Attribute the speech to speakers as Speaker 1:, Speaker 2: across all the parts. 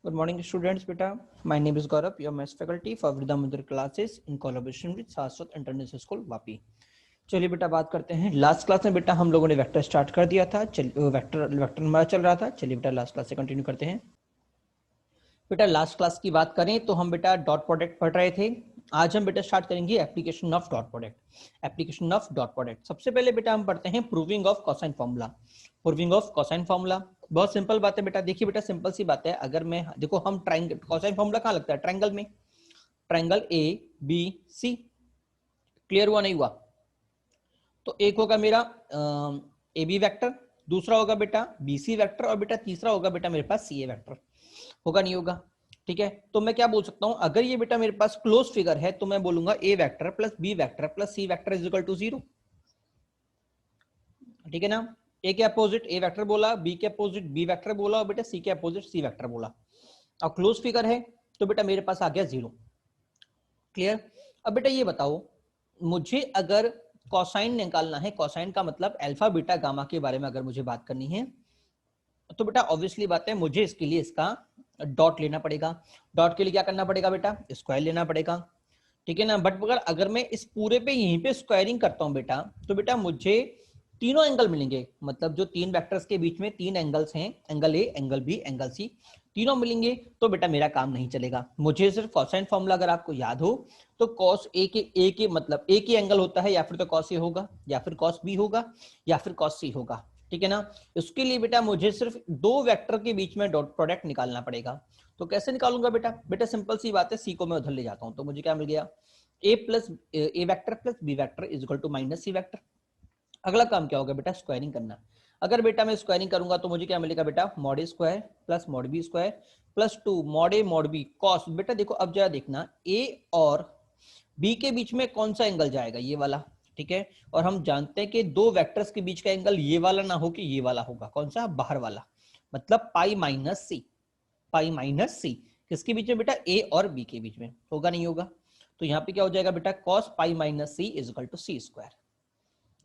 Speaker 1: Good morning, students. Beta, my name is Gaurav, your maths faculty for Vidya Mandir classes in collaboration with Saraswat International School, Vapi. चलिए बेटा बात करते हैं। Last class में बेटा हम लोगों ने वेक्टर स्टार्ट कर दिया था। वेक्टर हमारा चल रहा था। चलिए बेटा लास्ट क्लास से कंटिन्यू करते हैं। बेटा लास्ट क्लास की बात करें तो हम बेटा डॉट प्रोडक्ट पढ़ रहे थे। आज हम बेटा स्टार्ट करेंगे application of dot product. Application of dot product सबसे पहले बेटा हम पढ़ते हैं proving of cosine formula. Proving of cosine formula बहुत सिंपल बात है बेटा। देखिए बेटा सिंपल सी बात है। अगर मैं देखो हम ट्राइंगल कोसाइन फॉर्मूला कहाँ लगता है? ट्राइंगल में। Triangle A B C. Clear हुआ नहीं हुआ? तो एक होगा मेरा ए बी वैक्टर, दूसरा होगा बेटा बी सी वैक्टर और बेटा तीसरा होगा बेटा मेरे पास सी ए वैक्टर। होगा नहीं होगा? ठीक है। तो मैं क्या बोल सकता हूं, अगर ये बेटा मेरे पास क्लोज फिगर है तो मैं बोलूंगा A vector plus B vector plus C vector is equal to 0। ठीक है ना? ए के अपोजिट ए वेक्टर बोला, बी के अपोजिट बी वेक्टर बोला और बेटा सी के अपोजिट सी वेक्टर बोला। अब क्लोज फिगर है तो बेटा मेरे पास आ गया 0। क्लियर? अब बेटा ये बताओ, मुझे अगर कोसाइन निकालना है, कोसाइन का मतलब अल्फा बीटा गामा के बारे में अगर मुझे बात करनी है तो बेटा ऑब्वियसली बात है मुझे इसके लिए इसका डॉट लेना पड़ेगा। डॉट के लिए क्या करना पड़ेगा बेटा? स्क्वायर लेना पड़ेगा। ठीक है ना? बट अगर मैं इस पूरे पे यहीं पे स्क्वायरिंग करता हूं बेटा तो बेटा मुझे तीनों एंगल मिलेंगे। मतलब जो तीन वेक्टर्स के बीच में तीन एंगल्स हैं, angle A, angle B, angle C, तीनों मिलेंगे तो बेटा मेरा काम नहीं चलेगा। मुझे सिर्फ कोसाइन फॉर्मूला अगर आपको याद हो तो कॉस ए के मतलब ए की एंगल होता है या फिर तो कॉस ए होगा या फिर कॉस बी होगा या फिर कॉस सी होगा। ठीक है ना? इसके लिए बेटा मुझे सिर्फ दो वेक्टर के बीच में डॉट प्रोडक्ट निकालना पड़ेगा। तो कैसे निकालूंगा बेटा? बेटा सिंपल सी बात है, सी को मैं उधर ले जाता हूं तो मुझे क्या मिल गया? A plus A vector plus B vector is equal to minus C vector. अगला काम क्या होगा बेटा? स्क्वायरिंग करना। अगर बेटा मैं स्क्वायरिंग करूंगा तो मुझे क्या मिलेगा बेटा? Mod A square plus mod B square plus 2 mod A mod B cos. बेटा देखो अब जरा देखना, ए और बी के बीच में कौन सा एंगल जाएगा? ये वाला। ठीक है। और हम जानते हैं कि दो वेक्टर्स के बीच का एंगल ये वाला ना हो कि ये वाला होगा। कौन सा? बाहर वाला। मतलब पाई माइनस सी। पाई माइनस सी किसके बीच में बेटा? ए और बी के बीच में। होगा नहीं होगा? तो यहाँ पे क्या हो जाएगा बेटा? Cos pi minus C is equal to C square.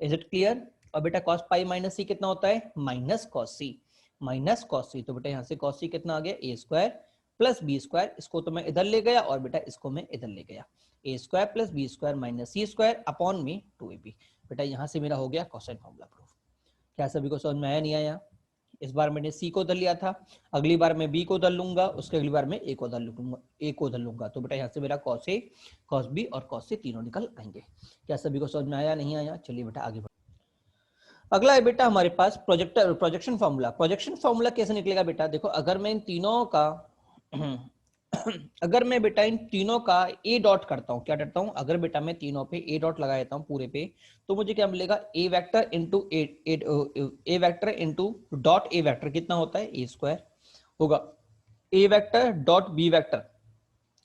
Speaker 1: Is it clear? और बेटा कॉस पाई माइनस सी कितना होता है? Minus cos C. Minus cos C तो बेटा यहाँ से कॉस सी कितना आ गया? A square plus B square. इसको तो मैं इधर ले गया और बेटा इसको मैं इधर ले गया। A square plus B square minus C square upon में 2ab। बेटा यहाँ से मेरा हो गया कोसाइन फॉर्मूला प्रूफ। क्या सभी को समझ में आया नहीं आया? इस बार मैंने सी को उधर लिया था, अगली बार मैं बी को उधर लूंगा, उसके अगली बार मैं ए को उधर लूंगा, ए को उधर लूंगा। तो बेटा यहाँ से मेरा कॉस ए, कॉस बी और कॉस सी तीनों निकल आएंगे। क्या सभी को समझ में आया नहीं आया? चलिए बेटा आगे। अगला है बेटा हमारे पास प्रोजेक्शन फॉर्मूला। प्रोजेक्शन फॉर्मूला कैसे निकलेगा बेटा? देखो अगर मैं इन तीनों का अगर मैं बेटा इन तीनों का ए डॉट करता हूँ, क्या करता हूँ? अगर बेटा मैं तीनों पे ए डॉट लगा देता हूँ पूरे पे, तो मुझे क्या मिलेगा? A vector into A vector into dot A vector कितना होता है? ए स्क्वायर होगा। A vector dot B vector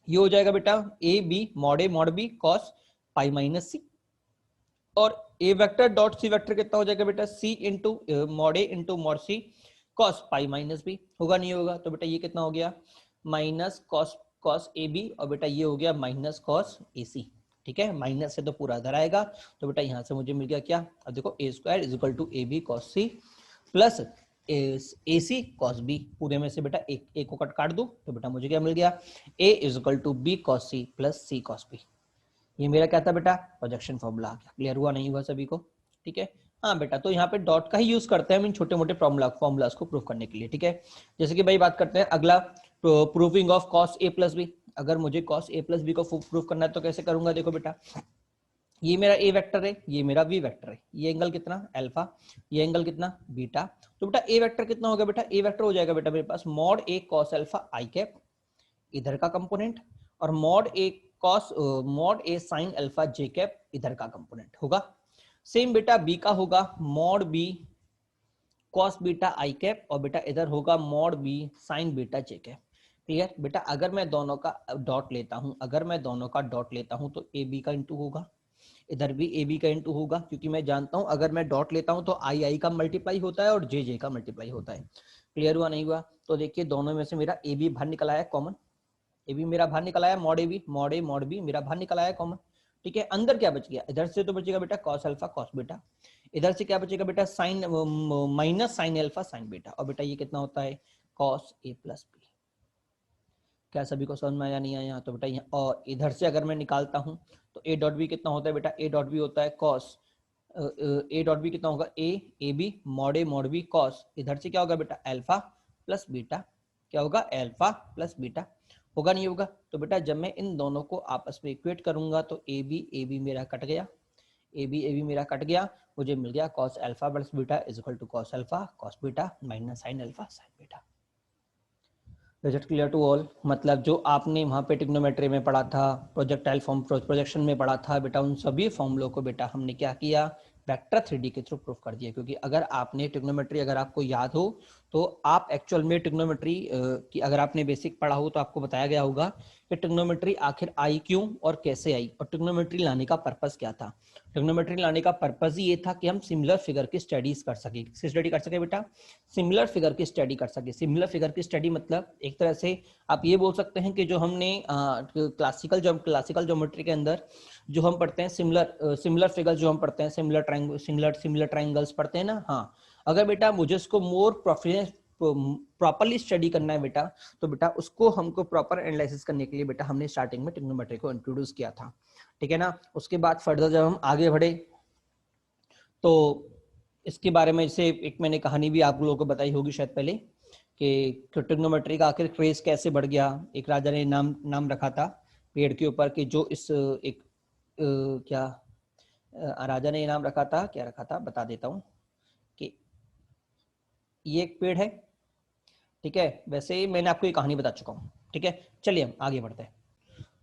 Speaker 1: ये हो जाएगा बेटा A B mod B cos pi minus C. और A vector dot C vector कितना हो जाएगा बेटा? C into mod A into mod C cos pi minus B. होगा नहीं होगा? तो बेटा ये कितना हो गया? माइनस कॉस कॉस ए बी और बेटा ये हो गया माइनस कॉस ए सी। ठीक है। माइनस से तो पूरा इधर आएगा तो बेटा यहाँ से मुझे मिल गया क्या? अब देखो A square is equal to A B cos C plus A C cos B. पूरे में से बेटा एक को काट दो तो बेटा मुझे क्या मिल गया? A is equal to B cos C plus C cos B. ये मेरा क्या था बेटा? प्रोजेक्शन फॉर्मूला आ गया। क्लियर हुआ नहीं हुआ सभी को? ठीक है। हाँ बेटा, तो यहाँ पे डॉट का ही यूज करते हैं हम इन छोटे मोटे फॉर्मूलाज को प्रूव करने के लिए। ठीक है। जैसे कि भाई बात करते हैं अगला, proving of cos A plus B. अगर मुझे कॉस ए प्लस बी को प्रूव करना है तो कैसे करूंगा? देखो बेटा ये मेरा ए वेक्टर है, ये मेरा बी वेक्टर है, ये एंगल कितना? अल्फा, ये एंगल कितना? बीटा। तो बेटा ए वेक्टर कितना होगा बेटा? ए वेक्टर हो जाएगा बेटा मेरे पास मॉड ए कॉस अल्फा आई कैप इधर का कंपोनेंट और मॉड ए कॉस मॉड ए साइन अल्फा जे कैप इधर का कंपोनेंट होगा। सेम बेटा बी का होगा मॉड बी कॉस बीटा आई कैप और बेटा इधर होगा मॉड बी साइन बीटा जे कैप। क्लियर बेटा? अगर मैं दोनों का डॉट लेता हूं, अगर मैं दोनों का डॉट लेता हूं तो ए बी का इंटू होगा, इधर भी ए बी का इंटू होगा, क्योंकि मैं जानता हूं अगर मैं डॉट लेता हूं तो आई आई का मल्टीप्लाई होता है और जे जे का मल्टीप्लाई होता है। क्लियर हुआ नहीं हुआ? तो देखिए दोनों में से मेरा ए बी बाहर निकल आया कॉमन, ए बी मेरा बाहर निकल आया, mod A B mod A mod B मेरा बाहर निकल आया कॉमन। ठीक है। अंदर क्या बच गया? इधर से तो बचेगा बेटा कॉस अल्फा कॉस बीटा, इधर से क्या बचेगा बेटा? Sine minus sine alpha sine beta. और बेटा ये कितना होता है? Cos A plus B. क्या सभी को समझ में आया नहीं आया? तो बेटा यहाँ और इधर से अगर मैं निकालता हूँ तो ए डॉट बी कितना होता है बेटा? ए डॉट बी होता है कॉस, ए डॉट बी कितना होगा? A B mod B cos, इधर से क्या होगा बेटा? अल्फा प्लस बीटा, क्या होगा? अल्फा प्लस बीटा, होगा नहीं होगा? तो बेटा जब मैं इन दोनों को आपस में इक्वेट करूंगा तो ए बी मेरा कट गया, ए बी मेरा कट गया, मुझे मिल गया cos alpha plus beta is equal to cos alpha cos beta minus sine alpha sine beta. Is it clear to all? मतलब जो आपने वहाँ पे ट्रिग्नोमेट्री में पढ़ा था, प्रोजेक्टाइल फॉर्म प्रोजेक्शन में पढ़ा था बेटा, उन सभी फॉर्मूलों को बेटा हमने क्या किया? वेक्टर 3D के थ्रू प्रूफ कर दिया। क्योंकि अगर आपने ट्रिग्नोमेट्री अगर आपको याद हो तो आप एक्चुअल में ट्रिग्नोमेट्री की अगर आपने बेसिक पढ़ा हो तो आपको बताया गया होगा कि ट्रिग्नोमेट्री आखिर आई क्यों और कैसे आई, और ट्रिग्नोमेट्री लाने का पर्पस क्या था। ट्रिग्नोमेट्री लाने का पर्पस ही ये था कि हम सिमिलर फिगर की स्टडीज कर सके। किसकी स्टडी कर सके बेटा? सिमिलर फिगर की स्टडी कर सके। सिमिलर फिगर की स्टडी मतलब एक तरह से आप ये बोल सकते हैं कि जो हमने क्लासिकल ज्योमेट्री के अंदर जो हम पढ़ते हैं सिमिलर फिगर जो हम पढ़ते हैं, सिमिलर ट्रायंगल्स पढ़ते हैं ना, हाँ, अगर बेटा मुझे इसको मोर प्रॉपरली स्टडी करना है बेटा, तो बेटा उसको हमको प्रॉपर एनालिसिस करने के लिए बेटा हमने स्टार्टिंग में ट्रिग्नोमेट्री को इंट्रोड्यूस किया था, ठीक है ना। उसके बाद फर्दर जब हम आगे बढ़े तो इसके बारे में जैसे एक मैंने कहानी भी आप लोगों को बताई होगी शायद पहले कि ट्रिग्नोमेट्री का आखिर क्रेज कैसे बढ़ गया। एक राजा ने नाम रखा था पेड़ के ऊपर कि जो इस एक क्या राजा ने नाम रखा था, क्या रखा था बता देता हूँ कि ये एक पेड़ है, ठीक है। वैसे मैंने आपको ये कहानी बता चुका हूँ, ठीक है। चलिए हम आगे बढ़ते हैं।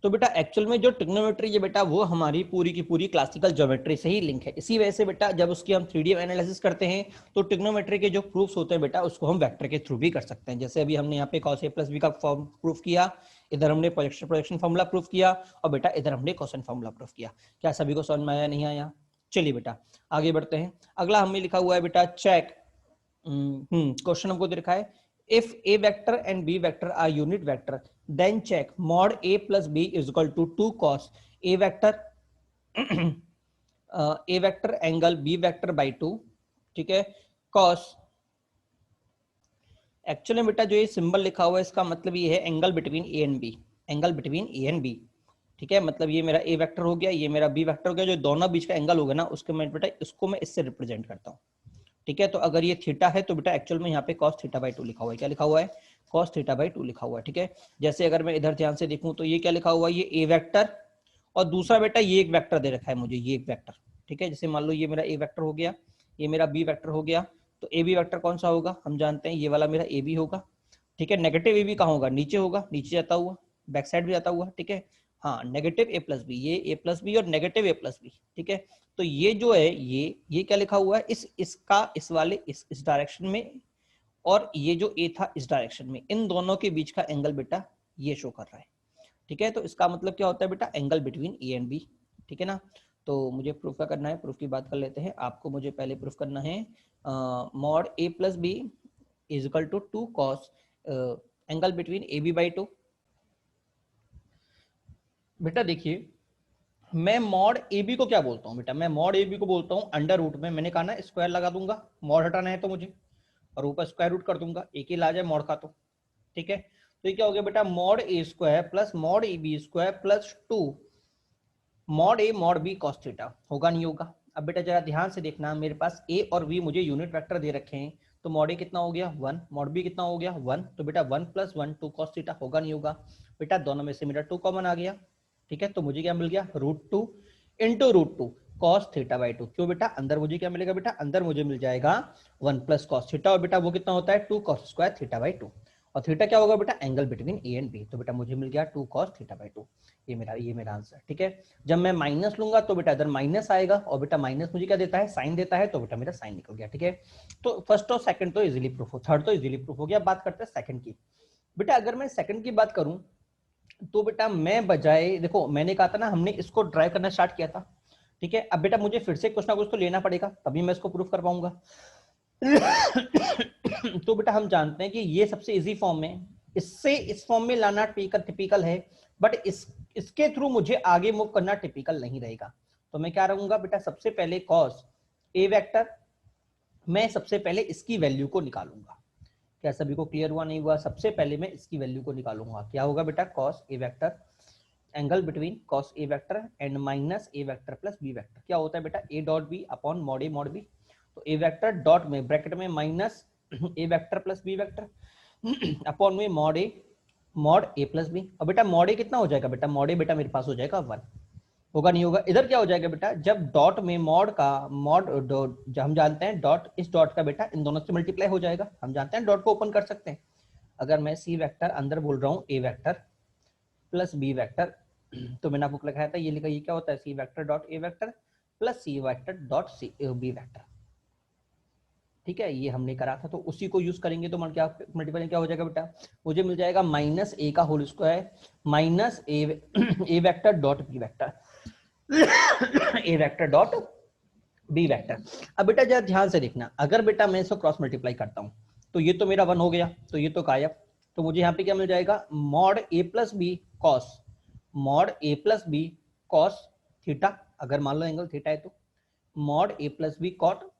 Speaker 1: तो बेटा एक्चुअल में जो ट्रिग्नोमेट्री है बेटा वो हमारी पूरी की पूरी क्लासिकल ज्योमेट्री से ही लिंक है। इसी वजह से बेटा जब उसकी हम 3D एनालिसिस करते हैं तो ट्रिग्नोमेट्री के जो प्रूफ्स होते हैं बेटा उसको हम वेक्टर के थ्रू भी कर सकते हैं। जैसे अभी हमने यहाँ पे cos a प्लस बी का फॉर्म प्रूफ किया, इधर हमने प्रोजेक्शन फॉर्मूला प्रूफ किया, और बेटा इधर हमने कोसाइन फॉर्मूला प्रूफ किया। क्या सभी को समझ में आया नहीं आया? चलिए बेटा आगे बढ़ते हैं। अगला हमें लिखा हुआ है बेटा चेक, क्वेश्चन हमको दे रखा है if a vector and b vector are unit vector then check mod a plus b is equal to 2 cos a vector a vector angle b vector by 2, ठीक है, cos। एक्चुअली बेटा जो ये symbol लिखा हुआ है इसका मतलब ये है angle between A and B, angle between A and B, ठीक है। मतलब ये मेरा ए वेक्टर हो गया, ये मेरा बी वेक्टर हो गया, जो दोनों बीच का एंगल होगा ना उसको मैं बेटा इसको मैं इससे रिप्रेजेंट करता हूँ, ठीक है। तो अगर ये थीटा है तो बेटा एक्चुअल में यहाँ पे cos थीटा बाई 2 लिखा हुआ है। क्या लिखा हुआ है? cos थीटा बाई 2 लिखा हुआ है, ठीक है। जैसे अगर मैं इधर ध्यान से देखूं तो ये क्या लिखा हुआ है? ये ए वेक्टर, और दूसरा बेटा ये एक वेक्टर दे रखा है मुझे, ये एक वेक्टर, ठीक है। जैसे मान लो ये मेरा ए वेक्टर हो गया, ये मेरा बी वेक्टर हो गया, तो ए बी वेक्टर कौन सा होगा? हम जानते हैं ये वाला मेरा ए बी होगा, ठीक है। नेगेटिव ए बी कहाँ होगा? नीचे होगा, नीचे जाता हुआ, बैक साइड भी जाता हुआ, ठीक है। हाँ, नेगेटिव ए प्लस बी, ये ए प्लस बी और नेगेटिव ए प्लस बी, ठीक है। तो ये जो है ये क्या लिखा हुआ है? इसका इस वाले इस डायरेक्शन में, और ये जो ए था इस डायरेक्शन में, इन दोनों के बीच का एंगल बेटा ये शो कर रहा है, ठीक है। तो इसका मतलब क्या होता है बेटा? Angle between A and B, ठीक है ना। तो मुझे प्रूफ क्या करना है? प्रूफ की बात कर लेते हैं। आपको मुझे पहले प्रूफ करना है mod A plus B is equal to 2 cos angle between A B by 2। बेटा देखिए मैं मॉड ए बी को क्या बोलता हूँ बेटा? मैं मॉड ए बी को बोलता हूँ अंडर रूट में, मैंने कहा ना स्क्वायर लगा दूंगा, मॉड हटाना है तो मुझे, और ऊपर स्क्वायर रूट कर दूंगा, एक ही लाज है मॉड का, तो ठीक है। तो ये क्या हो गया बेटा? Mod A square plus mod A B square plus 2 mod A mod B cos theta, होगा नहीं होगा? अब बेटा जरा ध्यान से देखना, मेरे पास ए और बी मुझे यूनिट वेक्टर दे रखे हैं, तो मॉड ए कितना हो गया? 1, मॉड बी कितना हो गया? 1, तो बेटा 1 प्लस 1 2 कॉस थीटा, होगा नहीं होगा? बेटा दोनों में से मेरा 2 कॉमन आ गया, ठीक है। तो मुझे क्या मिल गया? √2 इंटू √2 कॉस थीटा बाई 2। क्यों बेटा? अंदर मुझे क्या मिलेगा बेटा? अंदर मुझे मिल जाएगा 1 प्लस कॉस थीटा, और बेटा वो कितना होता है? 2 कॉस स्क्वायर थीटा बाई 2, और थीटा क्या होगा बेटा? Angle between A and B. तो बेटा मुझे मिल गया 2 कॉस थीटा बाई 2, ये मेरा आंसर, ठीक है। जब मैं माइनस लूंगा तो बेटा इधर माइनस आएगा, और बेटा माइनस मुझे क्या देता है? साइन देता है, तो बेटा मेरा साइन निकल गया, ठीक है। तो फर्स्ट और सेकंड तो इजीली प्रूफ हो, थर्ड तो इजीली प्रूफ हो गया। बात करते हैं सेकंड की। बेटा अगर मैं सेकंड की बात करूं तो बेटा मैं बजाय, देखो मैंने कहा था ना हमने इसको ड्राइव करना स्टार्ट किया था, ठीक है। अब बेटा मुझे फिर से कुछ ना कुछ तो लेना पड़ेगा तभी मैं इसको प्रूफ कर पाऊंगा। तो बेटा हम जानते हैं कि ये सबसे इजी फॉर्म में, इससे इस फॉर्म में लाना टिपिकल है, बट इसके थ्रू मुझे आगे मूव करना टिपिकल नहीं रहेगा। तो मैं क्या रहूंगा बेटा? सबसे पहले कॉस ए वेक्टर, मैं सबसे पहले इसकी वैल्यू को निकालूंगा, क्या सभी को क्लियर हुआ नहीं हुआ? सबसे पहले मैं इसकी वैल्यू को निकालूंगा। क्या होगा बेटा? Cos A vector angle between cos A vector and minus A vector plus B vector. क्या होता है बेटा? A dot B upon mod A mod B. तो ए वेक्टर डॉट में ब्रैकेट में minus A vector plus B vector upon में mod A plus B. अब बेटा मॉड ए कितना हो जाएगा बेटा? मॉड ए बेटा मेरे पास हो जाएगा 1। होगा नहीं होगा? इधर क्या हो जाएगा बेटा? जब डॉट में मॉड का मॉड हम जानते हैं डॉट, इस डॉट का बेटा इन दोनों से मल्टीप्लाई हो जाएगा। हम जानते हैं डॉट को ओपन कर सकते हैं। अगर मैं सी वेक्टर अंदर बोल रहा हूँ ए वेक्टर प्लस बी वेक्टर, तो मैंने आपको लिखाया था, ये लिखा, ये क्या होता है? C vector dot A vector plus C vector dot C B vector. ठीक है, ये हमने करा था, तो उसी को यूज करेंगे। तो क्या मल्टीप्लाई क्या हो जाएगा बेटा? मुझे मिल जाएगा माइनस ए का whole square minus A vector dot B vector A vector dot B vector. अब बेटा जरा ध्यान से देखना, अगर बेटा मैं इसको क्रॉस मल्टीप्लाई करता हूं तो ये तो मेरा 1 हो गया, तो ये तो गायब। तो मुझे यहाँ पे क्या मिल जाएगा? Mod A plus B cos, mod A plus B cos theta, अगर मान लो एंगल थीटा है तो mod A plus B cot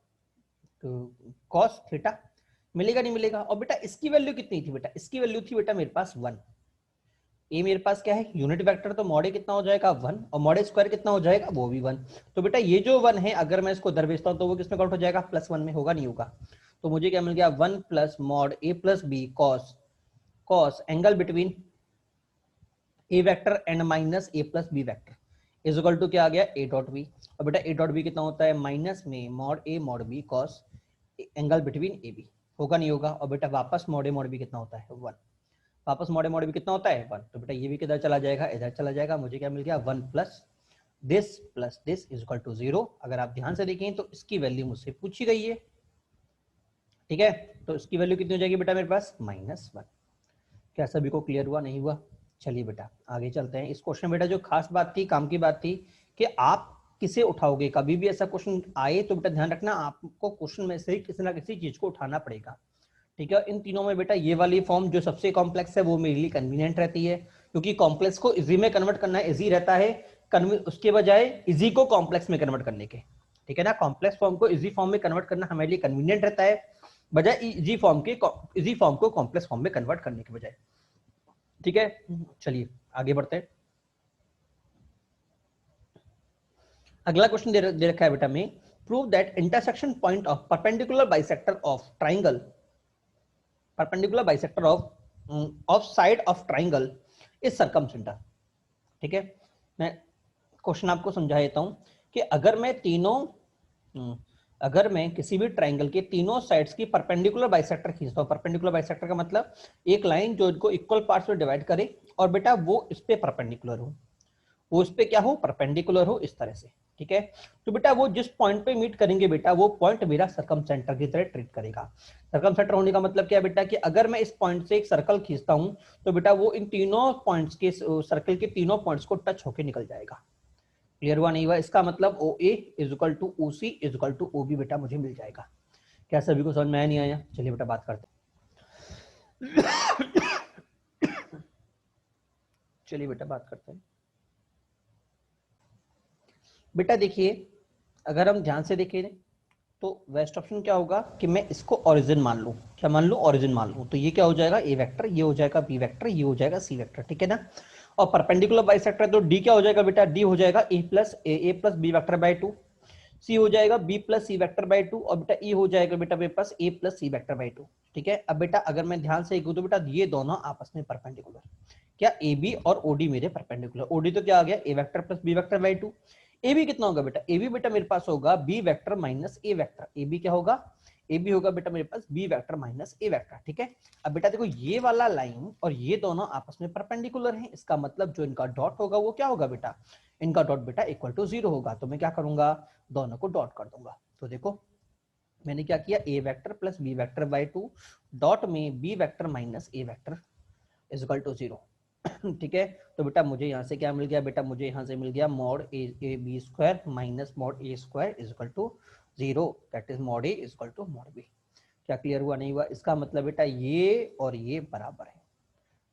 Speaker 1: cos theta. मिलेगा नहीं मिलेगा? और बेटा इसकी वैल्यू कितनी थी बेटा? इसकी वैल्यू थी बेटा मेरे पास 1। ए मेरे पास क्या है? यूनिट वेक्टर, तो मॉड ए कितना हो जाएगा? 1, और मॉड ए स्क्वायर कितना हो जाएगा? वो भी 1। तो बेटा ये जो 1 है, अगर मैं इसको इधर भेजता हूं तो वो किसमें कन्वर्ट हो जाएगा? +1 में। होगा नहीं होगा? तो मुझे क्या मिल गया? 1 plus mod A plus B cos angle between A vector and minus A plus B vector is equal to क्या आ गया? A dot B. और बेटा ए डॉट बी कितना होता है? माइनस में mod A mod B cos angle between A B. होगा नहीं होगा? और बेटा वापस मॉड ए मॉड बी कितना होता है? 1। वापस मॉड ए मॉड बी कितना होता है? 1। तो बेटा ये भी किधर चला जाएगा? इधर चला जाएगा। मुझे क्या मिल गया? 1 plus this is equal to 0। अगर आप ध्यान से देखें तो इसकी वैल्यू मुझसे पूछी गई है। ठीक है, तो इसकी वैल्यू कितनी हो जाएगी बेटा मेरे पास? -1। क्या सभी को क्लियर हुआ नहीं हुआ? चलिए बेटा आगे चलते हैं। इस क्वेश्चन बेटा जो खास बात थी, काम की बात थी, कि आप किसे उठाओगे। कभी भी ऐसा क्वेश्चन आए तो बेटा ध्यान रखना, आपको क्वेश्चन में से किसी ना किसी चीज को उठाना पड़ेगा। ठीक है, इन तीनों में बेटा ये वाली फॉर्म जो सबसे कॉम्प्लेक्स है वो मेरे लिए कन्वीनियंट रहती है, क्योंकि कॉम्प्लेक्स को इजी में कन्वर्ट करना इजी रहता है उसके बजाय इजी को कॉम्प्लेक्स में कन्वर्ट करने के। ठीक है ना, कॉम्प्लेक्स फॉर्म को इजी फॉर्म में कन्वर्ट करना हमारे लिए कन्वीनियंट रहता है, बजाय इजी फॉर्म को कॉम्प्लेक्स फॉर्म में कन्वर्ट करने के बजाय। ठीक है, चलिए आगे बढ़ते हैं। अगला क्वेश्चन दे रखा है बेटा में, prove that intersection point of perpendicular bisector of triangle, perpendicular bisector of side of triangle is circumcentre. ठीक है, मैं क्वेश्चन आपको समझा देता हूं कि अगर मैं किसी भी ट्राइंगल के तीनों साइड्स की परपेंडिकुलर बाइसेक्टर खींचता हूं। परपेंडिकुलर बाइसेक्टर का मतलब एक लाइन जो इनको इक्वल पार्ट्स में डिवाइड करे और बेटा वो इस पे परपेंडिकुलर हो, वो इस पे क्या हो? परपेंडिकुलर हो, इस तरह से। ठीक है, तो बेटा वो जिस पॉइंट पे मीट करेंगे बेटा वो पॉइंट मेरा सर्कमसेंटर की तरह ट्रीट करेगा। सर्कमसेंटर होने का मतलब क्या है बेटा? कि अगर मैं इस पॉइंट से एक सर्कल खींचता हूं तो बेटा वो इन तीनों पॉइंट्स के, सर्कल के तीनों पॉइंट्स को टच होकर निकल जाएगा। क्लियर हुआ नहीं हुआ? इसका मतलब O A is equal to O C is equal to O B बेटा मुझे मिल जाएगा। क्या सभी को समझ में आया नहीं आया? चलिए बेटा बात करते हैं। चलिए बेटा बात करते हैं। बेटा देखिए, अगर हम ध्यान से देखें तो बेस्ट ऑप्शन क्या होगा कि मैं इसको ओरिजिन मान लूं। क्या मान लूं? ओरिजिन मान लूं। तो ये क्या हो जाएगा? ए वेक्टर, ये हो जाएगा बी वेक्टर, ये हो जाएगा सी वेक्टर। ठीक है ना, और परपेंडिकुलर बाइसेक्टर तो डी क्या हो जाएगा बेटा? डी हो जाएगा A plus B vector by 2, C हो जाएगा B plus C vector by 2, और बेटा ई हो जाएगा बेटा मेरे पास A plus C vector by 2। ठीक है, अब बेटा अगर मैं ध्यान से देखूं तो बेटा ये दोनों आपस में परपेंडिकुलर, क्या ए बी और ओडी मेरे परपेंडिकुलर। ओडी तो क्या आ गया? A vector plus B vector by 2। A B कितना होगा बेटा? ए बी बेटा मेरे पास होगा B vector minus A vector. A B क्या होगा? ए बी होगा बेटा मेरे पास B vector minus A vector. ठीक है, अब बेटा देखो ये वाला लाइन और ये दोनों आपस में परपेंडिकुलर हैं, इसका मतलब जो इनका डॉट होगा वो क्या होगा बेटा? इनका डॉट बेटा इक्वल टू 0 होगा। तो मैं क्या करूंगा? दोनों को डॉट कर दूंगा। तो देखो मैंने क्या किया? A vector plus B vector by 2 dot में B vector minus A vector is equal to 0। ठीक है, तो बेटा मुझे यहाँ से क्या मिल गया बेटा? मुझे यहाँ से मिल गया mod A B square minus mod A square is equal to 0, that is mod A is equal to mod B. क्या क्लियर हुआ नहीं हुआ? इसका मतलब बेटा ये और ये बराबर है।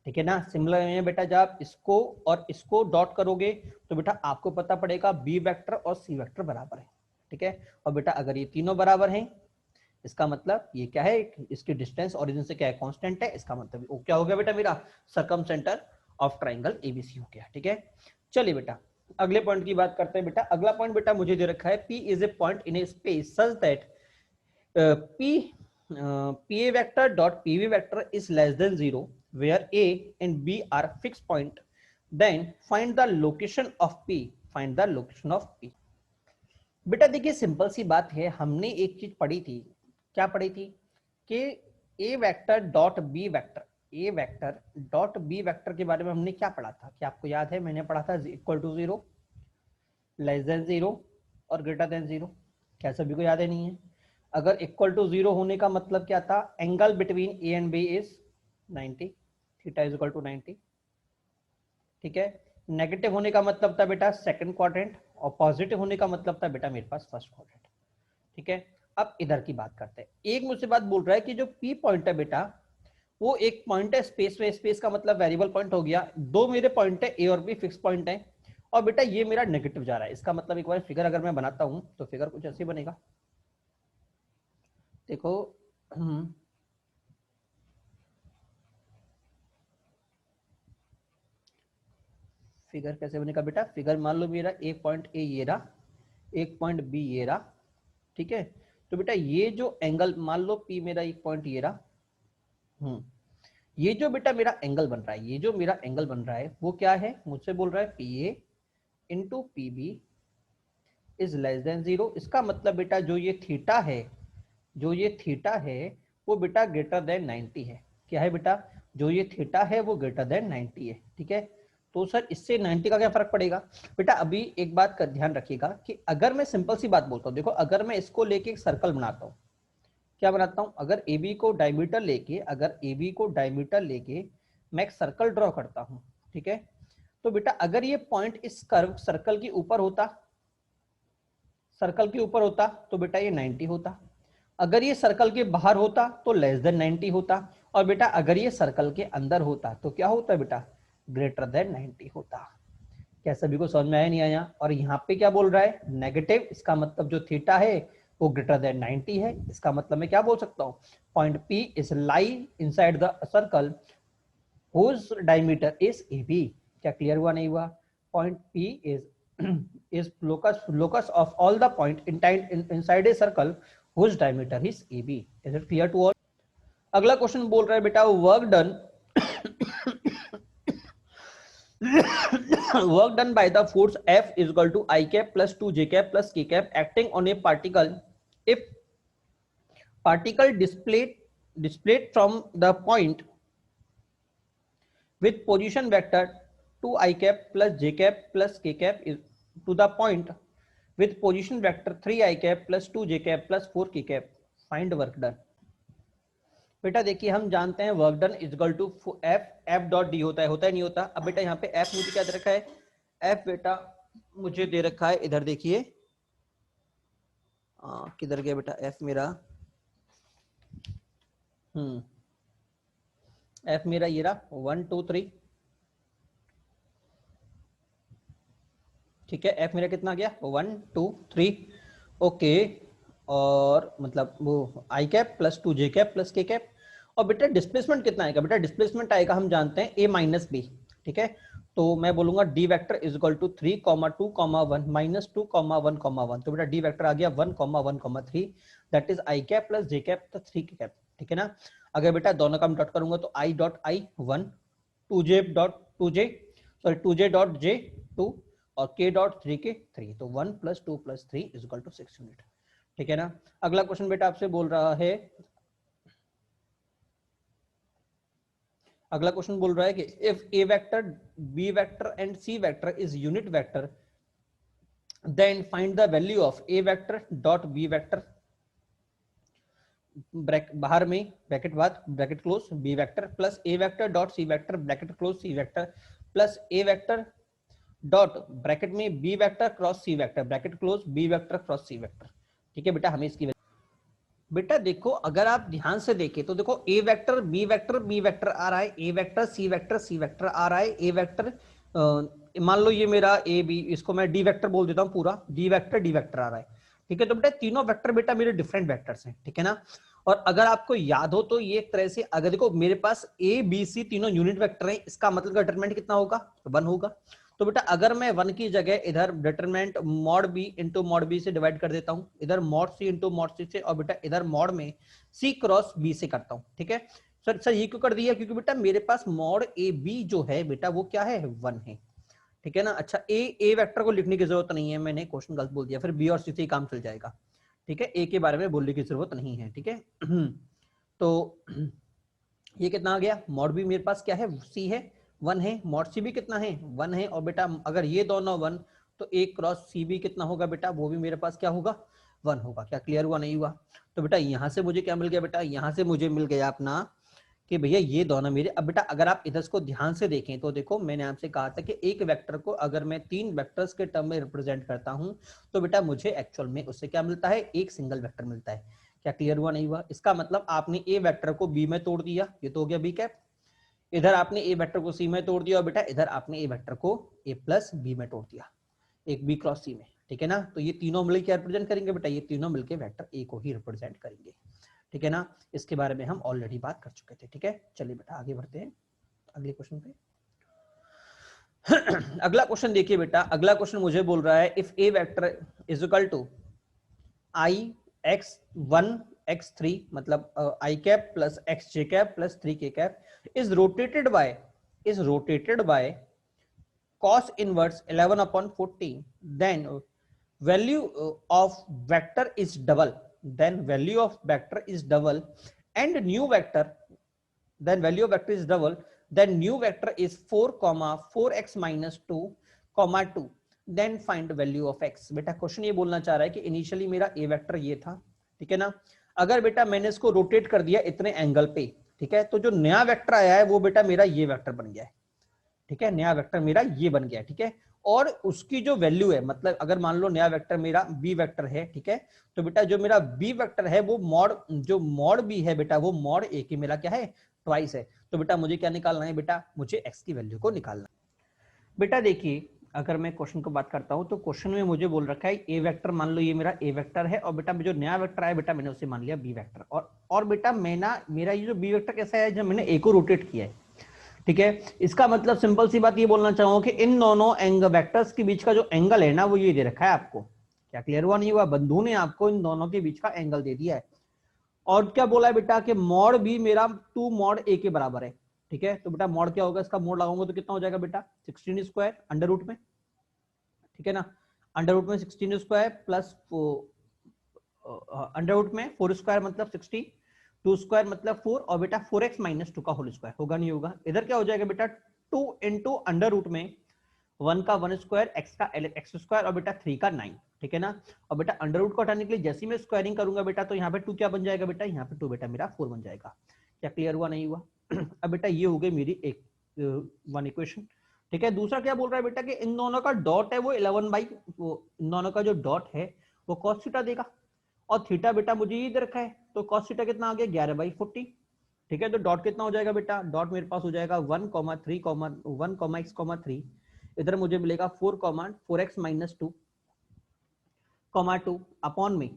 Speaker 1: ठीक है ना, सिमिलर में बेटा जब आप इसको और इसको डॉट करोगे तो बेटा आपको पता पड़ेगा बी वेक्टर और सी वेक्टर बराबर है। ठीक है, और बेटा अगर ये तीनों बराबर हैं, इसका मतलब ये क्या है, इसकी डिस्टेंस ओरिजिन से क्या है, कांस्टेंट है, इसका मतलब वो क्या हो गया बेटा मेरा circum centre of triangle ABC हो गया। ठीक है, चलिए बेटा अगले पॉइंट की बात करते हैं। बेटा अगला पॉइंट बेटा मुझे दे रखा है, P is a point in A space such that PA vector dot PB vector is less than 0 where A and B are fixed point, then find the location of P, find the location of P। बेटा देखिए simple सी बात है, हमने एक चीज पढ़ी थी, क्या पढ़ी थी कि ए vector dot B vector, A vector dot B vector के बारे में हमने क्या पढ़ा था, क्या आपको याद है? मैंने पढ़ा था इक्वल टू 0, लेस देन 0 और ग्रेटर देन 0। क्या सभी को याद है? नहीं है। अगर इक्वल टू 0 होने का मतलब क्या था, angle between A and B is 90, theta is equal to 90। ठीक है, नेगेटिव होने का मतलब था बेटा सेकंड क्वाड्रेंट, और पॉजिटिव होने का मतलब था बेटा मेरे पास फर्स्ट क्वाड्रेंट। ठीक है, अब इधर की बात करते हैं। एक मुझसे बात बोल रहा है कि जो पी पॉइंट है बेटा वो एक पॉइंट है स्पेस में, स्पेस का मतलब वेरिएबल पॉइंट हो गया, दो मेरे पॉइंट है ए और बी फिक्स पॉइंट है, और बेटा ये मेरा नेगेटिव जा रहा है। इसका मतलब एक बार फिगर अगर मैं बनाता हूं तो फिगर कुछ ऐसे बनेगा, देखो फिगर कैसे बनेगा बेटा, फिगर मान लो मेरा एक पॉइंट ए ये रहा, एक पॉइंट बी ये रहा। ठीक है, तो बेटा ये जो एंगल मान लो पी मेरा एक पॉइंट ये रहा, ये जो बेटा मेरा एंगल बन रहा है, ये जो मेरा एंगल बन रहा है वो क्या है, मुझसे बोल रहा है P A into P B is less than 0। इसका मतलब बेटा जो ये थीटा है, जो ये थीटा है वो बेटा ग्रेटर देन 90 है। क्या है बेटा, जो ये थीटा है वो ग्रेटर देन 90 है। ठीक है, तो सर इससे 90 का क्या फर्क पड़ेगा? बेटा अभी एक बात का ध्यान रखिएगा कि अगर मैं सिंपल सी बात बोलता हूँ, देखो अगर मैं इसको लेके एक सर्कल बनाता हूँ, क्या बनाता हूँ, अगर ए बी को डायमीटर लेके, अगर ए बी को डायमीटर लेके मैं एक सर्कल ड्रॉ करता हूँ, ठीक है, तो बेटा अगर ये पॉइंट इस कर्व सर्कल के ऊपर होता, सर्कल के ऊपर होता तो बेटा ये 90 होता, अगर ये सर्कल के बाहर होता तो लेस देन 90 होता, और बेटा अगर ये सर्कल के अंदर होता तो क्या होता बेटा, ग्रेटर देन 90 होता। क्या सभी को समझ में आया नहीं आया? और यहाँ पे क्या बोल रहा है, नेगेटिव, इसका मतलब जो थीटा है वो ग्रेटर देन 90 है। इसका मतलब मैं क्या बोल सकता हूँ, point P is lie inside the circle whose diameter is AB। क्या क्लियर हुआ नहीं हुआ? Point P is locus of all the point inside a circle whose diameter is AB। is it clear to all? अगला question बोल रहा है बेटा work done work done by the force F is equal to I cap plus 2 J cap plus K cap acting on a particle if particle displayed from the point with position vector 2 I cap plus J cap plus K cap is to the point with position vector 3 I cap plus 2 J cap plus 4 K cap, find work done। बेटा देखिए हम जानते हैं work done is equal to F dot D होता है नहीं होता? अब बेटा यहाँ पे एफ मुझे क्या दे रखा है, एफ बेटा मुझे दे रखा है, इधर देखिए किधर गया बेटा एफ मेरा, एफ मेरा ये रहा 1 2 3। ठीक है, एफ मेरा कितना गया 1 2 3, ओके, और मतलब वो आई कैप प्लस 2 जे कैप प्लस के कैप। और बेटा डिस्प्लेसमेंट कितना आएगा, बेटा डिस्प्लेसमेंट आएगा हम जानते हैं a माइनस बी। ठीक है, तो मैं बोलूंगा D vector is equal to 3, 2, 1 minus 2, 1, 1। तो बेटा डी वेक्टर आ गया 1, 1, 3, that is I cap plus J cap तो 3 के कैप। ठीक है ना, अगर बेटा दोनों का मैं डॉट करूंगा तो I dot I 1, 2j dot 2j, sorry 2j dot j 2, और k डॉट 3 के 3, तो 1 + 2 + 3 इज इक्वल टू 6 यूनिट। ठीक है ना, अगला क्वेश्चन बेटा आपसे बोल रहा है, अगला क्वेश्चन बोल रहा है कि if a vector b vector and c vector is unit vector then find the value of a vector dot b vector, बाहर में ब्रैकेट बाद bracket close b vector plus a vector dot c vector bracket close c vector plus a vector dot bracket में b vector cross c vector bracket close b vector cross c vector. ठीक है बेटा, हमें इसकी बेटा देखो अगर आप ध्यान से देखें तो देखो a वेक्टर b वेक्टर आ रहा है, a वेक्टर c वेक्टर आ रहा है, a वेक्टर मान लो ये मेरा a b, इसको मैं d वेक्टर बोल देता हूँ पूरा, d वेक्टर आ रहा है। ठीक है। तो बेटा तीनों वेक्टर बेटा मेरे डिफरेंट वेक्टर्स हैं, ठीक है ना। और अगर आपको याद हो तो ये एक तरह से, अगर देखो मेरे पास ए बी सी तीनों यूनिट वेक्टर हैं, इसका मतलब डिटरमिनेंट कितना होगा, 1 होगा। तो बेटा अगर मैं 1 की जगह इधर determinant mod B into mod B से डिवाइड कर देता हूं, इधर mod C into mod C से, और बेटा इधर मॉड में सी क्रॉस बी से करता हूं, ठीक है। सर ये क्यों कर दिया, क्योंकि बेटा मेरे पास मॉड ए बी जो है बेटा वो क्या है, 1 है, ठीक है ना। अच्छा ए वेक्टर को लिखने की जरूरत नहीं है, मैंने क्वेश्चन गलत बोल दिया, फिर बी और सी से ही काम चल जाएगा, ठीक है। ए के बारे में बोलने की जरूरत नहीं है, ठीक है। तो ये कितना आ गया, मॉड बी मेरे पास क्या है, सी है, 1 है, मॉड सी भी कितना है, 1 है। और बेटा अगर ये दोनों 1, तो ए क्रॉस सी भी कितना होगा बेटा, वो भी मेरे पास क्या होगा, 1 होगा। क्या क्लियर हुआ, नहीं हुआ। तो बेटा यहां से मुझे क्या मिल गया बेटा, यहां से मुझे मिल गया अपना कि भैया ये दोनों मेरे, अब बेटा अगर आप इधर को ध्यान से देखें तो देखो मैंने आपसे कहा था कि एक वेक्टर को अगर मैं 3 वेक्टर्स के टर्म में रिप्रेजेंट करता हूं तो बेटा मुझे एक्चुअल में उससे क्या मिलता है, एक सिंगल वेक्टर मिलता है। क्या क्लियर हुआ, नहीं हुआ। इसका मतलब आपने ए वेक्टर को बी में तोड़ दिया, ये तो हो गया बी कैप, इधर आपने ए वेक्टर को सी में तोड़ दिया, और बेटा इधर आपने ए वेक्टर को ए प्लस बी में तोड़ दिया, एक बी क्रॉस सी में, ठीक है ना। तो ये तीनों मिलकर क्या रिप्रेजेंट करेंगे बेटा, ये तीनों मिलकर वेक्टर ए को ही रिप्रेजेंट करेंगे, ठीक है ना। इसके बारे में हम ऑलरेडी बात कर चुके थे, ठीक है। चलिए बेटा आगे बढ़ते हैं अगले क्वेश्चन पे। अगला क्वेश्चन देखिए बेटा, अगला क्वेश्चन मुझे बोल रहा है if A vector is equal to I X 1 x3 मतलब I cap plus X J cap plus 3 K cap is rotated by cos inverse 11 upon 14, then value of vector is double, and new vector, then value of vector is double, then new vector is 4 4x minus 2 2, then find value of x। बेटा question ये बोलना चाह रहा है कि initially मेरा ए vector ये था, ठीक है ना। अगर बेटा मैंने इसको रोटेट कर दिया इतने एंगल पे, ठीक है, तो जो नया वेक्टर आया है वो बेटा मेरा ये वेक्टर बन गया है, ठीक है, नया वेक्टर मेरा ये बन गया, ठीक है। और उसकी जो वैल्यू है, मतलब अगर मान लो नया वेक्टर मेरा बी वेक्टर है, ठीक है, तो बेटा जो मेरा बी वेक्टर है वो जो मॉड बी है बेटा वो मॉड ए की मेरा क्या है, ट्वाइस है। तो बेटा मुझे क्या निकालना है बेटा, मुझे एक्स की वैल्यू को निकालना है। बेटा देखिए अगर मैं क्वेश्चन को बात करता हूं तो क्वेश्चन में मुझे बोल रखा है ए वेक्टर, मान लो ये मेरा ए वेक्टर है, और बेटा जो नया वेक्टर आया बेटा मैंने उसे मान लिया बी वेक्टर, और बेटा मेरा ये जो बी वेक्टर कैसा है, जब मैंने ए को रोटेट किया है, ठीक है। इसका मतलब सिंपल सी बात ये बोलना चाहूंगा कि इन दोनों वेक्टर्स के बीच का जो एंगल है ना वो ये दे रखा है आपको। क्या क्लियर हुआ, नहीं हुआ। बंधु ने आपको इन दोनों के बीच का एंगल दे दिया है, और क्या बोला है बेटा कि मॉड भी मेरा 2 मॉड ए के बराबर है, ठीक है। तो बेटा मॉड क्या होगा, इसका मोड लगाऊंगा तो कितना हो जाएगा बेटा, 16 स्क्वायर अंडर रूट में, ठीक है ना, अंडर रूट में 16 स्क्वायर प्लस अंडर रूट में 4 स्क्वायर मतलब 60, 2 स्क्वायर मतलब 4, और बेटा 4x माइनस 2 का होल स्क्वायर, होगा नहीं होगा। इधर क्या हो जाएगा बेटा 2 इंटू अंडर रूट में 1 का 1 स्क्वायर, x का x स्क्वायर, और बेटा 3 का 9, ठीक है ना। और बेटा अंडर रूट को हटाने के लिए जैसे मैं स्क्वायरिंग करूंगा बेटा तो यहाँ पे 2 क्या बन जाएगा बेटा, यहाँ पे 2 बेटा मेरा 4 बन जाएगा। क्या क्लियर हुआ, नहीं हुआ। अब बेटा ये हो गई मेरी एक 1 इक्वेशन, ठीक है। दूसरा क्या बोल रहा है बेटा कि इन दोनों का डॉट है वो 11 बाई, इन दोनों का जो डॉट है वो cos थीटा देगा, और थीटा बेटा मुझे ये दे रखा है, तो cos थीटा कितना आ गया 11/40, ठीक है। तो डॉट कितना हो जाएगा बेटा, डॉट मेरे पास हो जाएगा 1 3 1 x 3, इधर मुझे मिलेगा 4 4x माइनस 2 2 अपॉन में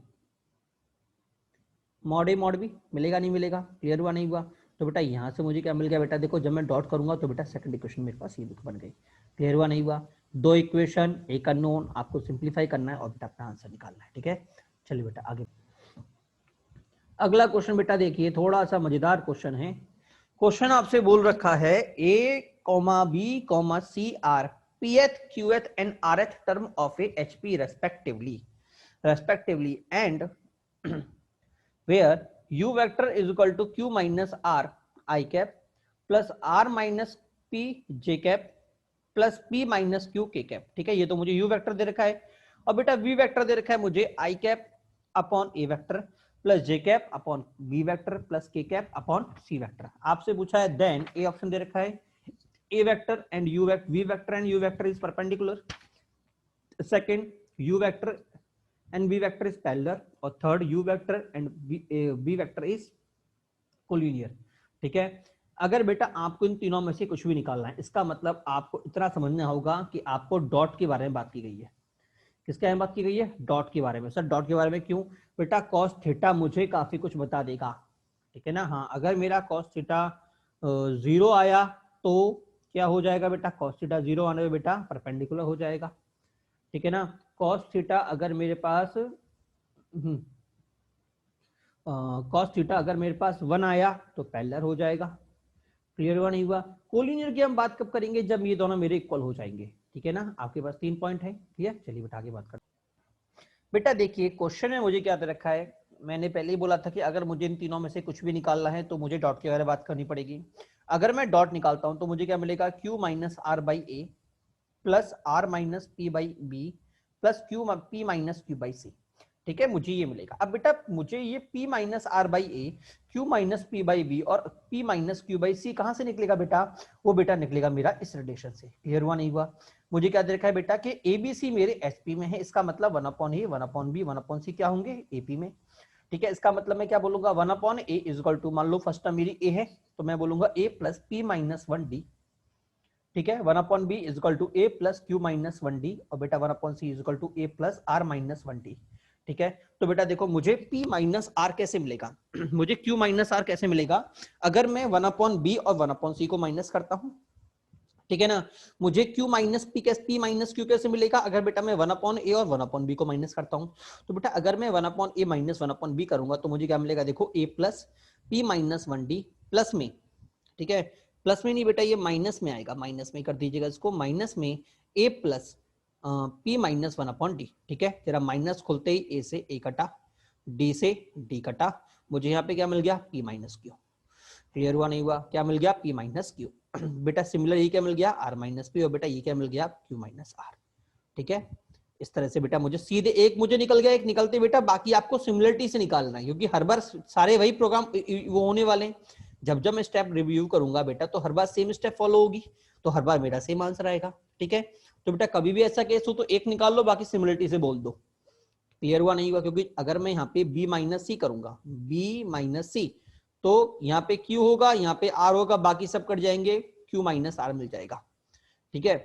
Speaker 1: मॉड ए मॉड बी, मिलेगा नहीं मिलेगा, क्लियर हुआ नहीं हुआ। तो बेटा यहां से मुझे क्या मिल गया बेटा, देखो जब मैं डॉट करूंगा तो बेटा सेकंड इक्वेशन मेरे पास ये बन गई, क्लियर हुआ नहीं हुआ। 2 इक्वेशन एक अननोन, आपको सिंप्लीफाई करना है और बेटा अपना आंसर निकालना है, ठीक है। चलिए बेटा आगे अगला क्वेश्चन बेटा देखिए, थोड़ा सा मजेदार क्वेश्चन है। क्वेश्चन आपसे बोल रखा है A comma B comma C are pth qth and rth term of a hp respectively and where u vector is equal to q minus r I cap plus r minus p j cap plus p minus q k cap, ठीक है। ये तो मुझे u vector दे रखा है, और बेटा v vector दे रखा है मुझे i cap upon a vector plus j cap upon b vector plus k cap upon c vector. आपसे पूछा है देन a ऑप्शन दे रखा है a vector and u vector, v vector and u vector is perpendicular, second u vector and v vector is parallel, और third u vector and b vector is collinear, ठीक है। अगर बेटा आपको इन तीनों में से कुछ भी निकालना है, इसका मतलब आपको इतना समझना होगा कि आपको डॉट के बारे में बात की गई है किसके बारे में बात की गई है? डॉट के बारे में। सर डॉट के बारे में क्यों? बेटा कॉस थीटा मुझे काफी कुछ बता देगा, ठीक है ना। हाँ, अगर मेरा कॉस थीटा 0 आया तो क्या हो जाएगा बेटा? कॉस थीटा 0 आने में बेटा परपेंडिकुलर हो जाएगा, ठीक है ना। कॉस थीटा अगर मेरे पास कॉस थीटा अगर मेरे पास 1 आया तो पैरेलल हो जाएगा। क्लियर हुआ नहीं हुआ? कोलिनियर की हम बात कब करेंगे? जब ये दोनों मेरे इक्वल हो जाएंगे, ठीक है ना। आपके पास 3 पॉइंट है, क्लियर। चलिए बेटा आगे बात करते हैं। बेटा देखिए क्वेश्चन में मुझे क्या दे रखा है, मैंने पहले ही बोला था कि अगर मुझे इन तीनों में से कुछ भी निकालना है तो मुझे डॉट के बारे में बात करनी पड़ेगी। अगर मैं डॉट निकालता हूं तो मुझे क्या मिलेगा? q minus R by A plus R minus P by B plus Q P minus Q by C, ठीक है, मुझे ये मिलेगा। अब बेटा मुझे ये p minus R by A, Q minus P by B और p minus Q by C कहां से निकलेगा बेटा? वो बेटा निकलेगा मेरा इस रिलेशन से। क्लियर हुआ नहीं हुआ? मुझे क्या दे रखा है बेटा कि एबीसी मेरे एसपी में है, इसका मतलब 1 अपॉन ए 1 अपॉन बी 1 अपॉन सी क्या होंगे? एपी में, ठीक है। इसका मतलब मैं क्या बोलूंगा? 1 upon A is equal to, मान लो फर्स्ट टर्म मेरी ए है तो मैं बोलूंगा A plus P minus 1 D, ठीक है। 1 upon B is equal to A plus Q minus 1 D और बेटा 1 upon C is equal to A plus R minus 1 D, ठीक है। तो बेटा देखो मुझे P माइनस आर कैसे मिलेगा? मुझे Q माइनस आर कैसे मिलेगा? अगर मैं 1 अपॉन बी और 1 अपॉन सी को माइनस करता हूं, ठीक है ना। मुझे Q माइनस पी कैसे, P माइनस क्यू कैसे मिलेगा? अगर बेटा मैं 1 अपॉन ए और 1 अपॉन बी को माइनस करता हूं, तो बेटा अगर मैं 1 upon A minus 1 upon B करूंगा तो मुझे क्या मिलेगा? देखो a plus P minus 1 D plus में, ठीक है, प्लस में नहीं बेटा ये माइनस में आएगा, माइनस में कर दीजिएगा इसको, माइनस में a plus P minus 1 upon D, ठीक है। तेरा माइनस खुलते ही a से a कटा, d से d कटा, मुझे यहाँ पे क्या मिल गया? p minus Q. क्लियर हुआ नहीं हुआ? क्या मिल गया? p minus Q. बेटा सिमिलर ये क्या मिल गया? r माइनस पी और बेटा ये क्या मिल गया? q माइनस r, ठीक है। इस तरह से बेटा मुझे सीधे एक मुझे निकल गया, एक निकलते बेटा बाकी आपको सिमिलरिटी से निकालना है, क्योंकि हर बार सारे वही प्रोग्राम वो होने वाले हैं। जब जब मैं स्टेप रिव्यू करूंगा बेटा तो हर बार सेम स्टेप फॉलो होगी, तो हर बार मेरा सेम आंसर आएगा, ठीक है। तो बेटा कभी भी ऐसा केस हो तो एक निकाल लो, बाकी सिमिलरिटी से बोल दो। क्लियर हुआ नहीं हुआ? क्योंकि अगर मैं यहाँ पे b माइनस सी करूंगा, b माइनस सी, तो यहाँ पे q होगा, यहाँ पे r होगा, बाकी सब कट जाएंगे, q माइनस r मिल जाएगा, ठीक है।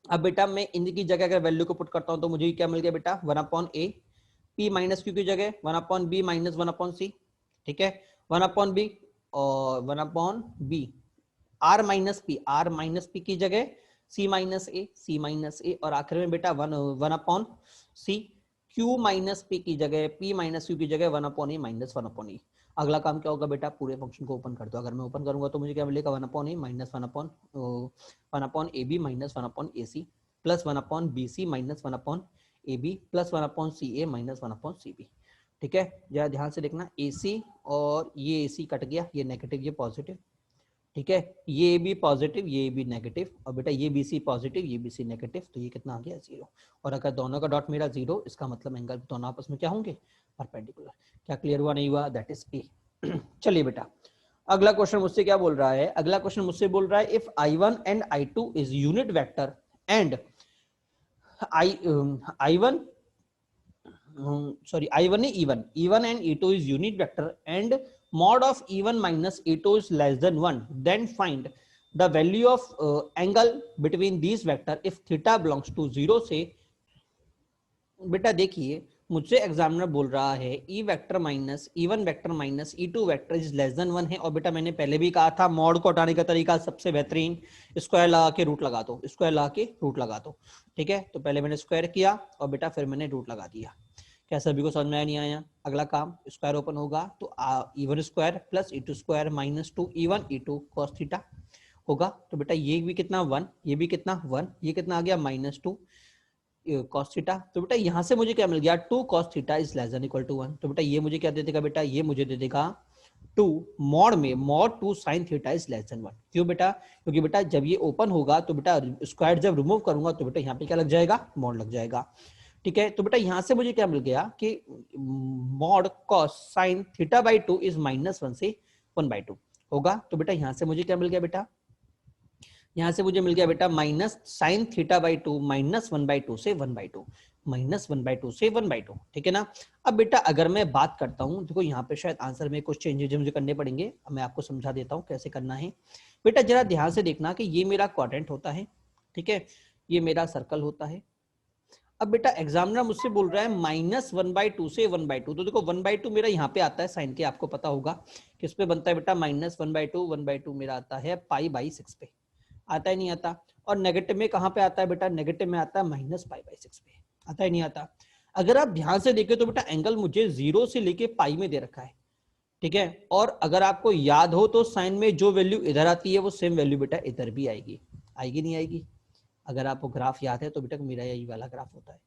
Speaker 1: अब बेटा मैं इनकी जगह अगर वैल्यू को पुट करता हूं तो मुझे क्या मिल गया बेटा? 1 upon A, P minus Q की जगह 1 upon B minus 1 upon C, ठीक है, 1 अपॉन बी और 1 upon B, R minus P की जगह सी माइनस ए, सी माइनस ए और आखिर में बेटा 1 अपॉन सी, क्यू माइनस पी की जगह पी माइनस क्यू की जगह 1 अपॉन ए माइनस 1 अपॉन ई। अगला काम क्या होगा बेटा? पूरे फंक्शन को ओपन कर दो। अगर मैं ओपन करूंगा तो मुझे क्या मिलेगा? 1 upon A minus 1 upon A B minus 1 upon A C plus 1 upon B C minus 1 upon A B plus 1 upon C A minus 1 upon C B, ठीक है। जरा ध्यान से देखना, ए सी और ये ए सी कट गया, ये नेगेटिव ये पॉजिटिव, ठीक है, ये भी पॉजिटिव ये भी नेगेटिव और बेटा ये बी सी पॉजिटिव ये बी सी नेगेटिव, तो ये कितना आ गया? 0। और अगर दोनों का डॉट मेरा 0, इसका मतलब एंगल दोनों आपस में क्या होंगे? परपेंडिकुलर। क्या क्लियर हुआ नहीं हुआ? दैट इज ए। चलिए बेटा अगला क्वेश्चन मुझसे क्या बोल रहा है? अगला क्वेश्चन मुझसे बोल रहा है if I1 and I2 is unit vector and I1 I1 E1 and E2 is unit vector and mod of E1 minus E2 is less than 1, then find the value of angle between these vector if theta belongs to 0 से। बेटा देखिए मुझसे examiner बोल रहा है E vector minus E1 vector minus E2 vector is less then 1 है, और बेटा मैंने पहले भी कहा था मॉड को हटाने का तरीका सबसे बेहतरीन स्क्वायर लगा के रूट लगा दो, स्क्वायर लगा के रूट लगा दो, ठीक है। तो पहले मैंने स्क्वायर किया और बेटा फिर मैंने रूट लगा दिया। क्या सभी को समझ में आया? नहीं आया? अगला काम, स्क्वायर ओपन होगा तो E1 square plus E2 square minus 2 E1 E2 cos theta होगा। तो बेटा ये भी कितना 1, ये भी कितना 1, ये कितना आ गया माइनस 2 cos थीटा। तो बेटा यहाँ से मुझे क्या मिल गया? 2 cos theta is less than equal to 1। तो बेटा ये मुझे क्या दे देगा बेटा? ये मुझे दे देगा 2 मॉड में mod 2 sin theta is less then 1। क्यों बेटा? क्योंकि बेटा जब ये ओपन होगा तो बेटा स्क्वायर जब रिमूव करूंगा तो बेटा यहाँ पे क्या लग जाएगा? मॉड लग जाएगा, ठीक है। तो बेटा यहां से मुझे क्या मिल गया कि mod cos sin theta by 2 is minus 1 से 1/2 होगा। तो बेटा यहां से मुझे क्या मिल गया बेटा? यहां से मुझे मिल गया बेटा minus sine theta by 2 minus 1/2 से 1/2, माइनस 1/2 से 1/2, ठीक है ना। अब बेटा अगर मैं बात करता हूं, देखो यहाँ पे शायद आंसर में कुछ चेंजेस मुझे करने पड़ेंगे, मैं आपको समझा देता हूँ कैसे करना है। बेटा जरा ध्यान से देखना कि ये मेरा क्वाड्रेंट होता है, ठीक है, ये मेरा सर्कल होता है। अब बेटा एग्जामिनर मुझसे बोल रहा है -1/2 से 1/2, तो देखो 1/2 मेरा यहाँ पे आता है साइन के, आपको पता होगा किस पे बनता है बेटा, -1/2 मेरा आता है π/6 पे, आता है नहीं आता। और नेगेटिव में कहाँ पे आता है बेटा, नेगेटिव में आता है -π/6 पे, आता है नहीं आता। अगर आप ध्यान से देखें तो बेटा एंगल मुझे 0 से लेके पाई में दे रखा है, ठीक है। और अगर आपको याद हो तो साइन में जो वैल्यू इधर आती है वो सेम वैल्यू बेटा इधर भी आएगी, आएगी नहीं आएगी। अगर आपको ग्राफ याद है तो बेटा मेरा यही वाला ग्राफ होता है,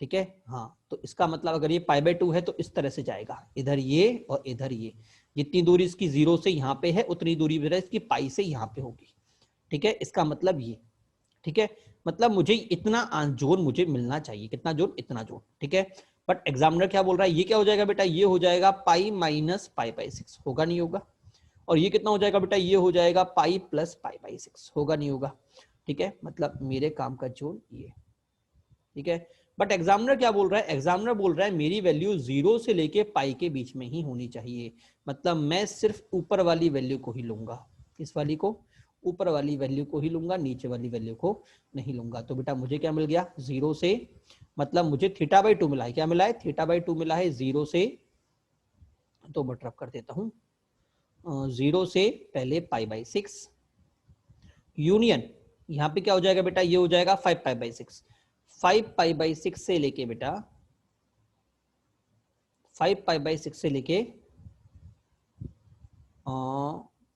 Speaker 1: ठीक है। हाँ, तो इसका मतलब अगर ये π/2 है तो इस तरह से जाएगा, इधर ये और इधर ये, जितनी दूरी इसकी 0 से यहाँ पे है उतनी दूरी बेटा इसकी पाई से यहाँ पे होगी, ठीक है। इसका मतलब ये, ठीक है, मतलब मुझे इतना जोन मुझे मिलना चाहिए, कितना जोन, इतना जोन, ठीक है। बट एग्जामिनर क्या बोल रहा है, ये क्या हो जाएगा बेटा, ये हो जाएगा पाई माइनस π/6, होगा नहीं होगा। और ये कितना हो जाएगा बेटा, ये हो जाएगा पाई प्लस π/6, होगा नहीं होगा, ठीक है। मतलब मेरे काम का जोन ये, ठीक है। बट एग्जामिनर क्या बोल रहा है, एग्जामिनर बोल रहा है मेरी वैल्यू 0 से लेके पाई के बीच में ही होनी चाहिए, मतलब मैं सिर्फ ऊपर वाली वैल्यू को ही लूंगा, इस वाली को, ऊपर वाली वैल्यू को ही लूंगा, नीचे वाली वैल्यू को नहीं लूंगा। तो बेटा मुझे क्या मिल गया, 0 से, मतलब मुझे θ/2 मिला है, क्या मिला है, θ/2 मिला है 0 से, तो बट कर देता हूं 0 से पहले π/6 यूनियन, यहाँ पे क्या हो जाएगा बेटा, ये हो जाएगा 5π/6, 5π/6 से लेके बेटा 5π/6 से लेके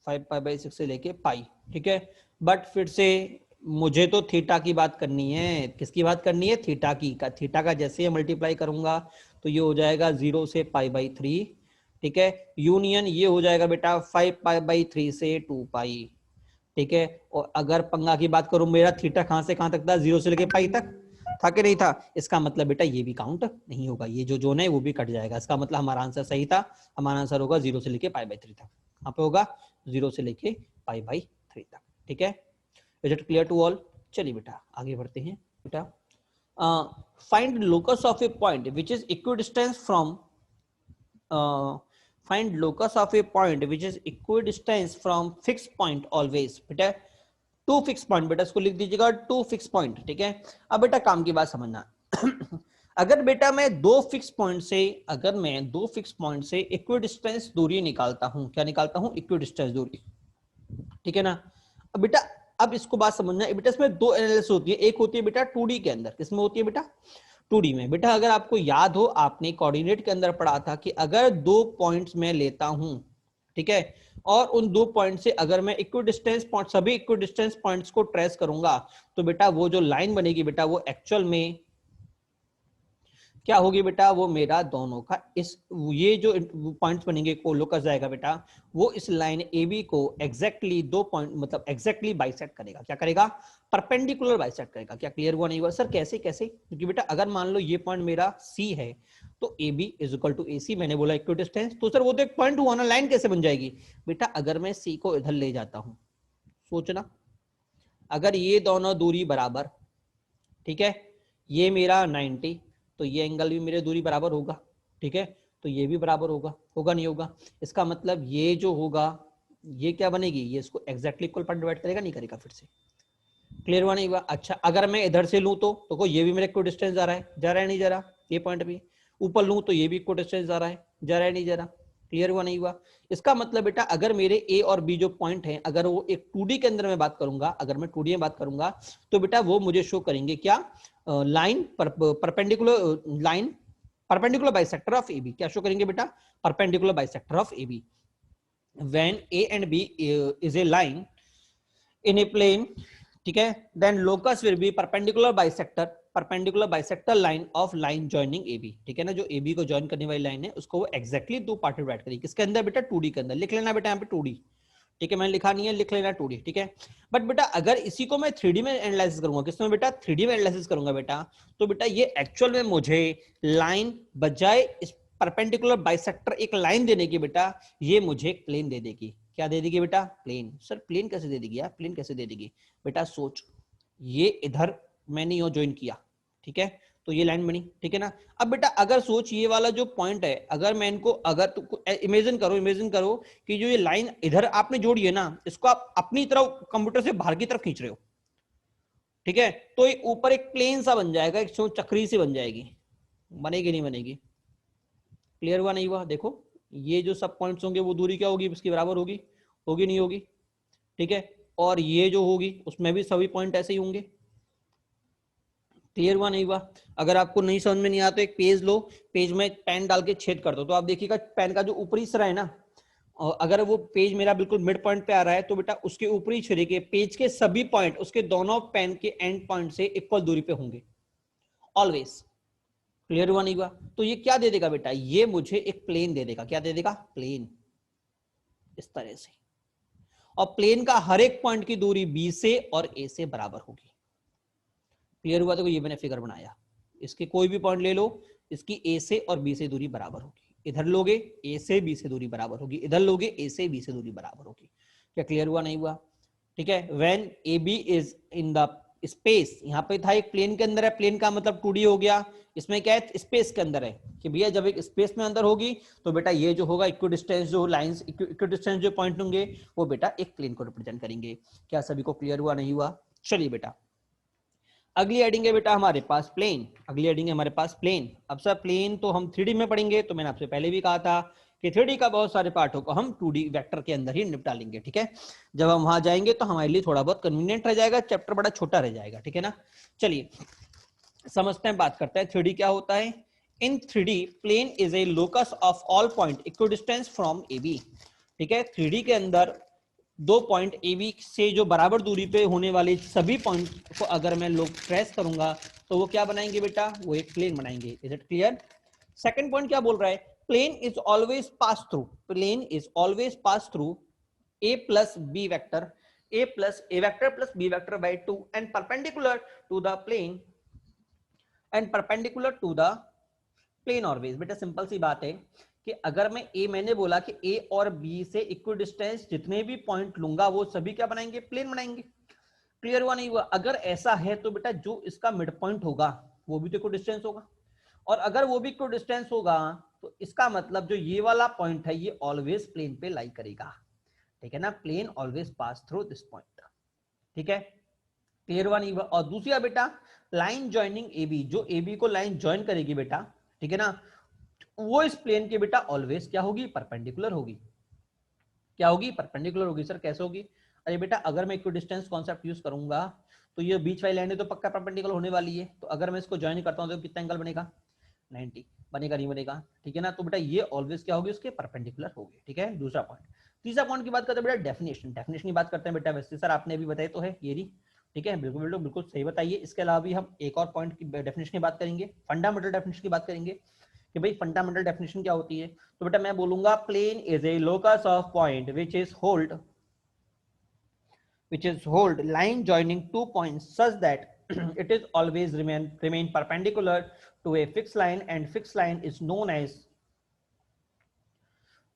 Speaker 1: 5π/6 से लेके पाई, ठीक है। बट फिर से मुझे तो थीटा की बात करनी है, किसकी बात करनी है, थीटा की। थीटा का जैसे मल्टीप्लाई करूंगा तो ये हो जाएगा 0 से π/3, ठीक है। यूनियन ये हो जाएगा बेटा 5π/3 से 2π, ठीक है। और अगर पंगा की बात करूं, मेरा थीटा कहां से कहां तक था, 0 से लेके पाई तक था कि नहीं था, इसका मतलब बेटा ये भी काउंट नहीं होगा, ये जो जोन है वो भी कट जाएगा। इसका मतलब हमारा आंसर सही था, हमारा आंसर होगा 0 से लेके π/3 तक, यहाँ पे होगा 0 से लेके π/3 तक, ठीक है। Is it clear to all? चलिए बेटा आगे बढ़ते हैं। बेटा find locus of a point which is equidistance from find locus of a point which is equidistant from fixed point always। बेटा टू फिक्स पॉइंट, बेटा इसको लिख दीजिएगा टू फिक्स पॉइंट, ठीक है। अब बेटा काम की बात समझना अगर बेटा मैं दो फिक्स पॉइंट से इक्विडिस्टेंस दूरी निकालता हूं, क्या निकालता हूं, इक्विडिस्टेंस दूरी, ठीक है ना। अब बेटा अब इसको बात समझना, बेटा इसमें दो एनालिसिस होती है, एक होती है बेटा 2D के अंदर, किसमें होती है बेटा, 2D में। बेटा अगर आपको याद हो, आपने कोऑर्डिनेट के अंदर पढ़ा था कि अगर दो पॉइंट्स में लेता हूं, ठीक है, और उन दो पॉइंट से अगर मैं इक्विडिस्टेंस पॉइंट, सभी इक्विडिस्टेंस पॉइंट्स को ट्रेस करूंगा, तो बेटा वो जो लाइन बनेगी बेटा वो एक्चुअल में क्या होगी बेटा, वो मेरा दोनों का इस, ये जो पॉइंट्स बनेंगे को लोकस जाएगा बेटा, वो इस लाइन AB को एग्जैक्टली दो पॉइंट मतलब एग्जैक्टली बाइसेक्ट करेगा, क्या करेगा, परपेंडिकुलर बाइसेक्ट करेगा। क्या क्लियर हुआ नहीं हुआ सर, कैसे कैसे, क्योंकि बेटा अगर मान लो ये पॉइंट मेरा C है तो AB is equal to AC, मैंने बोला इक्विडिस्टेंस, तो सर वो तो एक पॉइंट हुआ ना, लाइन कैसे बन जाएगी बेटा, अगर मैं C को इधर ले जाता हूं, सोचना अगर ये दोनों दूरी बराबर, ठीक है, ये मेरा 90, तो ये एंगल भी मेरे दूरी बराबर होगा, ठीक है, तो ये भी बराबर होगा, होगा नहीं होगा। इसका मतलब ये जो होगा ये क्या बनेगी, ये इसको एग्जैक्टली इक्वल पार्ट डिवाइड करेगा, नहीं करेगा, फिर से क्लियर हुआ नहीं हुआ। अच्छा अगर मैं इधर से लूं तो ये भी मेरे इक्वल डिस्टेंस जा रहा है, जा रहा है नहीं जा रहा, ये पॉइंट भी ऊपर लूं तो ये भी इक्वल डिस्टेंस जा रहा है, जा रहा है नहीं जा रहा, क्लियर हुआ नहीं हुआ। इसका मतलब बेटा अगर मेरे A और B जो पॉइंट है, अगर वो एक 2D के अंदर मैं बात करूंगा, अगर मैं 2D में बात करूंगा तो बेटा वो मुझे शो करेंगे क्या, line perpendicular bisector of AB, क्या शो करेंगे बेटा, perpendicular bisector of AB when A and B is a line in a plane, ठीक है, then locus will be perpendicular bisector line of line joining AB, ठीक है ना, जो AB को जॉइन करने वाली लाइन है उसको वो एग्जैक्टली दो पार्ट में डिवाइड करेगी, किसके अंदर बेटा, 2D के अंदर। लिख लेना बेटा यहाँ पे 2D, ठीक है, मैंने लिखा नहीं है, लिख लेना 2D, ठीक है। बट बेटा अगर इसी को मैं 3D में एनालिसिस करूंगा, किसमें बेटा, 3D में एनालिसिस करूंगा बेटा, तो बेटा ये एक्चुअल में मुझे लाइन बजाय इस परपेंडिकुलर बाइसेक्टर एक लाइन देने की बेटा, ये मुझे एक प्लेन दे देगी, क्या दे देगी बेटा, प्लेन। सर प्लेन कैसे दे देगी यार, प्लेन कैसे दे देगी बेटा, सोच, ये इधर मैंने यो ज्वाइन किया, ठीक है, तो ये लाइन बनी, ठीक है ना। अब बेटा अगर सोच ये वाला जो पॉइंट है, अगर मैं इनको अगर इमेजिन करो कि जो ये लाइन इधर आपने जोड़ी है ना, इसको आप अपनी तरफ कंप्यूटर से बाहर की तरफ खींच रहे हो, ठीक है, तो एक ऊपर एक प्लेन सा बन जाएगा, एक चक्री सी बन जाएगी, बनेगी नहीं बनेगी? क्लियर हुआ नहीं हुआ? देखो ये जो सब पॉइंट्स होंगे वो दूरी क्या होगी, इसके बराबर होगी, होगी नहीं होगी? ठीक है, और ये जो होगी उसमें भी सभी पॉइंट ऐसे ही होंगे। क्लियर हुआ नहीं हुआ? अगर आपको नहीं समझ में नहीं आता तो एक पेज लो, पेज में पेन डाल के छेद कर दो, तो आप देखिएगा पेन का जो ऊपरी सिरा है ना, अगर वो पेज मेरा बिल्कुल मिड पॉइंट पे आ रहा है तो बेटा उसके ऊपरी सिरे के पेज के सभी पॉइंट उसके दोनों पेन के एंड पॉइंट से इक्वल दूरी पे होंगे ऑलवेज। क्लियर हुआ नहीं हुआ? तो ये क्या दे देगा बेटा, ये मुझे एक प्लेन दे देगा। क्या दे देगा? प्लेन, इस तरह से। और प्लेन का हर एक पॉइंट की दूरी बी से और ए से बराबर होगी। क्लियर हुआ? तो ये मैंने फिगर बनाया, इसके कोई भी पॉइंट ले लो, इसकी ए से और बी से दूरी बराबर होगी। इधर लोगे ए से बी से दूरी बराबर होगी, इधर लोगे ए से बी से दूरी बराबर होगी। क्या क्लियर हुआ नहीं हुआ? ठीक है, when A B is in the space, यहाँ पे था एक प्लेन के अंदर है, प्लेन का मतलब 2D हो गया, इसमें क्या है स्पेस के अंदर है कि भैया जब एक स्पेस में अंदर होगी तो बेटा ये जो होगा इक्विडिस्टेंस, जो लाइंस इक्विडिस्टेंस जो पॉइंट होंगे वो बेटा एक प्लेन को रिप्रेजेंट करेंगे। क्या सभी को क्लियर हुआ नहीं हुआ? चलिए बेटा अगली हेडिंग है बेटा हमारे पास प्लेन। अगली हेडिंग है हमारे पास प्लेन। अब सर प्लेन तो हम 3D में पढ़ेंगे, तो मैंने आपसे पहले भी कहा था कि 3D का बहुत सारे पार्टों को हम 2D वेक्टर के अंदर ही निपटा लेंगे। ठीक है, जब हम वहां जाएंगे तो हमारे लिए थोड़ा बहुत कन्वीनियंट रह जाएगा, चैप्टर बड़ा छोटा रह जाएगा। ठीक है ना, चलिए समझते हैं, बात करते हैं 3D क्या होता है। In 3D plane is a locus of all point equidistance from AB। ठीक है, 3D के अंदर दो पॉइंट ए बी से जो बराबर दूरी पे होने वाले सभी पॉइंट को अगर मैं लोग ट्रेस करूंगा तो वो क्या बनाएंगे बेटा, वो एक प्लेन बनाएंगे। Is it clear? Second point क्या बोल रहा है, plane is always pass through, plane is always pass through A plus B vector, A plus A vector plus B vector by 2 and perpendicular to the plane, and perpendicular to the plane always. बेटा simple सी बात है कि अगर मैं ए, मैंने बोला कि ए और बी से इक्वल डिस्टेंस जितने भी पॉइंट लूंगा वो सभी क्या बनाएंगे, प्लेन बनाएंगे। क्लियर हुआ नहीं हुआ? अगर ऐसा है तो बेटा जो इसका मिड पॉइंट होगा वो भी तो इक्वल डिस्टेंस होगा, और अगर वो भी इक्वल डिस्टेंस होगा तो इसका मतलब जो ये वाला पॉइंट है ये ऑलवेज प्लेन पे लाई करेगा। ठीक है ना, plane always pass through this point. ठीक है, क्लियर हुआ नहीं हुआ? और दूसरा बेटा लाइन ज्वाइनिंग ए बी, जो ए बी को लाइन ज्वाइन करेगी बेटा, ठीक है ना, वो इस प्लेन के बेटा ऑलवेज क्या होगी, परपेंडिकुलर होगी। क्या होगी, परपेंडिकुलर होगी। सर कैसे होगी? अरे बेटा अगर मैं इक्विडिस्टेंस कॉन्सेप्ट यूज करूंगा तो ये बीच वाली लाइन है तो पक्का परपेंडिकुलर होने वाली है, तो अगर मैं इसको ज्वाइन करता हूं तो कितना एंगल बनेगा, 90 बनेगा, नहीं बनेगा? ठीक है ना, तो बेटा ये ऑलवेज क्या होगी, उसके परपेंडिकुलर होगी। ठीक है, दूसरा पॉइंट। तीसरा पॉइंट की बात करते हैं बेटा डेफिनेशन, डेफिनेशन की बात करते हैं बेटा। वैसे सर आपने अभी बताया तो है ये रही, ठीक है, बिल्कुल बिल्कुल बिल्कुल सही बताइए। इसके अलावा भी हम एक और पॉइंट की डेफिनेशन की बात करेंगे, फंडामेंटल डेफिनेशन की बात करेंगे कि भाई फंडामेंटल डेफिनेशन क्या होती है। तो बेटा मैं बोलूंगा plane is a locus of point which is hold line joining 2 points such that it is always remain perpendicular to a fixed line, and fixed line is known as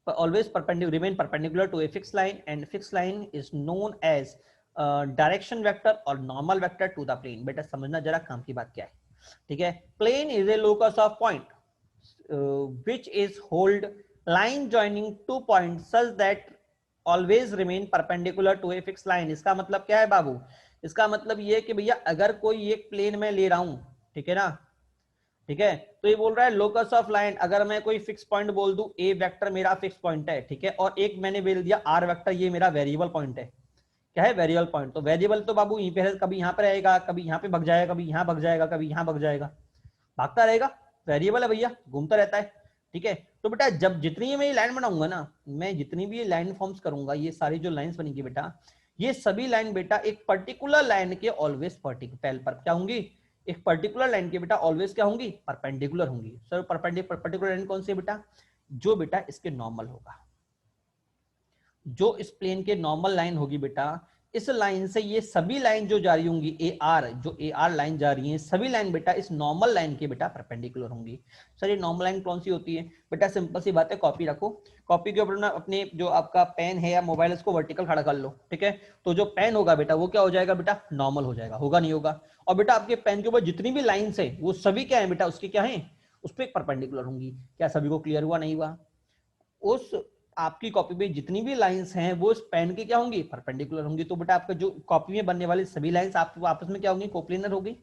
Speaker 1: always remain perpendicular to a fixed line, and fixed line is known as direction vector और normal vector to the plane. बेटा समझना जरा काम की बात क्या है। ठीक है, plane is a locus of point which is hold line joining 2 points such that always remain perpendicular to a fixed line। इसका मतलब क्या है बाबू, इसका मतलब ये कि भैया अगर कोई एक प्लेन में ले रहा हूं, ठीक है ना, ठीक है, तो ये बोल रहा है लोकस ऑफ लाइन, अगर मैं कोई फिक्स पॉइंट बोल दूं ए वेक्टर मेरा फिक्स पॉइंट है, ठीक है, और एक मैंने बोल दिया आर वेक्टर ये मेरा वेरिएबल पॉइंट है। क्या है, वेरिएबल पॉइंट। तो वेरिएबल तो बाबू यहीं पे कभी यहाँ पे रहेगा, कभी यहाँ पे भग जाएगा, कभी यहाँ भग जाएगा, कभी यहाँ भग जाएगा, भागता रहेगा, वेरिएबल है भैया, घूमता रहता है। ठीक है, तो बेटा जब जितनी मैं लाइन बनाऊंगा ना, मैं जितनी भी लाइन फॉर्म्स करूंगा, ये सारी जो लाइंस बनेगी बेटा, ये सभी लाइन बेटा एक पर्टिकुलर लाइन के ऑलवेज पर्टिकुलर पर क्या होंगी, एक पर्टिकुलर लाइन के बेटा ऑलवेज क्या होंगी, परपेंडिकुलर होंगी। सर पर्टिकुलर लाइन कौन सी है बेटा, जो बेटा इसके नॉर्मल होगा, जो इस प्लेन के नॉर्मल लाइन होगी बेटा, इस लाइन से ये सभी लाइन जो जा रही होंगी ए आर, जो ए आर लाइन जा रही है, सभी लाइन बेटा इस नॉर्मल लाइन के बेटा परपेंडिकुलर होंगी। सर ये नॉर्मल लाइन कौन सी होती है बेटा, सिंपल सी बात है, कॉपी रखो, कॉपी के ऊपर ना अपने जो आपका पेन है या मोबाइल इसको वर्टिकल खड़ा कर लो। ठीक है, तो जो पेन होगा बेटा वो क्या हो जाएगा बेटा, नॉर्मल हो जाएगा, होगा नहीं होगा? और बेटा आपके पेन के ऊपर जितनी भी लाइन्स है वो सभी क्या है बेटा, उसके क्या है, उस पर परपेंडिकुलर होंगी। क्या सभी को क्लियर हुआ नहीं हुआ? उस आपकी कॉपी में जितनी भी लाइंस हैं वो इस पेन की क्या होंगी, परपेंडिकुलर होंगी। तो बेटा आपका जो कॉपी में बनने वाली सभी लाइंस आप आपस में क्या होंगी, कोप्लेनर होगी।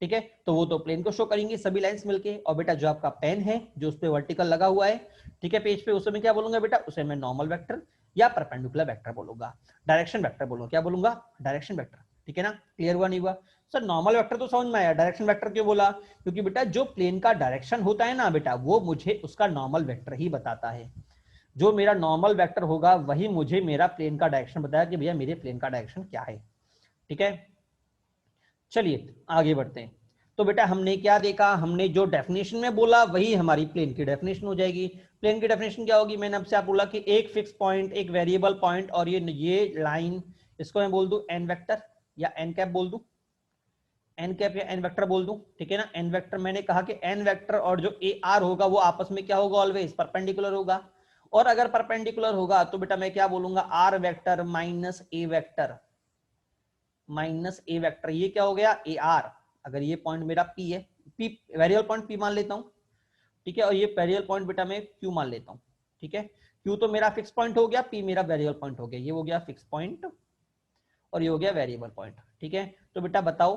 Speaker 1: ठीक है, तो वो तो प्लेन को शो करेंगे सभी लाइंस मिलके। और बेटा जो आपका पेन है जो उस पर वर्टिकल लगा हुआ है, ठीक है, पेज पे, उसे मैं क्या बोलूंगा बेटा, उसे मैं नॉर्मल वेक्टर या परपेंडिकुलर वेक्टर बोलूंगा, डायरेक्शन वेक्टर बोलूंगा, क्या बोलूंगा, डायरेक्शन वेक्टर। ठीक है ना, क्लियर हुआ नहीं हुआ? सर नॉर्मल वेक्टर तो समझ में आया, डायरेक्शन वेक्टर क्यों बोला, क्योंकि बेटा जो प्लेन का डायरेक्शन होता है ना बेटा, वो मुझे उसका नॉर्मल वेक्टर ही बताता है। जो मेरा नॉर्मल वेक्टर होगा वही मुझे मेरा प्लेन का डायरेक्शन बताया कि भैया मेरे प्लेन का डायरेक्शन क्या है। ठीक है, चलिए आगे बढ़ते हैं। तो बेटा हमने क्या देखा, हमने जो डेफिनेशन में बोला वही हमारी प्लेन की डेफिनेशन हो जाएगी। प्लेन की डेफिनेशन क्या होगी, मैंने आपसे आप बोला कि एक फिक्स पॉइंट, एक वेरिएबल पॉइंट, और ये लाइन, इसको मैं बोल दूं एन वेक्टर या एन कैप बोल दूं, एन कैप या एन वेक्टर बोल दूं। ठीक है ना, एन वेक्टर, मैंने कहा कि एन वेक्टर और जो ए आर होगा वो आपस में क्या होगा, ऑलवेज परपेंडिकुलर होगा। और अगर परपेंडिकुलर होगा तो बेटा मैं क्या बोलूंगा, R vector minus A vector, minus A vector, ये क्या हो गया, ए आर। अगर ये पॉइंट मेरा पी है, पी वेरिएबल पॉइंट पी मान लेता हूं, ठीक है, और ये वेरिएबल पॉइंट बेटा मैं क्यू मान लेता हूं। ठीक है, क्यू तो मेरा फिक्स पॉइंट हो गया, पी मेरा वेरिएबल पॉइंट हो गया, ये हो गया फिक्स पॉइंट और ये हो गया वेरिएबल पॉइंट। ठीक है, तो बेटा बताओ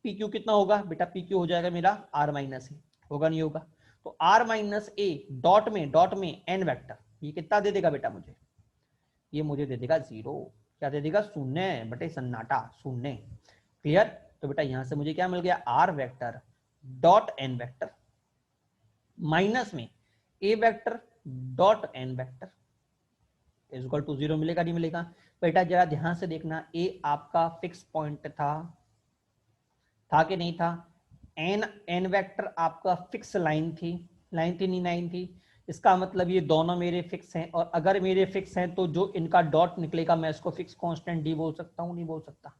Speaker 1: पी क्यू कितना होगा, बेटा पी क्यू हो जाएगा मेरा आर माइनस ए, होगा नहीं होगा, तो आर माइनस ए डॉट में एन वेक्टर, ये कितना दे देगा बेटा मुझे, ये मुझे दे देगा 0। क्या दे देगा, शून्य बटे सन्नाटा, शून्य। क्लियर? तो बेटा यहां से मुझे क्या मिल गया, R vector dot N vector minus में A vector dot N vector is equal to 0 मिलेगा नहीं मिलेगा? बेटा जरा ध्यान से देखना, ए आपका फिक्स पॉइंट था कि नहीं था? एन वेक्टर आपका फिक्स लाइन थी, लाइन थी नहीं लाइन थी? इसका मतलब ये दोनों मेरे फिक्स हैं, और अगर मेरे फिक्स हैं तो जो इनका डॉट निकलेगा मैं इसको फिक्स कांस्टेंट डी बोल सकता हूं, नहीं बोल सकता?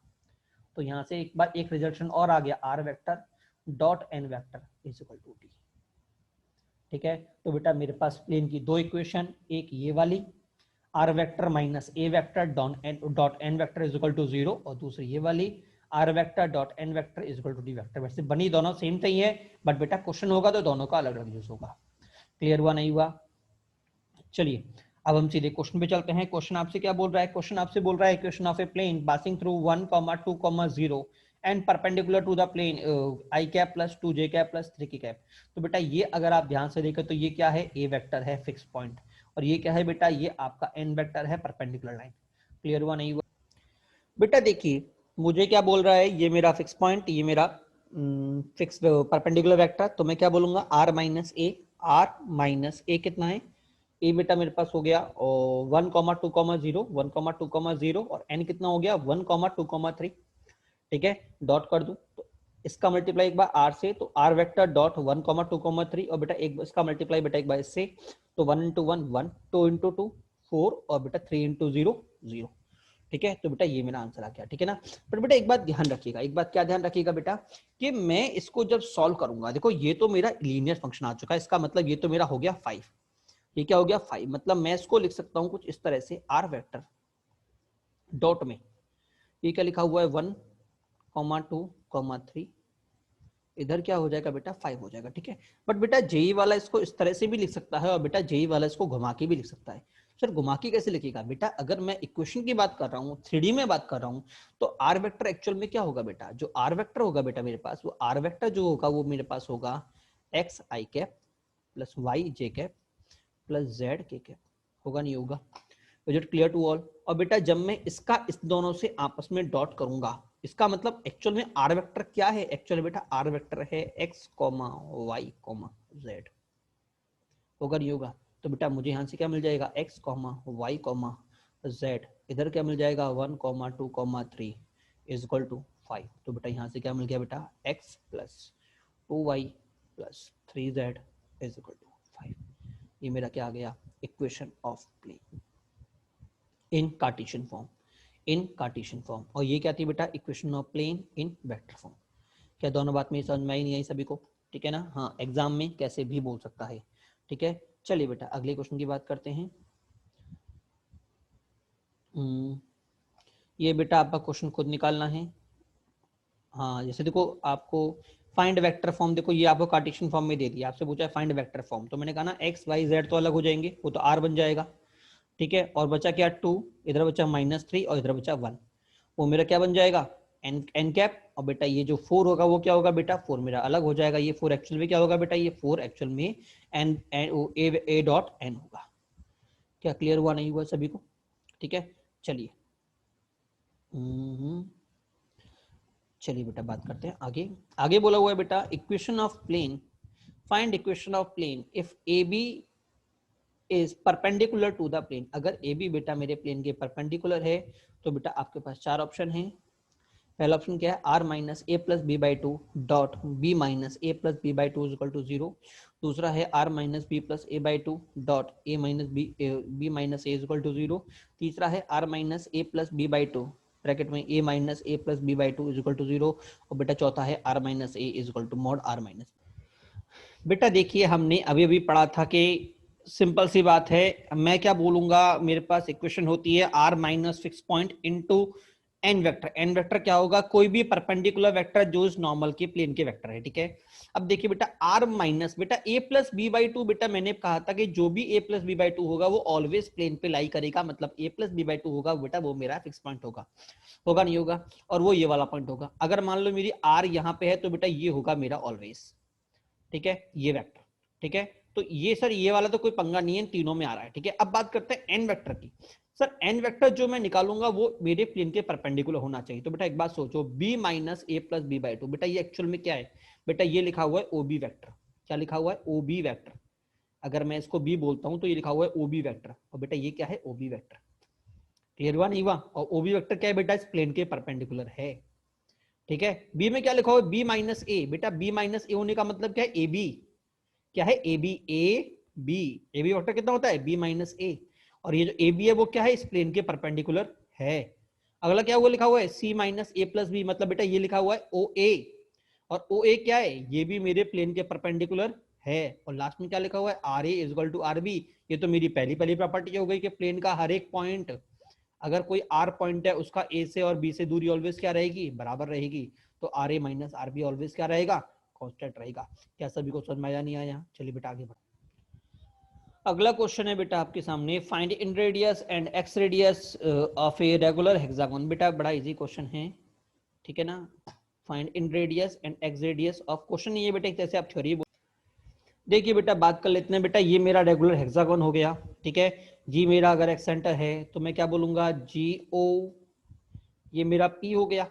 Speaker 1: तो यहां से एक बार एक रिजल्शन और आ गया, R vector dot N vector is equal to D. ठीक है, तो बेटा मेरे पास प्लेन की दो इक्वेशन, एक ये वाली R vector minus A vector dot N vector is equal to 0, और दूसरी ये वाली R vector dot N vector is equal to D vector. वैसे बनी दोनों सेम सही है, बट बेटा क्वेश्चन होगा तो दोनों का अलग अलग यूज होगा। क्लियर हुआ नहीं हुआ? चलिए अब हम सीधे क्वेश्चन पे चलते हैं। क्वेश्चन आपसे क्या बोल रहा है, क्वेश्चन आपसे बोल रहा है equation of a plane passing through 1, 2, 0 and perpendicular to the plane I cap plus 2j cap plus 3k cap. तो बेटा ये अगर आप ध्यान से देखें तो ये क्या है, ए वेक्टर है फिक्स पॉइंट, और ये क्या है बेटा, ये आपका एन वेक्टर है परपेंडिकुलर लाइन। क्लियर हुआ नहीं हुआ? बेटा देखिए मुझे क्या बोल रहा है, ये मेरा फिक्स पॉइंट, ये मेरा फिक्स परपेंडिकुलर वेक्टर, तो मैं क्या बोलूंगा, R minus A, R minus A कितना है, ए बेटा मेरे पास हो गया 1, 2, 0, 1, 2, 0, और एन कितना हो गया 1, 2, 3। ठीक है, डॉट कर दूं तो इसका मल्टीप्लाई एक बार आर से, तो आर वेक्टर डॉट 1, 2, 3, और बेटा एक इसका मल्टीप्लाई बेटा एक बार इससे, तो 1 इंटू 1 1, 2 इंटू 2 4, और बेटा 3 इंटू 0 0। ठीक है, तो बेटा ये मेरा आंसर आ गया। ठीक है ना, पर बेटा एक बात ध्यान रखिएगा, एक बात क्या ध्यान रखिएगा बेटा, कि मैं इसको जब सॉल्व करूंगा, देखो ये तो मेरा लीनियर फंक्शन आ चुका है, इसका मतलब ये तो मेरा हो गया 5, ये क्या हो गया 5, मतलब मैं इसको लिख सकता हूं कुछ इस तरह से, आर वेक्टर डॉट में ये क्या लिखा हुआ है 1, 2, 3, इधर क्या हो जाएगा बेटा 5 हो जाएगा। ठीक है, बट बेटा जेई वाला इसको इस तरह से भी लिख सकता है, और बेटा जेई वाला इसको घुमा के भी लिख सकता है। सर घुमा के कैसे लिखेगा बेटा, अगर मैं इक्वेशन की बात कर रहा हूँ, 3D में बात कर रहा हूँ, तो आर वेक्टर एक्चुअल में क्या होगा बेटा, जो आर वेक्टर होगा बेटा मेरे पास, वो आर वेक्टर जो होगा वो मेरे पास होगा X I cap plus Y J cap plus Z K cap, होगा नहीं होगा? Is it clear to all? और बेटा जब मैं इसका इस दोनों से आपस में डॉट करूंगा, इसका मतलब एक्चुअल में आर वेक्टर क्या है, एक्चुअल बेटा आर वेक्टर है X comma Y comma Z, होगा नहीं होगा? तो बेटा मुझे यहाँ से क्या मिल जाएगा, X comma Y comma Z, इधर क्या मिल जाएगा 1, 2, 3 इज इक्वल टू 5। तो बेटा यहाँ से क्या मिल गया बेटा, X plus 2y plus 3z is equal to 5। ये मेरा क्या आ गया, equation of plane in Cartesian form, in Cartesian form. और ये क्या थी बेटा, equation of plane in vector form. क्या दोनों बात में समझ में आई नहीं आई सभी को? ठीक है ना, हाँ एग्जाम में कैसे भी बोल सकता है। ठीक है, चलिए बेटा अगले क्वेश्चन की बात करते हैं। ये बेटा आपका क्वेश्चन खुद निकालना है। हाँ जैसे देखो आपको फाइंड वेक्टर फॉर्म, देखो ये आपको कार्टेशियन फॉर्म में दे दिया, आपसे पूछा है फाइंड वेक्टर फॉर्म, तो मैंने कहा ना एक्स वाई जेड तो अलग हो जाएंगे, वो तो आर बन जाएगा। ठीक है, और बचा क्या 2, इधर बचा -3 और इधर बचा 1, वो मेरा क्या बन जाएगा एन कैप। और बेटा ये जो 4 होगा वो क्या होगा बेटा 4 मेरा अलग हो जाएगा, ये 4 एक्चुअल में क्या होगा बेटा, ये 4 एक्चुअल में एन ए डॉट एन होगा। क्या क्लियर हुआ नहीं हुआ सभी को? ठीक है, चलिए चलिए बेटा बात करते हैं आगे। आगे बोला हुआ है बेटा equation of plane, find equation of plane if A B is perpendicular to the plane. अगर ए बी बेटा मेरे प्लेन के परपेंडिकुलर है तो बेटा आपके पास 4 ऑप्शन हैं। पहला ऑप्शन क्या है, R minus A plus B by two dot B minus A plus B by two equal to 0। दूसरा है R minus B plus A by two dot A minus B minus A equal to 0। तीसरा है R minus A plus B by two bracket में A minus A plus B by two equal to 0। और बेटा चौथा है R minus A equal to mod R minus. बेटा देखिए हमने अभी अभी पढ़ा था कि सिंपल सी बात है, मैं क्या बोलूंगा, मेरे पास इक्वेशन होती है R minus fix point into N vector. N vector क्या होगा, कोई भी परपेंडिकुलर वेक्टर जो इस नॉर्मल के प्लेन के वेक्टर है। ठीक है, अब देखिए बेटा आर माइनस बेटा ए प्लस बी बाई टू, बेटा मैंने कहा था कि जो भी ए प्लस बी बाई टू होगा वो ऑलवेज प्लेन पे लाई करेगा, मतलब ए प्लस बी बाई टू होगा बेटा वो मेरा फिक्स पॉइंट होगा, होगा नहीं होगा, और वो ये वाला पॉइंट होगा। अगर मान लो मेरी आर यहाँ पे है तो बेटा ये होगा मेरा ऑलवेज, ठीक है, ये वेक्टर। ठीक है, तो ये सर ये वाला तो कोई पंगा नहीं है, तीनों में आ रहा है। ठीक है, अब बात करते हैं एन वेक्टर की। सर एन वेक्टर जो मैं निकालूंगा वो मेरे प्लेन के परपेंडिकुलर होना चाहिए। तो बेटा एक बात सोचो, B minus A plus B by two, बेटा ये एक्चुअल में क्या है बेटा, ये लिखा हुआ है ओबी वेक्टर। क्या लिखा हुआ है, ओबी वेक्टर। अगर मैं इसको बी बोलता हूं तो ये लिखा हुआ है ओबी वेक्टर, और बेटा ये क्या है ओबी वेक्टर। क्लियर हुआ नहीं हुआ? और ओबी वेक्टर क्या है बेटा, इस प्लेन के परपेंडिकुलर है। ठीक है, बी में क्या लिखा हुआ है बी माइनस ए, बेटा बी माइनस ए होने का मतलब क्या है ए बी, क्या है A B, A B vector कितना होता है बी माइनस ए, और ये जो ए बी है वो क्या है इस प्लेन के परपेंडिकुलर है। अगला क्या हुआ लिखा हुआ है सी माइनस ए प्लस बी, मतलब बेटा ये लिखा हुआ है ओ ए, और ओ ए क्या है ये भी मेरे प्लेन के परपेंडिकुलर है। और लास्ट में क्या लिखा हुआ है R A is equal to R B, ये तो मेरी पहली पहली प्रॉपर्टी हो गई कि प्लेन का हर एक पॉइंट, अगर कोई आर पॉइंट है उसका ए से और बी से दूरी ऑलवेज क्या रहेगी, बराबर रहेगी। तो R A minus R B always क्या रहेगा, कांस्टेंट रहेगा। क्या सभी को समझ में आया नहीं आया? चलिए बेटा आगे बढ़ो। अगला क्वेश्चन है बेटा आपके सामने, find in radius and x radius of a regular hexagon. बेटा बड़ा इजी क्वेश्चन है, ठीक है ना। Find in radius and x radius of, question नहीं है बेटा एक जैसे आप थ्योरी। देखिए बेटा बात कर लेते हैं, बेटा ये मेरा रेगुलर हेक्सागोन हो गया। ठीक है, जी मेरा अगर एक्स सेंटर है तो मैं क्या बोलूंगा जी ओ, ये मेरा पी हो गया।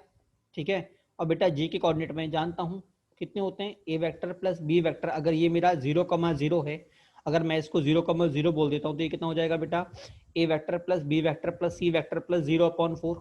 Speaker 1: ठीक है, और बेटा जी के कोऑर्डिनेट में जानता हूं कितने होते हैं, ए वेक्टर प्लस बी वेक्टर। अगर ये मेरा 0,0 है, अगर मैं इसको 0,0 बोल देता हूं तो ये कितना हो जाएगा बेटा, A vector plus B vector plus C vector plus 0/4।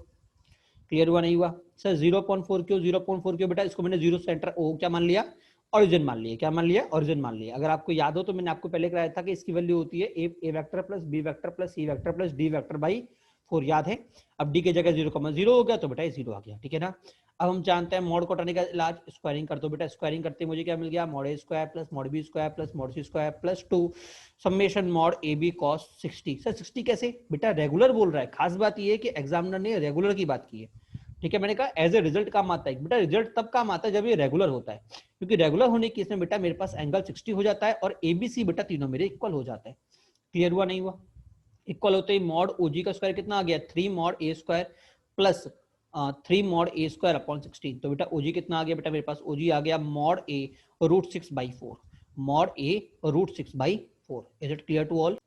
Speaker 1: Clear हुआ नहीं हुआ? सर 0/4 क्यों, 0/4 क्यों बेटा, इसको मैंने जीरो सेंटर ओ क्या मान लिया, ऑरिजिन मान लिया। क्या मान लिया, ऑरिजिन मान लिया। अगर आपको याद हो तो मैंने आपको पहले कराया था कि इसकी वैल्यू होती है A vector plus B vector plus C vector plus D vector by 4, याद है। अब डी की जगह 0,0 हो गया तो बेटा ये 0 आ गया। ठीक है ना, अब हम जानते हैं मॉड को हटाने का इलाज, स्क्वायरिंग कर दो बेटा। स्क्वायरिंग करते मुझे क्या मिल गया, mod A square plus mod B square plus mod C square plus 2 summation mod A B cos 60। Sir 60 कैसे बेटा, रेगुलर बोल रहा है। खास बात ये है कि एग्जामिनर ने रेगुलर की बात की है। ठीक है, मैंने कहा एज ए रिजल्ट काम आता है बेटा, रिजल्ट तब काम आता है जब ये रेगुलर होता है, क्योंकि रेगुलर होने के केस में बेटा मेरे पास एंगल 60 हो जाता है और एबीसी बेटा तीनों मेरे इक्वल हो जाते हैं। क्लियर हुआ नहीं हुआ? इक्वल होते ही मॉड ओजी का स्क्वायर कितना आ गया, 3 mod A square plus 3 mod A square upon 16। तो बेटा ओजी कितना आ गया बेटा, मेरे पास ओजी आ गया mod A √6/4, mod A √6/4। Is it clear to all?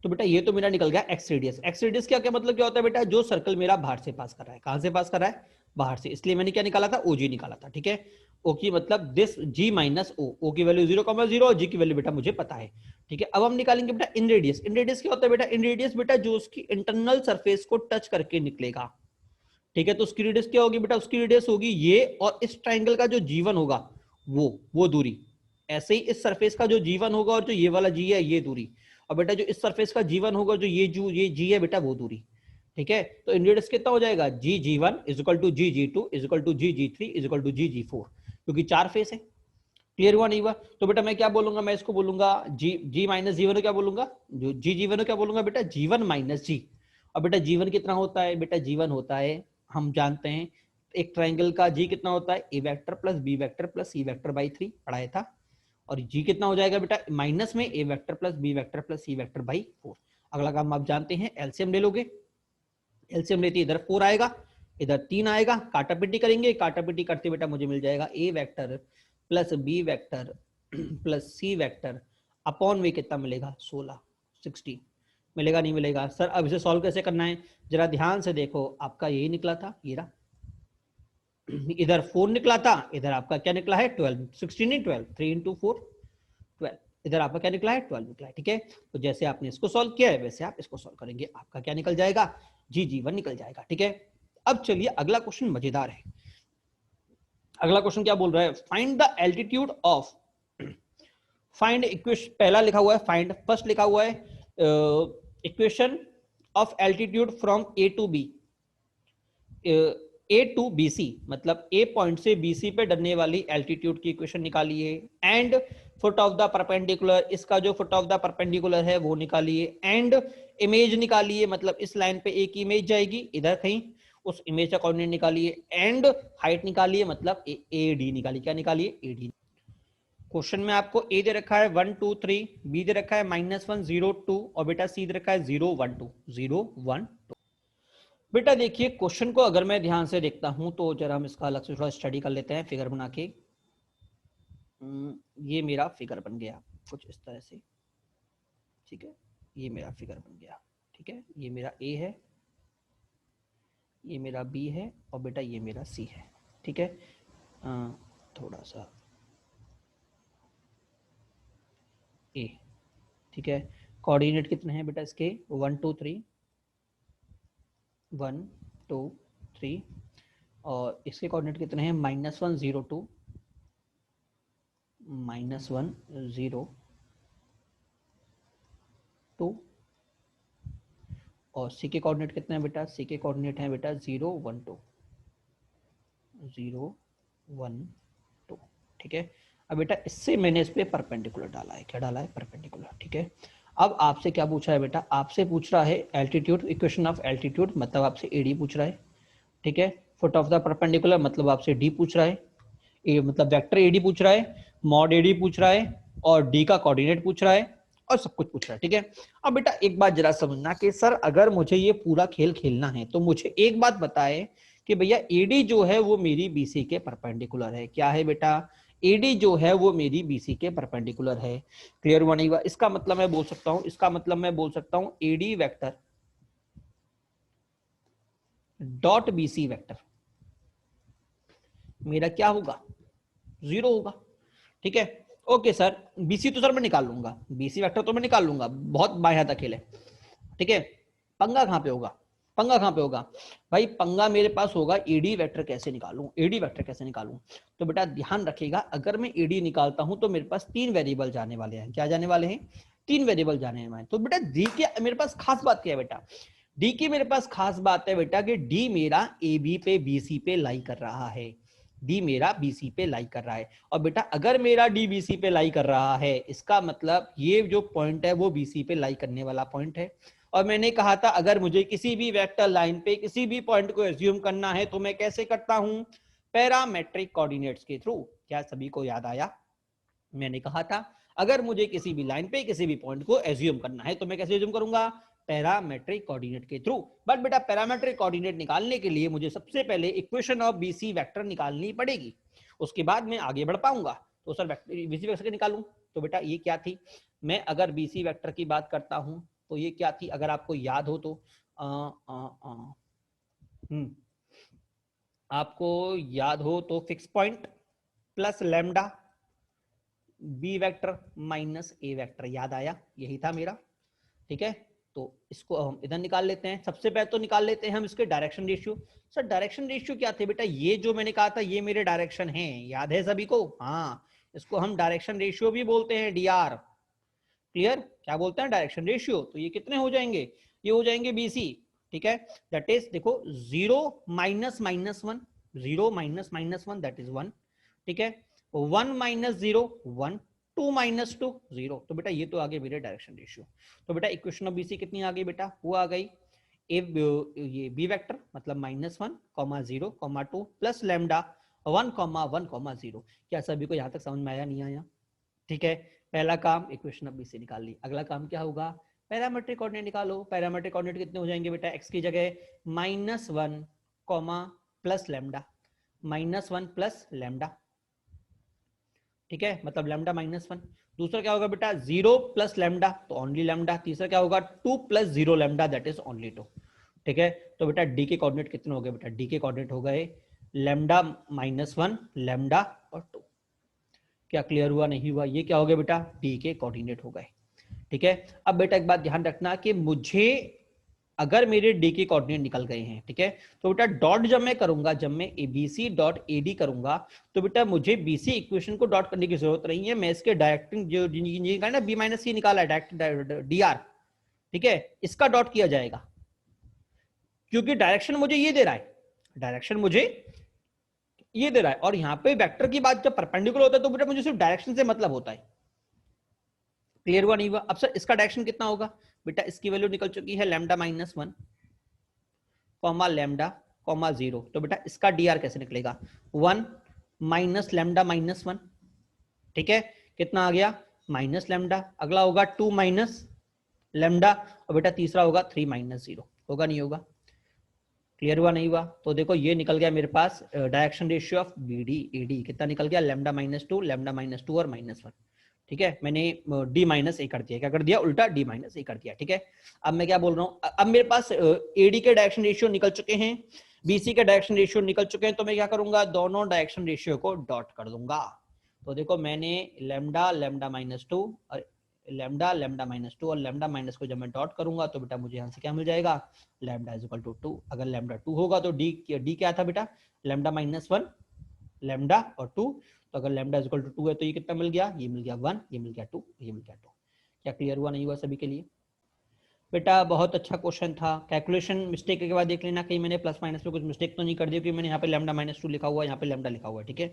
Speaker 1: तो बेटा ये तो मेरा निकल गया एक्स रेडियस। एक्स रेडियस क्या क्या मतलब क्या होता है बेटा, जो सर्कल मेरा बाहर से पास कर रहा है। कहां से पास कर रहा है, बाहर से, इसलिए मैंने क्या निकाला था, ओजी निकाला था। ठीक है, ओ की मतलब दिस जी माइनस ओ, ओ की वैल्यू 0,0 और जी की वैल्यू बेटा मुझे पता है। ठीक है, अब हम निकालेंगे बेटा इन रेडियस। इन रेडियस क्या होता है बेटा, इन रेडियस बेटा जो उसकी इंटरनल सरफेस को टच करके निकलेगा। ठीक है, तो उसकी रेडियस क्या होगी बेटा, उसकी रेडियस होगी ये, और इस ट्राइंगल का जो जीवन होगा वो दूरी। ऐसे ही इस सरफेस का जो जीवन होगा और जो ये वाला जी है ये दूरी, और बेटा जो इस सरफेस का जीवन होगा जो ये जी है बेटा वो दूरी। ठीक है, तो इन रेडियस कितना हो जाएगा, जी जी1 इज इक्वल टू जी जी2 इज इक्वल टू जी जी3 इज इक्वल टू जी जी4, क्योंकि 4 फेस है। क्लियर हुआ नहीं हुआ? तो बेटा मैं क्या बोलूंगा, मैं इसको बोलूंगा जी माइनस जीवन क्या बोलूंगा, जो जी जीवन क्या बोलूंगा बेटा, जीवन माइनस जी। और बेटा जीवन कितना होता है बेटा, जीवन होता है, हम जानते हैं एक ट्राइंगल का जी कितना होता है, A vector plus B vector plus C vector by 3 पढ़ाया था। और जी कितना हो जाएगा बेटा, माइनस में A vector plus B vector plus C vector by 4। अगला काम आप जानते हैं, एलसीएम ले लोगे। एलसीएम लेते इधर 4 आएगा, इधर 3 आएगा, काटापिटी करेंगे, काटापिटी करते बेटा मुझे मिल जाएगा A vector plus B vector plus C vector upon में कितना मिलेगा 16 60 मिलेगा, नहीं मिलेगा सर? अब इसे सॉल्व कैसे करना है जरा ध्यान से देखो, आपका यही निकला था, ये रहा, इधर 4 निकला था, इधर आपका क्या निकला है 12, 16 नहीं 12, 3 इंटू 4 12, इधर आपका क्या निकला है 12 निकला है। ठीक है, तो जैसे आपने इसको सॉल्व किया है वैसे आप इसको सॉल्व करेंगे, आपका क्या निकल जाएगा G1 निकल जाएगा। ठीक है, अब चलिए अगला क्वेश्चन मजेदार है। अगला क्वेश्चन क्या बोल रहा है, find the altitude of, find equation, पहला लिखा हुआ है फाइंड, फर्स्ट लिखा हुआ है equation of altitude from A to B, A to B C, मतलब ए पॉइंट से बी सी पे डरने वाली एल्टीट्यूड की इक्वेशन निकालिए, and foot of the perpendicular, इसका जो फुट ऑफ द परपेंडिकुलर है वो निकालिए, एंड इमेज निकालिए, मतलब इस लाइन पे एक इमेज जाएगी इधर कहीं, उस इमेज का कोऑर्डिनेट निकालिए, एंड हाइट निकालिए, मतलब ए डी निकालिए, क्या निकालिए ए डी। क्वेश्चन में आपको ए दे रखा है 1 2 3, बी दे रखा है -1 0 2 और बेटा सी दे रखा है 0 1 2 0 1 2। बेटा देखिए क्वेश्चन को अगर मैं ध्यान से देखता हूं तो जरा हम इसका अलग से थोड़ा स्टडी कर लेते हैं फिगर बना के। ये मेरा फिगर बन गया कुछ इस तरह से, ठीक है, ये मेरा फिगर बन गया। ठीक है, ये मेरा ए है, ये मेरा बी है और बेटा ये मेरा सी है। ठीक है, थोड़ा सा ए, ठीक है, कोऑर्डिनेट कितने हैं बेटा इसके 1 2 3 1 2 3 और इसके कोऑर्डिनेट कितने हैं -1 0 2 -1 0 2 और सी के कोऑर्डिनेट कितने हैं बेटा, सी के कोऑर्डिनेट हैं बेटा 0 1 2 0 1 2। ठीक है, अब बेटा इससे मैंने इस पे परपेंडिकुलर डाला है, क्या डाला है परपेंडिकुलर। ठीक है, अब आपसे क्या पूछ रहा है बेटा, आपसे पूछ रहा है एल्टीट्यूड, इक्वेशन ऑफ एल्टीट्यूड, मतलब आपसे एडी पूछ रहा है। ठीक है, फुट ऑफ द परपेंडिकुलर मतलब आपसे डी पूछ रहा है, ए मतलब वेक्टर एडी पूछ रहा है, मॉड एडी पूछ रहा है और डी का कोऑर्डिनेट पूछ रहा है और सब कुछ पूछ रहा है। ठीक है, अब बेटा एक बात जरा समझना कि सर अगर मुझे ये पूरा खेल खेलना है तो मुझे एक बात बताए कि भैया एडी जो है वो मेरी बीसी के परपेंडिकुलर है। क्या है बेटा, एडी जो है वो मेरी बीसी के परपेंडिकुलर है। क्लियर हुआ नहीं हुआ? इसका मतलब मैं बोल सकता हूं, इसका मतलब मैं बोल सकता हूं AD vector dot BC vector मेरा क्या होगा 0 होगा। ठीक है, ओके सर, बीसी तो सर मैं निकाल लूंगा, बीसी वेक्टर तो मैं निकाल लूंगा, बहुत बाएं हाथ खेल है। ठीक है, पंगा कहां पे होगा, पंगा कहां पे होगा भाई, पंगा मेरे पास होगा एडी वेक्टर कैसे निकालूं, एडी वेक्टर कैसे निकालूं। तो बेटा ध्यान रखिएगा, अगर मैं एडी निकालता हूं तो मेरे पास 3 वेरिएबल जाने वाले हैं। क्या जाने वाले हैं, 3 वेरिएबल जाने वाले हैं। तो बेटा डी के मेरे पास खास बात क्या है बेटा, डी की मेरे पास खास बात है बेटा कि डी मेरा ए बी पे बीसी पे लाई कर रहा है, डी मेरा बीसी पे लाई कर रहा है। और बेटा अगर मेरा डी बीसी पे लाई कर रहा है इसका मतलब ये जो पॉइंट है वो बीसी पे लाई करने वाला पॉइंट है। और मैंने कहा था अगर मुझे किसी भी वेक्टर लाइन पे किसी भी पॉइंट को एज्यूम करना है तो मैं कैसे करता हूं, पैरामेट्रिक कोऑर्डिनेट्स के थ्रू। क्या सभी को याद आया? मैंने कहा था अगर मुझे किसी भी लाइन पे किसी भी पॉइंट को एज्यूम करना है तो मैं कैसे एज्यूम करूंगा, पैरामेट्रिक कोऑर्डिनेट के थ्रू। बट बेटा पैरामेट्रिक कोऑर्डिनेट निकालने के लिए मुझे सबसे पहले इक्वेशन ऑफ बीसी वेक्टर निकालनी पड़ेगी, उसके बाद मैं आगे बढ़ पाऊंगा। तो सर बीसी वेक्टर निकालूं तो बेटा ये क्या थी, मैं अगर बीसी वेक्टर की बात करता हूं तो ये क्या थी, अगर आपको याद हो तो आपको याद हो तो fix point plus lambda B vector minus A vector, याद आया? यही था मेरा। ठीक है, तो इसको हम इधर निकाल लेते हैं। सबसे पहले तो निकाल लेते हैं हम इसके direction ratio. Sir direction ratio क्या थे बेटा, ये जो मैंने कहा था ये मेरे डायरेक्शन हैं, याद है सभी को? हाँ, इसको हम डायरेक्शन रेशियो भी बोलते हैं, डीआर। क्लियर, क्या बोलते हैं डायरेक्शन रेशियो। तो ये कितने हो जाएंगे, ये हो जाएंगे बीसी। ठीक है, दैट इज देखो 0 माइनस -1, 0 माइनस -1 दैट इज 1। ठीक है, 1 माइनस 0 1, 2 माइनस 2 0। तो बेटा ये तो आ गए मेरे डायरेक्शन रेशियो। तो बेटा इक्वेशन ऑफ बीसी कितनी आ गई बेटा, वो आ गई ये बी वेक्टर मतलब -1, -0, -2 प्लस लैम्डा 1, 1, 0। क्या सभी को यहां तक समझ में आया, नहीं आया? ठीक है, पहला काम इक्वेशन ऑफ बी से निकाल ली। अगला काम क्या होगा, पैरामीट्रिक कोऑर्डिनेट निकालो। पैरामीट्रिक कोऑर्डिनेट कितने हो जाएंगे बेटा, x की जगह -1 comma plus lambda, -1 plus lambda, ठीक है, मतलब लैम्डा -1। दूसरा क्या होगा बेटा 0 प्लस लैम्डा, तो ओनली लैम्डा। तीसरा क्या होगा 2 plus 0 lambda, that is only 2, ठीक है। तो बेटा डी के कोऑर्डिनेट कितने हो गए बेटा, डी के कोऑर्डिनेट हो गए लैम्डा -1 लैम्डा और 2। क्या क्लियर हुआ, नहीं हुआ? ये क्या हो गया बेटा, डी के कोऑर्डिनेट हो गए, ठीक है। अब बेटा एक बात ध्यान रखना कि मुझे अगर मेरे डी के कोऑर्डिनेट निकल गए हैं, ठीक है, तो बेटा डॉट जब मैं करूंगा, जब मैं एबीसी डॉट एडी करूंगा, तो बेटा मुझे बीसी इक्वेशन को डॉट करने की जरूरत नहीं है। मैं इसके डायरेक्टिंग जो ना बी माइनस सी निकाला है डायरेक्ट डीआर, ठीक है, इसका डॉट किया जाएगा, क्योंकि डायरेक्शन मुझे ये दे रहा है, डायरेक्शन मुझे ये दे रहा है। और यहाँ पे वेक्टर की बात जब परपेंडिकुलर होता है तो बेटा मुझे सिर्फ डायरेक्शन से मतलब होता है। क्लियर हुआ, नहीं हुआ? अब सर इसका डायरेक्शन कितना होगा बेटा, इसकी वैल्यू निकल चुकी है लैम्डा -1 कॉमा लैम्डा कॉमा 0। तो बेटा इसका डीआर कैसे निकलेगा, 1 माइनस लैम्डा -1, ठीक है, कितना आ गया माइनस लैम्डा। अगला होगा 2 माइनस लैम्डा, और बेटा तीसरा होगा 3 माइनस 0। होगा, नहीं होगा? क्लियर हुआ, नहीं हुआ? तो देखो ये निकल गया मेरे पास direction ratio of BD AD, कितना निकल गया, लैम्डा -2 लैम्डा -2 और -1, ठीक है। मैंने डी माइनस ए कर दिया, क्या कर दिया, उल्टा डी माइनस ए कर दिया, ठीक है। अब मैं क्या बोल रहा हूं, अब मेरे पास एडी के डायरेक्शन रेशियो निकल चुके हैं, बीसी के डायरेक्शन रेशियो निकल चुके हैं, तो मैं क्या करूंगा, दोनों डायरेक्शन रेशियो को डॉट कर दूंगा। तो देखो मैंने लैम्डा लैम्डा -2 और लैम्डा लैम्डा -2 और लैम्डा माइनस को जब मैं डॉट करूंगा तो बेटा मुझे यहां से क्या मिल जाएगा, लैम्डा इज इक्वल टू 2। अगर लैम्डा 2 होगा तो डी क्या था बेटा, लैम्डा -1 लैम्डा और 2। तो अगर लैम्डा इज इक्वल टू 2 है तो ये कितना मिल गया, ये मिल गया 1, ये मिल गया 2, ये मिल गया 2। क्या क्लियर हुआ, नहीं हुआ सभी के लिए? बेटा बहुत अच्छा क्वेश्चन था। कैलकुलेशन मिस्टेक के बाद देख लेना कहीं मैंने प्लस माइनस में कुछ मिस्टेक तो नहीं कर दी, क्योंकि मैंने यहाँ पे लैम्डा -2 लिखा हुआ है, यहाँ पे लैम्डा लिखा हुआ है, ठीक है।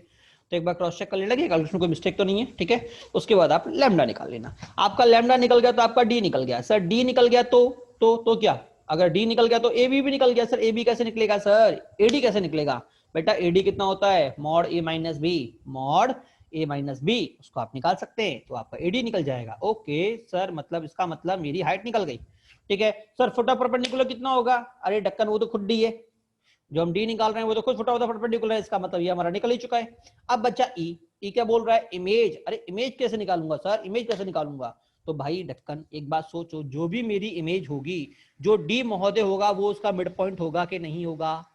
Speaker 1: तो एक बार क्रॉस चेक कर लेना कि कैलकुलेशन कोई मिस्टेक तो नहीं है, ठीक है। उसके बाद आप लैम्डा निकाल लेना। आपका लैम्डा निकल गया तो आपका डी निकल गया। सर डी निकल गया तो क्या, अगर डी निकल गया तो ए बी भी निकल गया। सर ए बी कैसे निकलेगा, सर एडी कैसे निकलेगा? बेटा एडी कितना होता है, मॉड ए माइनस बी, मॉड ए माइनस बी, उसको आप निकाल सकते हैं, तो आपका एडी निकल जाएगा। ओके सर, मतलब इसका मतलब मेरी हाइट निकल गई, ठीक है। सर फुट ऑफ परपेंडिकुलर कितना होगा, अरे ढक्कन वो तो खुद डी है, जो हम डी निकाल रहे हैं वो तो खुद फुट ऑफ द परपेंडिकुलर है, इसका मतलब ये हमारा निकल ही चुका है। अब बच्चा ई क्या बोल रहा है, इमेज। अरे इमेज कैसे निकालूंगा सर, इमेज कैसे निकालूंगा? तो भाई ढक्कन एक बात सोचो, जो भी मेरी इमेज होगी, जो डी महोदय होगा वो उसका मिड पॉइंट होगा कि नहीं होगा?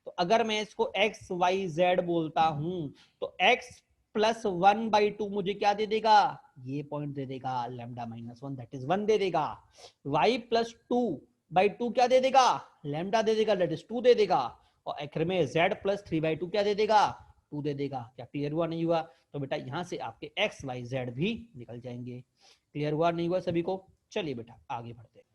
Speaker 1: तो अगर मैं इसको एक्स वाई जेड बोलता हूं तो एक्स प्लस 1/2 मुझे क्या दे देगा, ये पॉइंट दे देगा, लैम्डा -1 दैट इज 1 दे देगा। y प्लस 2/2 क्या दे देगा, लैम्डा दे देगा, दैट इज 2 दे देगा। और आखिर में z प्लस 3/2 क्या दे देगा, 2 दे देगा। क्या क्लियर हुआ, नहीं हुआ? तो बेटा यहां से आपके x y z भी निकल जाएंगे। क्लियर हुआ, नहीं हुआ सभी को? चलिए बेटा आगे बढ़ते हैं।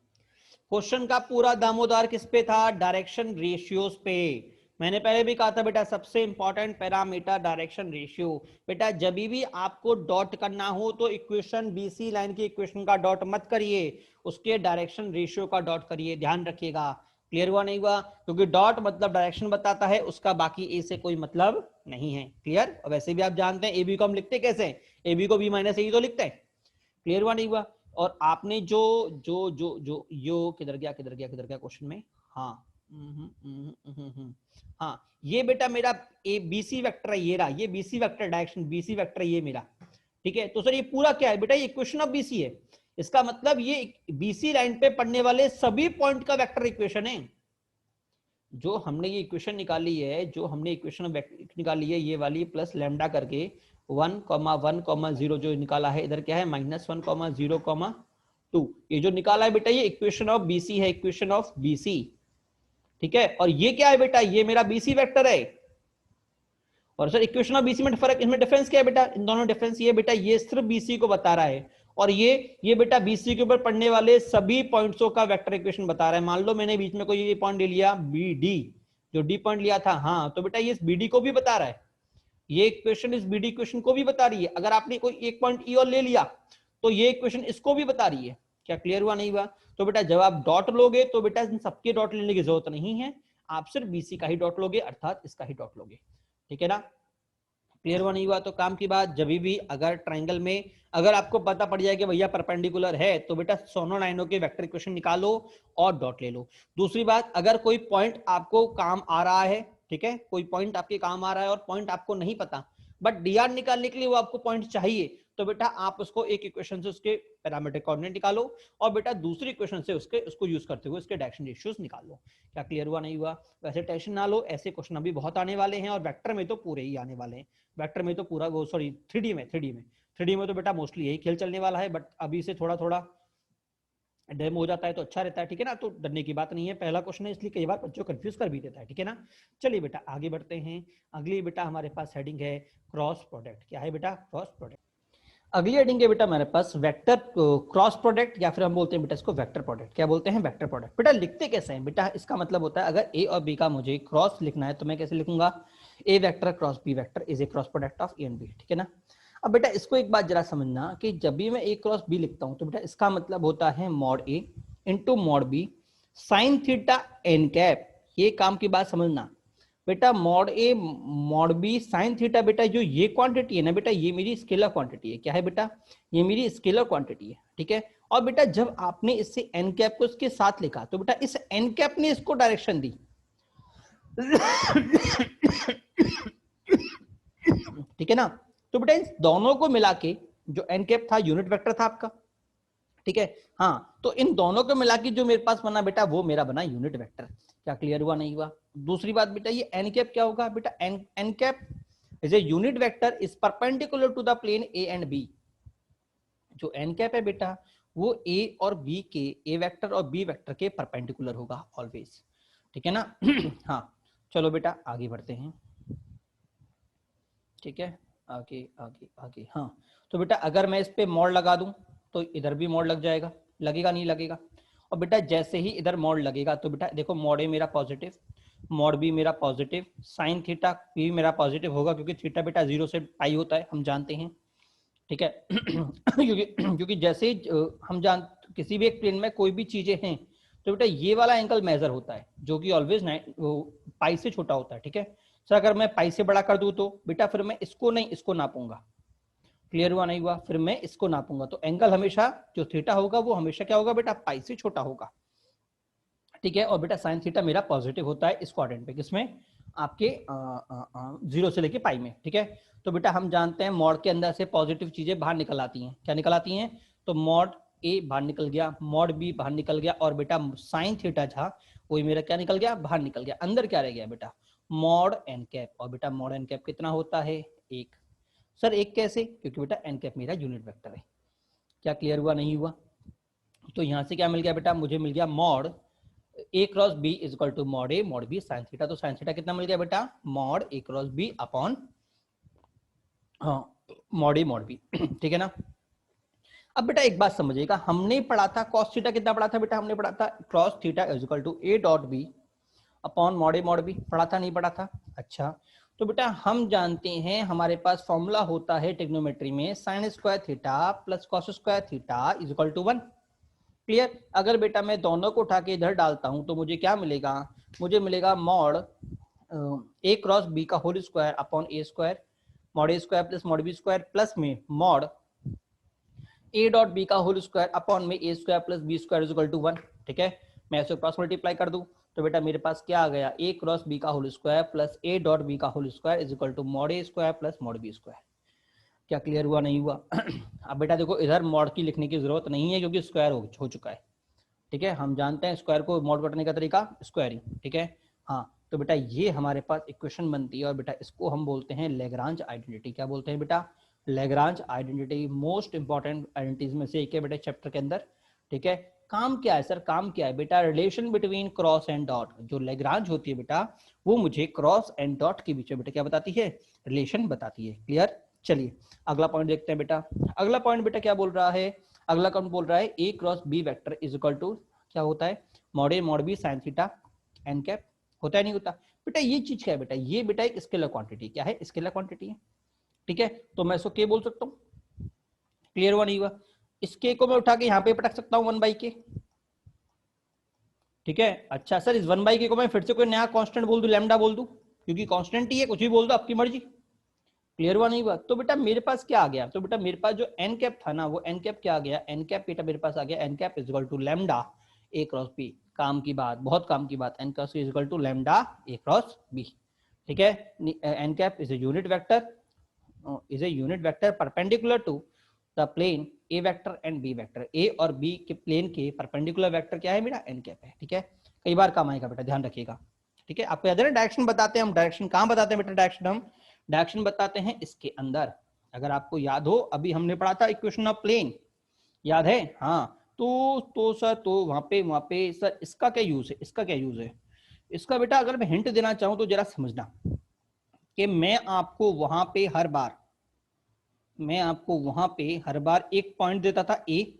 Speaker 1: क्वेश्चन का पूरा दामोदार किस पे था, डायरेक्शन रेशियोज पे। मैंने पहले भी कहा था बेटा सबसे इंपॉर्टेंट पैरामीटर डायरेक्शन रेशियो। बेटा जब भी आपको डॉट करना हो तो इक्वेशन बीसी लाइन की इक्वेशन का डॉट मत करिए, उसके डायरेक्शन रेशियो का डॉट करिए, ध्यान रखिएगा। क्लियर हुआ, नहीं हुआ? क्योंकि डॉट मतलब डायरेक्शन बताता है, उसका बाकी ए से कोई मतलब नहीं है। क्लियर? और वैसे भी आप जानते हैं ए बी को हम लिखते कैसे, ए बी को बी माइनस ए तो लिखते हैं। क्लियर हुआ, नहीं हुआ? और आपने जो जो जो जो यो किधर गया क्वेश्चन में, हाँ हाँ, ये बेटा मेरा ए बीसी वेक्टर है, ये रहा, ये BC vector direction BC vector ये मेरा, ठीक है। तो सर ये पूरा क्या है बेटा, ये इक्वेशन ऑफ बीसी है। इसका मतलब ये बीसी लाइन पे पड़ने वाले सभी पॉइंट का वेक्टर इक्वेशन है। जो हमने ये इक्वेशन निकाली है, जो हमने इक्वेशन निकाली है ये वाली, प्लस लैम्डा करके 1,1,0 जो निकाला है, इधर क्या है -1,0,2, ये जो निकाला है बेटा ये इक्वेशन ऑफ बीसी है, इक्वेशन ऑफ बीसी, ठीक है। और ये क्या है बेटा, ये मेरा बीसी वेक्टर है। और सर इक्वेशन ऑफ बीसी में फर्क, इसमें डिफरेंस क्या है बेटा, इन दोनों डिफरेंस ये बेटा, ये सिर्फ बीसी को बता रहा है, और ये बेटा बीसी के ऊपर पड़ने वाले सभी पॉइंट्सों का वेक्टर इक्वेशन बता रहा है। मान लो मैंने बीच में कोई पॉइंट ले लिया बी डी, जो डी पॉइंट लिया था, हाँ, तो बेटा ये बी डी को भी बता रहा है, ये इक्वेशन इस बी डी इक्वेशन को भी बता रही है। अगर आपने कोई एक पॉइंट ई और ले लिया तो ये इक्वेशन इसको भी बता रही है। क्या क्लियर हुआ, नहीं हुआ? तो बेटा जब आप डॉट लोगे तो बेटा इन सबके डॉट लेने की जरूरत नहीं है, आप सिर्फ बीसी का ही डॉट लोगे, अर्थात इसका ही डॉट लोगे, ठीक है ना। क्लियर हुआ नहीं हुआ? तो काम की बात, जब भी अगर ट्राइंगल में अगर आपको पता पड़ जाए कि भैया परपेंडिकुलर है तो बेटा दोनों लाइनों के वेक्टर इक्वेशन निकालो और डॉट ले लो। दूसरी बात, अगर कोई पॉइंट आपको काम आ रहा है, ठीक है, कोई पॉइंट आपके काम आ रहा है और पॉइंट आपको नहीं पता, बट डीआर निकालने के लिए वो आपको पॉइंट चाहिए, तो बेटा आप उसको एक इक्वेशन से उसके पैरामीट्रिक कोऑर्डिनेट निकालो और बेटा दूसरी इक्वेशन से उसको यूज करते हुए उसके डायरेक्शन रेशियोज निकालो। क्या क्लियर हुआ नहीं हुआ? वैसे टेंशन ना लो, ऐसे क्वेश्चन अभी बहुत आने वाले हैं और वेक्टर में तो पूरे ही आने वाले हैं। वेक्टर में तो पूरा वो सॉरी थ्री में तो बेटा मोस्टली यही खेल चलने वाला है, बट अभी से थोड़ा थोड़ा डेमो हो जाता है तो अच्छा रहता है, ठीक है ना। तो डरने की बात नहीं है, पहला क्वेश्चन है इसलिए कई बार बच्चों कंफ्यूज कर भी देता है, ठीक है ना। चलिए बेटा आगे बढ़ते हैं। अगली बेटा हमारे पास हेडिंग है क्रॉस प्रोडक्ट। क्या है बेटा? Cross product. अगली हेडिंग है बेटा हमारे पास वेक्टर क्रॉस प्रोडक्ट, या फिर हम बोलते हैं बेटा इसको वेक्टर प्रोडक्ट। क्या बोलते हैं? Vector product. बेटा लिखते कैसे हैं बेटा? इसका मतलब होता है अगर ए और बी का मुझे क्रॉस लिखना है तो मैं कैसे लिखूंगा? A vector cross B vector is a cross product of A and B, ठीक है ना। अब बेटा इसको एक बात जरा समझना कि जब भी मैं ए क्रॉस बी लिखता हूं तो बेटा इसका मतलब होता है mod A into mod B sine theta N cap. ये काम की बात समझना बेटा, mod A mod B sine theta, बेटा जो ये क्वांटिटी है ना बेटा, ये मेरी स्केलर क्वांटिटी है। क्या है बेटा? ये मेरी स्केलर क्वांटिटी है, ठीक है। और बेटा जब आपने इससे एन कैप को इसके साथ लिखा तो बेटा इस एन कैप ने इसको डायरेक्शन दी ठीक है ना। तो बेटा इन दोनों को मिला के जो एन कैप था यूनिट वेक्टर था आपका, ठीक है। हाँ, तो इन दोनों को मिला के जो मेरे पास बना बेटा वो मेरा बना यूनिट वेक्टर। क्या क्लियर हुआ नहीं हुआ? दूसरी बात बेटा, ये एन कैप क्या होगा बेटा? N cap is a unit vector is perpendicular to the plane A and B. जो एन कैप है बेटा वो ए और बी के, ए वेक्टर और बी वेक्टर के परपेंडिकुलर होगा ऑलवेज, ठीक है ना। हाँ, चलो बेटा आगे बढ़ते हैं, ठीक है। आगे आगे आगे, हाँ। तो बेटा अगर मैं इस पे मोड़ लगा दूं तो इधर भी मोड़ लग जाएगा, लगेगा नहीं लगेगा? और बेटा जैसे ही इधर मोड़ लगेगा तो बेटा देखो मोड़ ए मेरा पॉजिटिव, मोड़ बी मेरा पॉजिटिव, साइन थीटा भी मेरा पॉजिटिव होगा क्योंकि थीटा बेटा 0 से पाई होता है, हम जानते हैं, ठीक है। क्योंकि जैसे हम जान किसी भी एक प्लेन में कोई भी चीजें हैं तो बेटा ये वाला एंगल मेजर होता है जो कि ऑलवेज पाई से छोटा होता है, ठीक है। सर अगर मैं पाई से बड़ा कर दूं तो बेटा फिर मैं इसको नहीं इसको नापूंगा। क्लियर हुआ नहीं हुआ? फिर मैं इसको नापूंगा तो एंगल हमेशा जो थीटा होगा वो हमेशा क्या होगा बेटा? पाई से छोटा होगा, ठीक है। और बेटा साइन थीटा मेरा पॉजिटिव होता है इस क्वाड्रेंट पे, किसमें? आपके 0 से लेके पाई में, ठीक है। तो बेटा हम जानते हैं मॉड के अंदर से पॉजिटिव चीजें बाहर निकल आती हैं। क्या निकल आती हैं? तो मॉड ए बाहर निकल गया, मॉड बी बाहर निकल गया और बेटा साइन थीटा था वही मेरा क्या निकल गया? बाहर निकल गया। अंदर क्या रह गया बेटा? Mod N cap. और बेटा मॉड एन कैप कितना होता है? 1। सर 1 कैसे? क्योंकि बेटा एन कैप मेरा यूनिट वेक्टर है। क्या क्लियर हुआ नहीं हुआ? तो यहां से क्या मिल गया बेटा? मुझे मिल गया mod A cross B is equal to mod A mod B sine theta. तो साइन थीटा कितना मिल गया बेटा? Mod A cross B upon mod A mod B, ठीक है ना। अब बेटा एक बात समझिएगा, हमने पढ़ा था कॉस थीटा कितना पढ़ा था बेटा? हमने पढ़ा था cos theta is equal to A dot B upon mod A mod B. पढ़ा था नहीं पढ़ा था? अच्छा, तो बेटा हम जानते हैं हमारे पास फॉर्मूला होता है ट्रिग्नोमेट्री में sine square theta plus cos square theta is equal to 1। Clear? अगर बेटा मैं दोनों को उठा के इधर डालता हूं तो मुझे क्या मिलेगा? मुझे मिलेगा मॉड ए क्रॉस बी का whole square upon A square, mod A square plus mod B square plus में मॉड ए डॉट बी का होल स्क्वायर अपॉन में A square plus B square is equal to 1, ठीक है। मैं इसे cross multiply कर दूं तो बेटा मेरे पास क्या आ गया? ए क्रॉस बी का whole square plus A dot B का whole square is equal to mod A square plus mod B square. क्या क्लियर हुआ नहीं हुआ? अब बेटा देखो इधर मॉड की लिखने की जरूरत नहीं है क्योंकि स्क्वायर हो चुका है, ठीक है। हम जानते हैं स्क्वायर को मॉड करने का तरीका स्क्वायरिंग, ठीक है। हाँ, तो बेटा ये हमारे पास इक्वेशन बनती है और बेटा इसको हम बोलते हैं लैग्रांज आइडेंटिटी। क्या बोलते हैं बेटा? Lagrange identity. Most important identities में से एक है बेटा चैप्टर के अंदर, ठीक है। काम क्या है सर? काम क्या है बेटा? Relation between cross and dot. जो लैग्रांज होती है बेटा वो मुझे क्रॉस एंड डॉट के बीच में बेटा क्या बताती है? रिलेशन बताती है। क्लियर? चलिए अगला पॉइंट देखते हैं बेटा। अगला पॉइंट बेटा क्या बोल रहा है? अगला कौन बोल रहा है? A cross B vector is equal to क्या होता है? Mod A mod B sine theta N cap. होता है नहीं होता? बेटा ये चीज क्या है बेटा? ये बेटा एक स्केलर क्वांटिटी। क्या है? स्केलर क्वांटिटी है, ठीक है। तो मैं इसको के बोल सकता हूँ। क्लियर हुआ नहीं हुआ? इस के को मैं उठा के यहाँ पे पटक सकता हूँ 1 बाई के, ठीक है। अच्छा सर इस 1 बाई के को मैं फिर से कोई नया कांस्टेंट बोल दूं, लैम्डा बोल दूं? क्योंकि कांस्टेंट ही है, कुछ भी बोल दो आपकी मर्जी। क्लियर हुआ नहीं हुआ? तो बेटा मेरे पास क्या आ गया, तो बेटा मेरे पास जो एन कैप था ना वो एन कैप क्या आ गया, एन कैप बेटा मेरे पास आ गया N cap is equal to lambda A cross B. काम की बात, बहुत काम की बात, N cross is equal to lambda A cross B. ठीक है, N cap is a unit vector, is a unit vector perpendicular to the plane A vector and B vector. A और बी के प्लेन के perpendicular vector क्या है मेरा, N cap है। ठीक है, कई बार काम आएगा बेटा, ध्यान रखिएगा। ठीक है, आपको याद है ना डायरेक्शन बताते हैं हम, डायरेक्शन कहाँ बताते हैं बेटा, डायरेक्शन हम डायरेक्शन बताते हैं इसके अंदर। अगर आपको याद हो अभी हमने पढ़ा था इक्वेशन ऑफ प्लेन, याद है? हाँ, तो सर तो वहां पे सर इसका क्या यूज है, इसका क्या यूज है इसका बेटा? अगर मैं हिंट देना चाहूं तो जरा समझना कि मैं आपको वहां पे हर बार एक पॉइंट देता था ए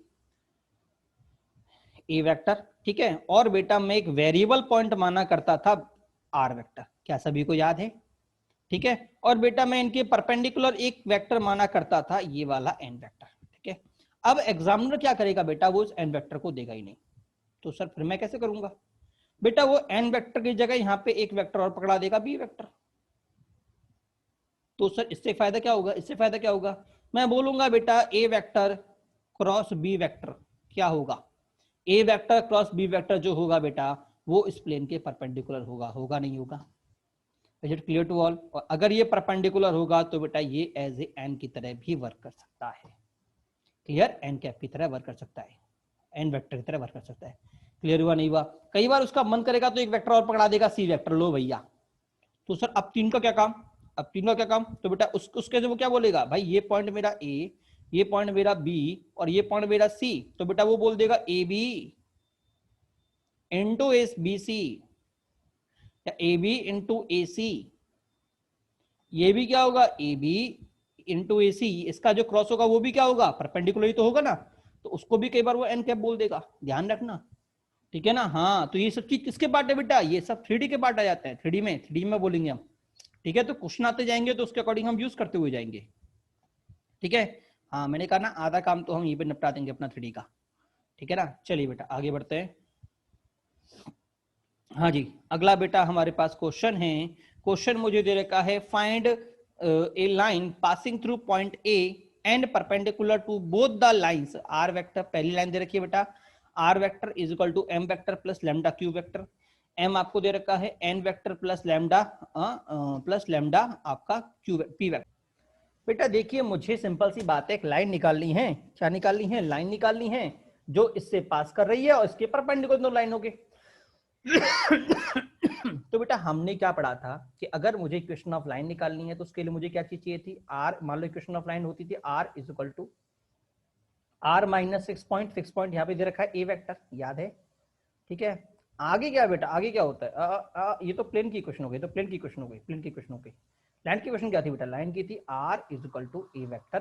Speaker 1: वेक्टर। ठीक है, और बेटा मैं एक वेरिएबल पॉइंट माना करता था आर वेक्टर। क्या सभी को याद है? ठीक है, और बेटा मैं इनके परपेंडिकुलर एक वेक्टर माना करता था ये वाला एन वेक्टर। ठीक है, अब एग्जामिनर क्या करेगा बेटा, वो इस एन वेक्टर को देगा ही नहीं। तो सर फिर मैं कैसे करूंगा बेटा? वो एन वेक्टर की जगह यहाँ पे एक वेक्टर और पकड़ा देगा, बी वेक्टर। तो सर इससे फायदा क्या होगा, इससे फायदा क्या होगा? मैं बोलूंगा बेटा A vector cross B vector क्या होगा, A vector cross B vector जो होगा बेटा वो इस प्लेन के परपेंडिकुलर होगा, होगा नहीं होगा? Is it clear to all? और अगर ये परपेंडिकुलर होगा तो बेटा ये एज ए एन की तरह भी वर्क कर सकता है। क्लियर? एन कैप की तरह वर्क कर सकता है, एन वेक्टर की तरह वर्क कर सकता है। क्लियर हुआ नहीं हुआ? कई बार उसका मन करेगा तो एक वेक्टर और पकड़ा देगा, सी वेक्टर, लो भैया। तो सर अब तीन का क्या काम, अब तीन का क्या काम? तो बेटा उसके जो वो क्या बोलेगा, भाई ये पॉइंट मेरा ए, ये पॉइंट मेरा बी और ये पॉइंट मेरा सी। तो बेटा वो बोल देगा A B into S B C या ए बी इंटू ए सी। ये भी क्या होगा, ए बी इंटू ए सी। इसका जो क्रॉस होगा वो भी क्या होगा, परपेंडिकुलर ही तो होगा ना। तो उसको भी कई बार वो एन कैप बोल देगा, ध्यान रखना। ठीक है ना? हाँ, तो ये सब चीज किसके पार्ट है बेटा, ये सब 3D के पार्ट आ जाते हैं, 3D में बोलेंगे हम। ठीक है, तो क्वेश्चन आते जाएंगे तो उसके अकॉर्डिंग हम यूज करते हुए जाएंगे। ठीक है, हाँ मैंने कहा ना आधा काम तो हम यहीं पे निपटा देंगे अपना 3D का। ठीक है ना? चलिए बेटा आगे बढ़ते हैं। हाँ जी, अगला बेटा हमारे पास क्वेश्चन है। क्वेश्चन मुझे दे रखा है, find a line passing through point A and perpendicular to both the lines R vector. पहली लाइन दे रखी है बेटा, R vector is equal to M vector plus lambda Q vector. M आपको दे रखा है एन वेक्टर प्लस लैम्डा आपका क्यू पी वेक्टर। बेटा देखिए, मुझे सिंपल सी बात है, एक लाइन निकालनी है। क्या निकालनी है? लाइन निकालनी है जो इससे पास कर रही है और इसके परपेंडिकुलर दोनों लाइन हो गए। तो बेटा हमने क्या पढ़ा था कि अगर मुझे इक्वेशन ऑफ लाइन निकालनी है तो उसके लिए मुझे क्या चीज चाहिए थी, आर। मान लो इक्वेशन ऑफ लाइन होती थी R is equal to R minus fix point यहाँ पे दे रखा है ए वेक्टर, याद है? ठीक है, आगे क्या बेटा, आगे क्या होता है? ये तो प्लेन की इक्वेशन हो गई, तो प्लेन की इक्वेशन हो गई, प्लेन की इक्वेशन हो गई। लाइन की इक्वेशन क्या थी बेटा? लाइन की थी R is equal to A vector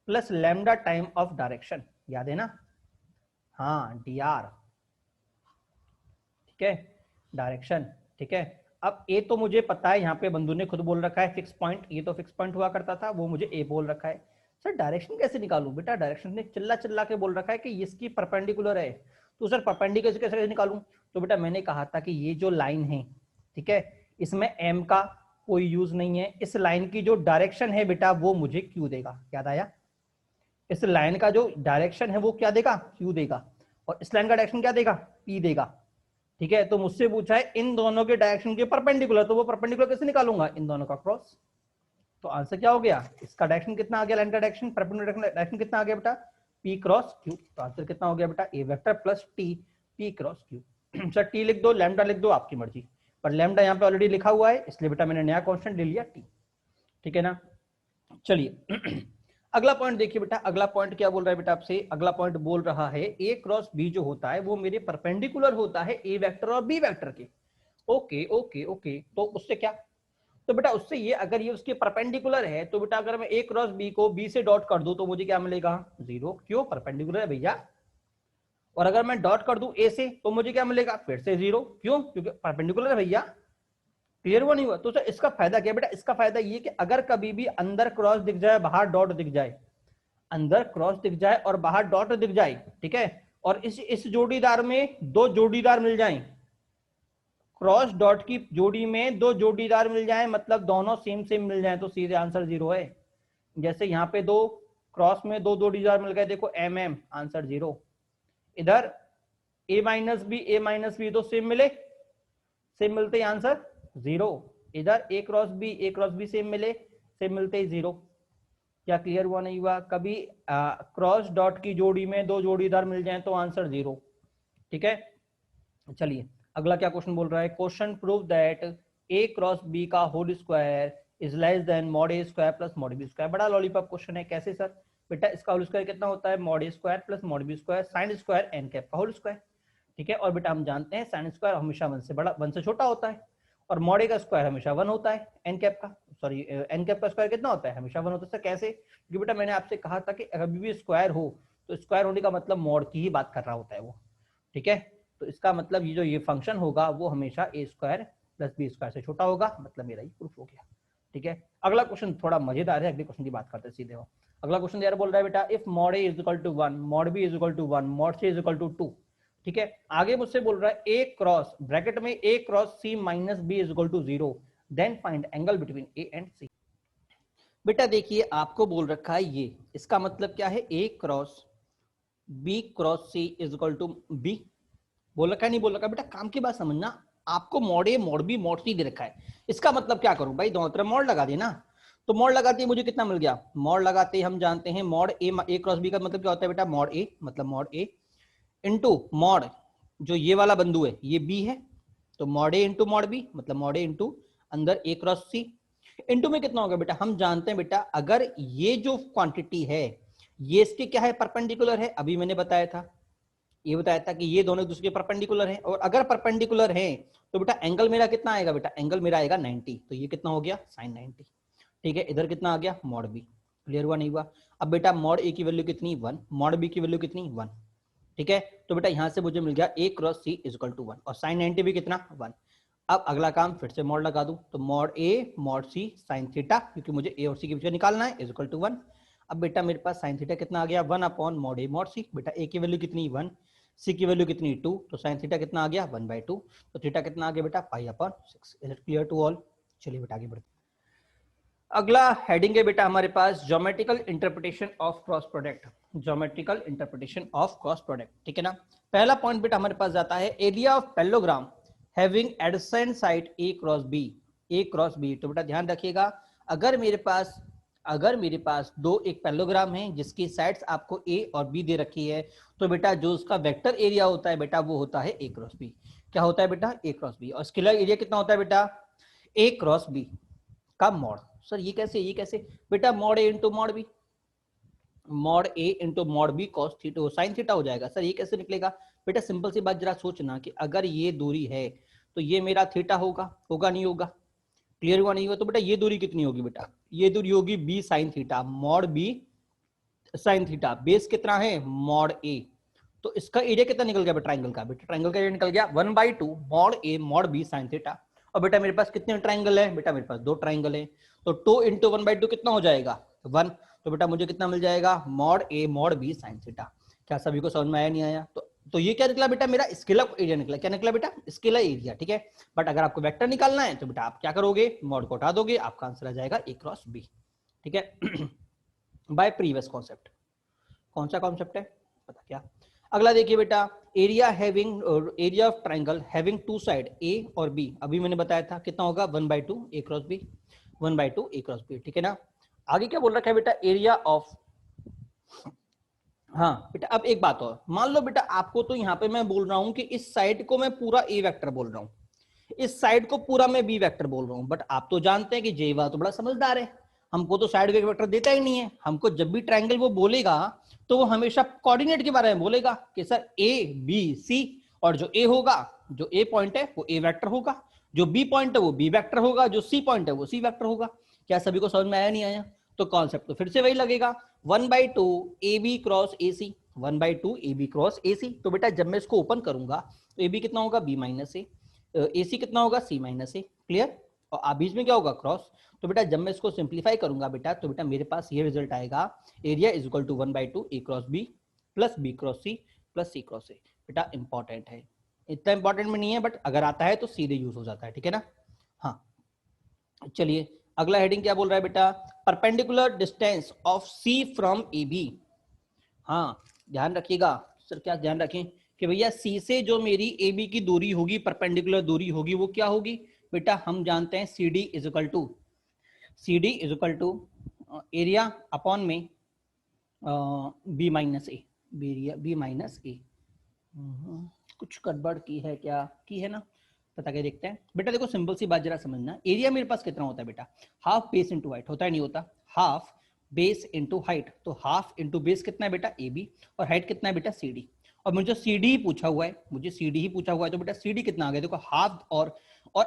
Speaker 1: plus lambda time of direction, याद है ना? हाँ, डी आर। ठीक है, डायरेक्शन। ठीक है, अब ए तो मुझे पता है, यहाँ पे बंधु ने खुद बोल रखा है फिक्स पॉइंट, ये तो फिक्स पॉइंट हुआ करता था, वो मुझे ए बोल रखा है। सर डायरेक्शन कैसे निकालूं बेटा? डायरेक्शन ने चिल्ला चिल्ला के बोल रखा है कि इसकी परपेंडिकुलर है, तो सर परपेंडिकुलर कैसे निकालूं? तो बेटा मैंने कहा था कि ये जो लाइन है, ठीक है, इसमें एम का कोई यूज नहीं है। इस लाइन की जो डायरेक्शन है बेटा वो मुझे क्यू देगा, याद आया? इस लाइन का जो डायरेक्शन है वो क्या देगा, क्यू देगा, और इस लाइन का डायरेक्शन क्या देगा, पी देगा। ठीक है, तो मुझसे पूछा है इन दोनों के डायरेक्शन के परपेंडिकुलर, तो वो परपेंडिकुलर कैसे निकालूंगा, इन दोनों का क्रॉस। तो आंसर क्या हो गया, इसका डायरेक्शन कितना आ गया, लाइन का डायरेक्शन, परपेंडिकुलर डायरेक्शन कितना आ गया बेटा, पी क्रॉस क्यू। तो आंसर कितना हो गया बेटा, A vector plus T P cross Q. Sir T लिख दो, लैम्डा लिख दो, आपकी मर्जी, पर लैम्डा यहाँ पे ऑलरेडी लिखा हुआ है इसलिए बेटा मैंने नया कॉन्स्टेंट ले लिया टी। ठीक है ना? चलिए अगला पॉइंट देखिए बेटा, अगला पॉइंट क्या बोल रहा है बेटा आपसे? अगला पॉइंट बोल रहा है ए क्रॉस बी जो होता है वो मेरे परपेंडिकुलर होता है ए वेक्टर और बी वेक्टर के। ओके ओके ओके, तो उससे क्या? तो बेटा उससे ये, अगर ये उसके परपेंडिकुलर है तो बेटा अगर मैं ए क्रॉस बी को बी से डॉट कर दूं तो मुझे क्या मिलेगा, जीरो। क्यों? परपेंडिकुलर है भैया। और अगर मैं डॉट कर दूं ए से तो मुझे क्या मिलेगा, फिर से जीरो। क्यों? क्योंकि परपेंडिकुलर है भैया। क्लियर हुआ नहीं हुआ? तो सर इसका फायदा क्या बेटा? इसका फायदा ये कि अगर कभी भी अंदर क्रॉस दिख जाए बाहर डॉट दिख जाए, अंदर क्रॉस दिख जाए और बाहर डॉट दिख जाए, ठीक है, और इस जोड़ीदार में दो जोड़ीदार मिल जाएं, क्रॉस डॉट की जोड़ी में दो जोड़ीदार मिल जाए, मतलब दोनों सेम सेम मिल जाए, तो सीधे आंसर 0 है। जैसे यहाँ पे दो क्रॉस में दो जोड़ीदार मिल गए, देखो MM, आंसर 0। इधर A माइनस बी तो सेम मिले, सेम मिलते ही आंसर 0। इधर A क्रॉस बी सेम मिले, सेम मिलते ही 0। क्या क्लियर हुआ नहीं हुआ? कभी क्रॉस डॉट की जोड़ी में दो जोड़ीदार मिल जाए तो आंसर 0। ठीक है, चलिए अगला क्या क्वेश्चन बोल रहा है। Question prove that A cross B का whole square is less than mod A square plus mod B square. बड़ा लॉलीपॉप क्वेश्चन है। कैसे सर? बेटा इसका होल स्क्वायर कितना होता है? Mod A square plus mod B square sine square n cap का होल स्क्वायर। ठीक है, और बेटा हम जानते हैं साइन स्क्वायर हमेशा 1 से बड़ा 1 से छोटा होता है, और मॉड A का स्क्वायर हमेशा 1 होता है, n कैप का सॉरी n कैप का स्क्वायर कितना होता है? हमेशा 1 होता है। सर कैसे? क्योंकि बेटा मैंने आपसे कहा था कि अगर भी स्क्वायर हो तो स्क्वायर होने का मतलब मॉड की ही बात कर रहा होता है वो। ठीक है, तो इसका मतलब ये जो ये फंक्शन होगा वो हमेशा A square plus B square से छोटा होगा, मतलब मेरा ये प्रूफ हो गया। ठीक है, अगला क्वेश्चन थोड़ा मजेदार है, अगले क्वेश्चन की बात करते हैं सीधे। अगला क्वेश्चन यार बोल रहा है बेटा if mod A is equal to 1 mod B is equal to 1 mod C is equal to 2। ठीक है, आगे मुझसे बोल रहा है A क्रॉस ब्रैकेट में A cross C minus B is equal to 0 then find angle between A and C। बेटा देखिए आपको बोल रखा है ये, इसका मतलब क्या है? A cross B cross C is equal to B बोल रखा है, नहीं बोल रखा? बेटा काम की बात समझना, आपको mod A mod B mod C दे रखा है। इसका मतलब क्या करूं भाई? दोनों तरफ मॉड लगा देना। तो मॉड लगाते ही मुझे कितना मिल गया? मॉड लगाते ही हम जानते हैं मॉड A क्रॉस B का मतलब क्या होता है बेटा? मॉड A मतलब मॉड A इंटू मॉड जो ये वाला बिंदु है ये B है, तो mod A into mod B मतलब मॉड A इंटू अंदर A क्रॉस C इंटू में कितना होगा बेटा? हम जानते हैं बेटा अगर ये जो क्वांटिटी है ये इसके क्या है? परपेंडिकुलर है। अभी मैंने बताया था, ये बताया था कि ये दोनों एक दूसरे के परपेंडिकुलर हैं, और अगर परपेंडिकुलर हैं तो बेटा एंगल मेरा कितना आएगा? बेटा एंगल मेरा आएगा 90। तो ये कितना हो गया? साइन 90। ठीक है, इधर कितना आ गया? Mod B. क्लियर हुआ नहीं हुआ? अब बेटा मॉड ए की वैल्यू कितनी? 1, मॉड बी की वैल्यू कितनी? 1। ठीक है, तो बेटा यहां से मुझे मिल गया A cross C is equal to 1 और साइन 90 भी कितना? 1। अब अगला काम फिर से मॉड लगा दूं, तो mod A mod C sine theta, क्योंकि मुझे A और C के बीच में निकालना है, इज इक्वल टू 1। अब बेटा मेरे पास साइन थीटा कितना आ गया? 1 upon mod A mod C। बेटा A की वैल्यू कितनी? 1, C की वैल्यू कितनी? 2, तो साइन थीटा कितना आ गया? 1/2। तो थीटा कितना आ गया बेटा? π/6। Is it clear to all? चलिए बेटा आगे बढ़ते। अगला हेडिंग है बेटा हमारे पास geometrical interpretation of cross product. Geometrical interpretation of cross product, ठीक है ना। पहला पॉइंट बेटा हमारे पास जाता है area of parallelogram having adjacent side A cross B। A cross B, तो बेटा ध्यान रखिएगा, अगर मेरे पास दो एक पैरेललोग्राम है जिसकी साइड्स आपको A और B दे रखी है, तो बेटा जो उसका वेक्टर एरिया होता है बेटा वो होता है A क्रॉस B। क्या होता है बेटा? A cross B। और स्केलर एरिया कितना होता है बेटा? A क्रॉस B का मॉड। सर ये कैसे? ये कैसे बेटा? Mod A into mod B, mod A into mod B cos theta sine theta हो जाएगा। सर ये कैसे निकलेगा? बेटा सिंपल सी बात जरा सोचना कि अगर ये दूरी है तो ये मेरा थीटा होगा, होगा नहीं होगा? क्लियर हुआ नहीं हुआ? तो बेटा ये दूरी कितनी होगी बेटा? ये दूरी होगी B sine theta, mod B sine theta. Base कितना है? Mod A। तो इसका एरिया कितना निकल गया बेटा? ट्राइंगल का। बेटा ट्राइंगल का एरिया निकल गया 1/2 mod A mod B sine theta. और बेटा मेरे पास कितने ट्राइंगल है? बेटा मेरे पास दो ट्राइंगल है, तो 2 इंटू 1/2 कितना हो जाएगा? 1। तो बेटा मुझे कितना मिल जाएगा? Mod A mod B sine theta. क्या सभी को समझ में आया नहीं आया? तो ये क्या निकला बेटा? मेरा स्केलर एरिया निकला। क्या निकला बेटा? Scalar area. ठीक है, बट अगर आपको वेक्टर निकालना है तो बेटा आप क्या करोगे? मॉड को हटा दोगे, आपका आंसर आ जाएगा A क्रॉस B। ठीक है, बाय प्रीवियस कॉन्सेप्ट। कौन सा कॉन्सेप्ट है पता क्या? अगला देखिए बेटा, area area of triangle having two side A और B। अभी मैंने बताया था कितना होगा? 1/2 A cross B, 1/2 A cross B। ठीक है ना। आगे क्या बोल रखा है बेटा? एरिया ऑफ, हाँ बेटा अब एक बात और मान लो बेटा, आपको तो यहाँ पे मैं बोल रहा हूँ कि इस साइड को मैं पूरा A वेक्टर बोल रहा हूँ, इस साइड को पूरा मैं B वेक्टर बोल रहा हूँ, बट आप तो जानते हैं कि जेवा तो बड़ा समझदार है, हमको तो साइड वेक्टर देता ही नहीं है। हमको जब भी ट्राइंगल वो बोलेगा तो वो हमेशा कोऑर्डिनेट के बारे में बोलेगा कि सर A B C, और जो A होगा, जो A पॉइंट है वो A वेक्टर होगा, जो B पॉइंट है वो B वेक्टर होगा, जो C पॉइंट है वो C वेक्टर होगा। क्या सभी को समझ में आया नहीं आया? तो कॉन्सेप्ट तो फिर से वही लगेगा, 1/2 AB cross AC, 1/2 AB cross AC। तो बेटा जब मैं इसको ओपन करूंगा तो AB कितना होगा? B माइनस A, AC कितना होगा? C minus A। क्लियर? और आप बीच में क्या होगा? क्रॉस। तो बेटा जब मैं इसको सिंप्लीफाई करूंगा बेटा, तो बेटा मेरे पास ये रिजल्ट आएगा, area is equal to 1/2 A cross B plus B cross C plus C cross A। बेटा इंपॉर्टेंट है, इतना इंपॉर्टेंट में नहीं है, बट अगर आता है तो सीधे यूज हो जाता है, ठीक है ना। हाँ चलिए अगला हेडिंग क्या बोल रहा है बेटा, perpendicular distance of C from A B. हाँ ध्यान रखिएगा सर, क्या ध्यान रखें कि भैया सी से जो मेरी ए बी की दूरी होगी, परपेंडिकुलर दूरी होगी, वो क्या होगी बेटा, हम जानते हैं C D is equal to area upon में B minus A, B minus A. कुछ गड़बड़ की है क्या, की है ना, पता क्या देखते हैं बेटा। देखो सिंपल सी बात जरा समझना, एरिया मेरे पास कितना होता है बेटा, हाफ बेस इंटू हाइट होता है, नहीं होता, हाफ बेस इंटू हाइट, तो हाफ इंटू बेस कितना है बेटा ए बी, और हाइट कितना है बेटा सी डी। और मुझे सी डी पूछा हुआ है, मुझे सी डी ही पूछा हुआ है, तो बेटा सी डी कितना आ गया देखो हाफ, और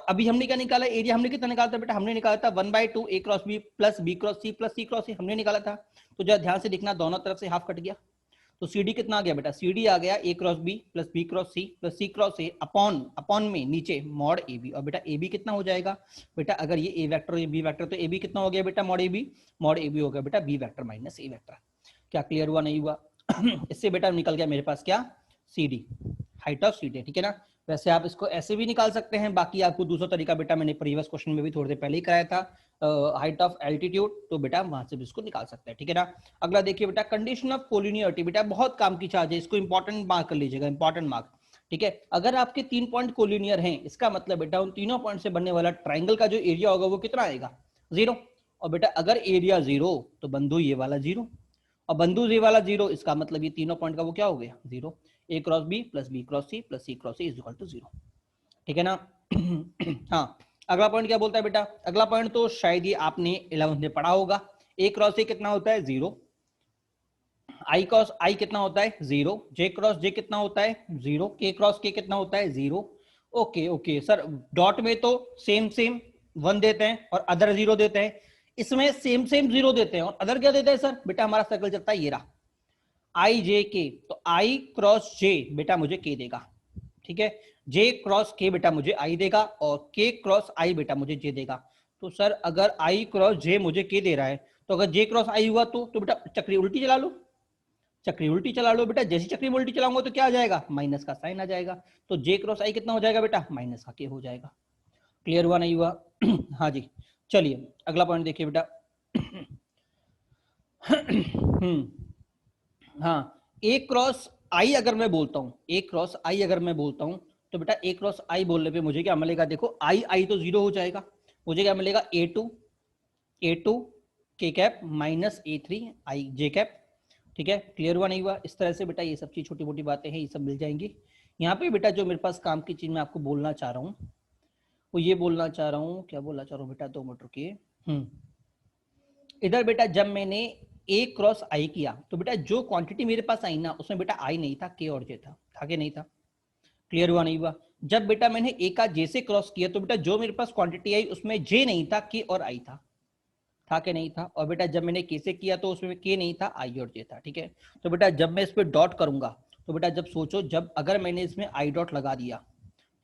Speaker 1: अभी हमने क्या निकाला, एरिया हमने कितना निकाला था बेटा, हमने निकाला था 1/2 A cross B plus B cross C plus C cross C, हमने निकाला था। तो जरा ध्यान से देखना, दोनों तरफ से हाफ कट गया, तो सी डी कितना आ गया बेटा, सी डी आ गया A cross B plus B cross C plus C cross A upon में नीचे मॉड ए बी। और बेटा ए बी कितना हो जाएगा बेटा, अगर ये ए वेक्टर और ये बी वेक्टर, तो ए बी कितना हो गया बेटा, मॉड ए बी हो गया बेटा B vector minus A vector. क्या क्लियर हुआ, नहीं हुआ? इससे बेटा निकल गया मेरे पास क्या, C D, height of C D, ठीक है ना। वैसे आप इसको ऐसे भी निकाल सकते हैं, बाकी आपको दूसरा तरीका बेटा मैंने प्रीवियस क्वेश्चन में भी थोड़ी देर पहले ही कराया था, हाइट ऑफ एल्टीट्यूड, तो बेटा वहां से भी इसको निकाल सकते हैं, ठीक है ना। अगला देखिए बेटा, कंडीशन ऑफ कोलिनियरिटी, बेटा बहुत काम की चार्ज है, इसको इंपॉर्टेंट मार्क कर लीजिएगा, इंपॉर्टेंट मार्क, ठीक है। अगर आपके 3 पॉइंट कोलिनियर हैं, इसका मतलब बेटा उन तीनों पॉइंट से बनने वाला ट्राइंगल का जो एरिया होगा वो कितना आएगा, 0। और बेटा अगर एरिया 0 तो बंधु ये वाला 0, और बंधु ये वाला 0, इसका मतलब ये तीनों पॉइंट का वो क्या हो गया 0, A cross B plus B cross C plus C cross C is equal to 0, ठीक है ना। हाँ अगला पॉइंट क्या बोलता है बेटा, अगला पॉइंट तो शायद ये आपने 11th में पढ़ा होगा, ए क्रॉस ए कितना होता है 0, आई क्रॉस आई कितना होता है 0, जे क्रॉस जे कितना होता है 0, के क्रॉस के कितना होता है 0। ओके ओके सर, डॉट में तो सेम 1 देते हैं और अदर 0 देते हैं, इसमें सेम 0 देते हैं और अदर क्या देते हैं सर, बेटा हमारा सर्कल चलता है ये रहा, आई जे के, तो आई क्रॉस जे बेटा मुझे के देगा, ठीक है, जे क्रॉस के बेटा मुझे आई देगा, और के क्रॉस आई बेटा मुझे जे देगा। तो सर अगर आई क्रॉस जे मुझे के दे रहा है, तो अगर जे क्रॉस आई हुआ तो बेटा चक्री उल्टी चला लो, चक्री उल्टी चला लो बेटा, जैसी चक्री उल्टी चलाऊंगा तो क्या आ जाएगा, माइनस का साइन आ जाएगा, तो जे क्रॉस आई कितना हो जाएगा बेटा, माइनस का के हो जाएगा। क्लियर हुआ, नहीं हुआ? हाँ जी, चलिए अगला पॉइंट देखिए बेटा। हाँ ए क्रॉस आई अगर मैं बोलता हूं, ए क्रॉस आई अगर मैं बोलता हूं, तो बेटा ए क्रॉस आई बोलने पे मुझे क्या मिलेगा, देखो आई आई तो 0 हो जाएगा, मुझे क्या मिलेगा ए टू के कैप माइनस ए3 आई जे कैप, ठीक है। क्लियर हुआ, नहीं हुआ? इस तरह से बेटा ये सब चीज छोटी मोटी बातें हैं, ये सब मिल जाएंगी यहाँ पे बेटा। जो मेरे पास काम की चीज मैं आपको बोलना चाह रहा हूँ वो ये बोलना चाह रहा हूँ, क्या बोलना चाह रहा हूँ बेटा, 2 मिनट रुकिए। इधर बेटा जब मैंने ए क्रॉस आई किया, तो बेटा जो क्वांटिटी मेरे पास आई ना, उसमें बेटा आई नहीं था, के और जे था कि नहीं था? क्लियर हुआ, नहीं हुआ? जब बेटा मैंने ए का जे से क्रॉस किया, तो बेटा जो मेरे पास क्वांटिटी आई उसमें जे नहीं था, के और आई था कि नहीं था? और बेटा जब मैंने के से किया तो उसमें के नहीं था, आई और जे था, ठीक है। तो बेटा जब मैं इस पर डॉट करूंगा, तो बेटा जब सोचो, जब अगर मैंने इसमें आई डॉट लगा दिया,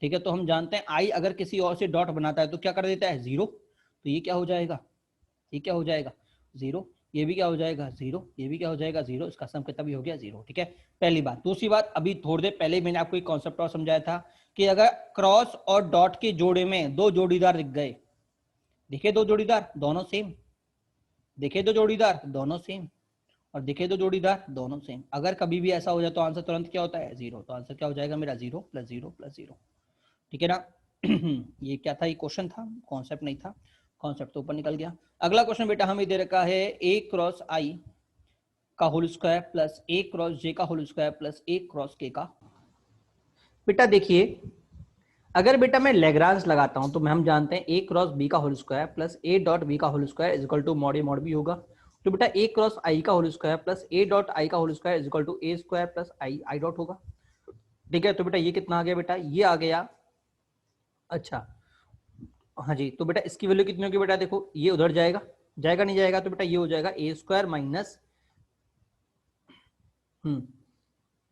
Speaker 1: ठीक है, तो हम जानते हैं आई अगर किसी और से डॉट बनाता है तो क्या कर देता है 0, तो ये क्या हो जाएगा, ये क्या हो जाएगा 0, ये भी क्या हो जाएगा 0, ये भी क्या हो जाएगा 0, इसका सम कितना भी हो गया 0, ठीक है। पहली बात। दूसरी बात, अभी थोड़ी देर पहले मैंने आपको एक कॉन्सेप्ट और समझाया था कि अगर क्रॉस और डॉट के जोड़े में 2 जोड़ीदार दिख गए, देखिए 2 जोड़ीदार दोनों सेम, देखे 2 जोड़ीदार दोनों सेम, और देखे 2 जोड़ीदार दोनों सेम, अगर कभी भी ऐसा हो जाए तो आंसर तुरंत क्या होता है 0, तो आंसर क्या हो जाएगा मेरा 0 + 0 + 0, ठीक है ना। ये क्या था, ये क्वेश्चन था, कॉन्सेप्ट नहीं था, कॉन्सेप्ट तो ऊपर निकल गया। अगला क्वेश्चन बेटा हमें दे रखा है ए क्रॉस आई का होल स्क्वायर प्लस ए क्रॉस जे का होल स्क्वायर प्लस ए क्रॉस के का। बेटा देखिए, अगर बेटा मैं लैग्रांज लगाता हूं तो हम जानते हैं ए क्रॉस बी का whole square plus A dot B का whole square is equal to mod A mod B होगा। तो बेटा ए क्रॉस आई का whole square plus A dot I का whole square is equal to A square plus I I dot होगा, ठीक है। तो बेटा ये कितना आ गया बेटा, ये आ गया, अच्छा हाँ जी। तो बेटा इसकी वैल्यू कितनी होगी बेटा, देखो ये उधर जाएगा, जाएगा नहीं जाएगा, तो बेटा ये हो जाएगा ए स्क्वायर माइनस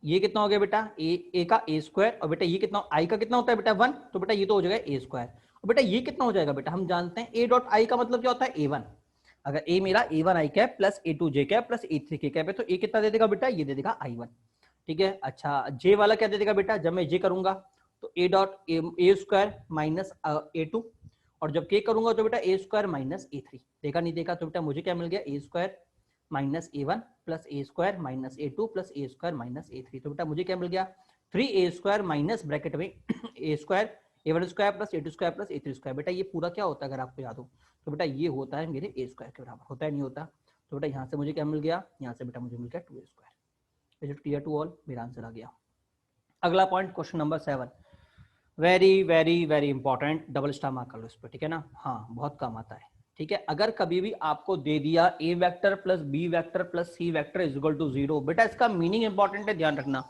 Speaker 1: ये कितना हो गया बेटा ए का ए स्क्वायर, और बेटा ये कितना आई का कितना होता है बेटा 1, तो बेटा ये तो हो जाएगा ए स्क्वायर। और बेटा ये कितना हो जाएगा बेटा, हम जानते हैं ए डॉट आई का मतलब क्या होता है a1, अगर ए मेरा a1 आई कैप प्लस a2 जे कैप प्लस a3 के कैप है, तो ए कितना दे देगा बेटा, ये दे देगा i1, ठीक है। अच्छा जे वाला क्या दे देगा बेटा, जब मैं जे करूंगा तो ए dot A square minus A2, और जब के करूंगा तो बेटा ए स्क्वायर माइनस A3। देखा नहीं देखा, तो बेटा मुझे क्या मिल गया, A square minus A1 plus A square minus A2 plus A square minus A3। तो बेटा मुझे क्या मिल गया, 3A स्क्वायर माइनस ब्रैकेट में A square A1 square plus A2 square plus A3 square. बेटा ये पूरा क्या होता है अगर आपको याद हो, तो बेटा ये होता है मेरे ए स्क्वायर के बराबर, होता है नहीं होता। तो बेटा यहाँ से मुझे क्या मिल गया, यहाँ से बेटा मुझे मिल गया 2A square. Is it clear to all? मेरा आंसर आ गया। अगला point, question number 7, very very very important, double star mark कर लो इस पर, ठीक है ना। हाँ, बहुत काम आता है, ठीक है। अगर कभी भी आपको दे दिया A vector plus B vector plus C vector is equal to 0, बेटा इसका मीनिंग इंपॉर्टेंट है, ध्यान रखना,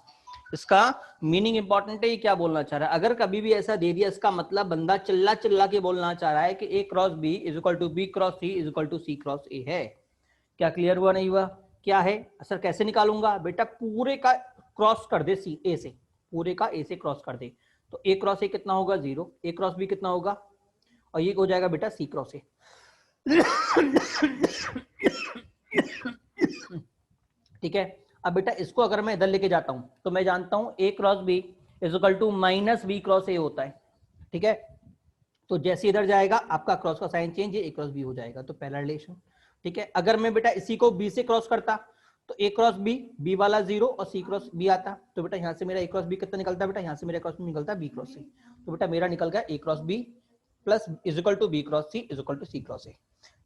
Speaker 1: इसका मीनिंग इंपॉर्टेंट है। ये क्या बोलना चाह रहा है, अगर कभी भी ऐसा दे दिया, इसका मतलब बंदा चिल्ला चिल्ला के बोलना चाह रहा है कि A cross B is equal to B cross C is equal to C cross A है। क्या क्लियर हुआ नहीं हुआ? क्या है सर, कैसे निकालूंगा? बेटा पूरे का क्रॉस कर दे सी ए से, पूरे का ए से क्रॉस कर दे, तो ए क्रॉस ए कितना होगा 0, ए क्रॉस बी कितना होगा, और ये हो जाएगा बेटा सी क्रॉस ए। ठीक है। अब बेटा इसको अगर मैं इधर लेके जाता हूं तो मैं जानता हूं A cross B is equal to minus B cross A होता है, ठीक है। तो जैसे इधर जाएगा आपका क्रॉस का साइन चेंज, ये ए क्रॉस बी हो जाएगा, तो पहला रिलेशन, ठीक है। अगर मैं बेटा इसी को बी से क्रॉस करता तो ए क्रॉस बी, बी वाला 0 और सी क्रॉस बी आता, तो बेटा यहाँ से मेरा ए क्रॉस बी कितना निकलता है, बेटा यहाँ से मेरा क्रॉस बी निकलता है बी क्रॉस सी, तो बेटा मेरा निकल गया A cross B plus is equal to B cross C is equal to C cross A.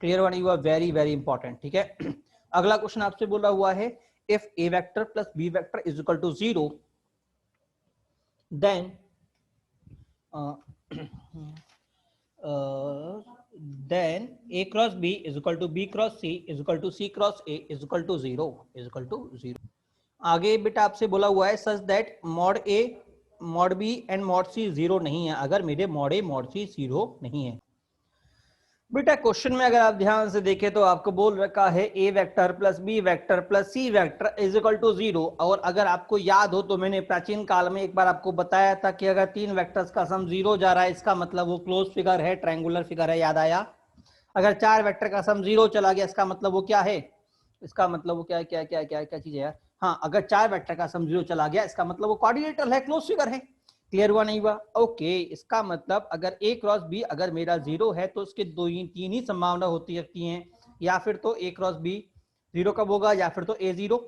Speaker 1: Clear हुआ नहीं हुआ? वेरी वेरी इंपॉर्टेंट, ठीक है। अगला क्वेश्चन आपसे बोला हुआ है, if A vector plus B vector is equal to 0 then then a cross b is equal to b cross c is equal to c cross a is equal to 0 is equal to 0। आगे बेटा आपसे बोला हुआ है such that mod a mod b and mod c 0 नहीं है, अगर मेरे मॉड a मॉड c 0 नहीं है। बेटा क्वेश्चन में अगर आप ध्यान से देखें तो आपको बोल रखा है A vector plus B vector plus C vector is equal to 0, और अगर आपको याद हो तो मैंने प्राचीन काल में एक बार आपको बताया था कि अगर 3 वेक्टर्स का सम 0 जा रहा है इसका मतलब वो क्लोज फिगर है, ट्रायंगुलर फिगर है, याद आया। अगर 4 वेक्टर का सम 0 चला गया इसका मतलब वो क्या है, इसका मतलब वो क्या क्या क्या क्या क्या चीज है यार, हाँ, अगर 4 वेक्टर का सम 0 चला गया इसका मतलब वो क्वाड्रिलेटरल है, क्लोज फिगर है। क्लियर हुआ नहीं हुआ? ओके, इसका मतलब अगर ए क्रॉस बी अगर मेरा 0 है तो उसके तीन ही संभावना होती रहती हैं, या फिर तो ए क्रॉस बी 0 कब होगा, या फिर तो ए 0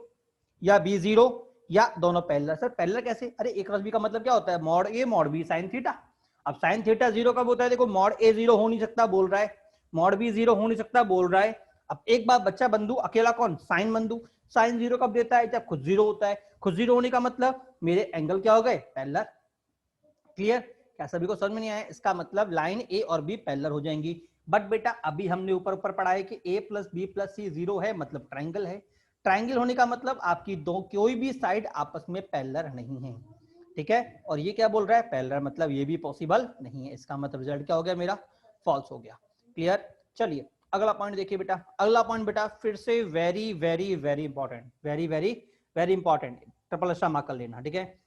Speaker 1: या बी 0 या दोनों पैरेलल। सर पैरेलल कैसे? अरे ए क्रॉस बी का मतलब क्या होता है, mod A mod B sine theta. अब साइन थीटा 0 कब होता है, देखो मॉड ए 0 हो नहीं सकता बोल रहा है, मॉड बी 0 हो नहीं सकता बोल रहा है। अब एक बात बच्चा बंधु अकेला कौन, साइन बंधु, साइन 0 कब देता है, जब खुद 0 होता है। खुद 0 होने का मतलब मेरे एंगल क्या हो गए, पैरेलल। क्लियर? क्या सभी को समझ में नहीं आया? इसका मतलब लाइन ए और बी पैरेलल हो जाएंगी। बट बेटा अभी हमने ऊपर ऊपर पढ़ा है कि ए प्लस बी प्लस सी 0 है, मतलब ट्राइंगल है। ट्राइंगल होने का मतलब आपकी दो कोई भी साइड आपस में पैरेलल नहीं है, ठीक है। और ये क्या बोल रहा है, पैरेलल, मतलब ये भी पॉसिबल नहीं है, इसका मतलब रिजल्ट क्या हो गया मेरा, फॉल्स हो गया। क्लियर? चलिए अगला पॉइंट देखिए बेटा। अगला पॉइंट बेटा फिर से very very very important, very very very important, triple star mark कर लेना, ठीक है।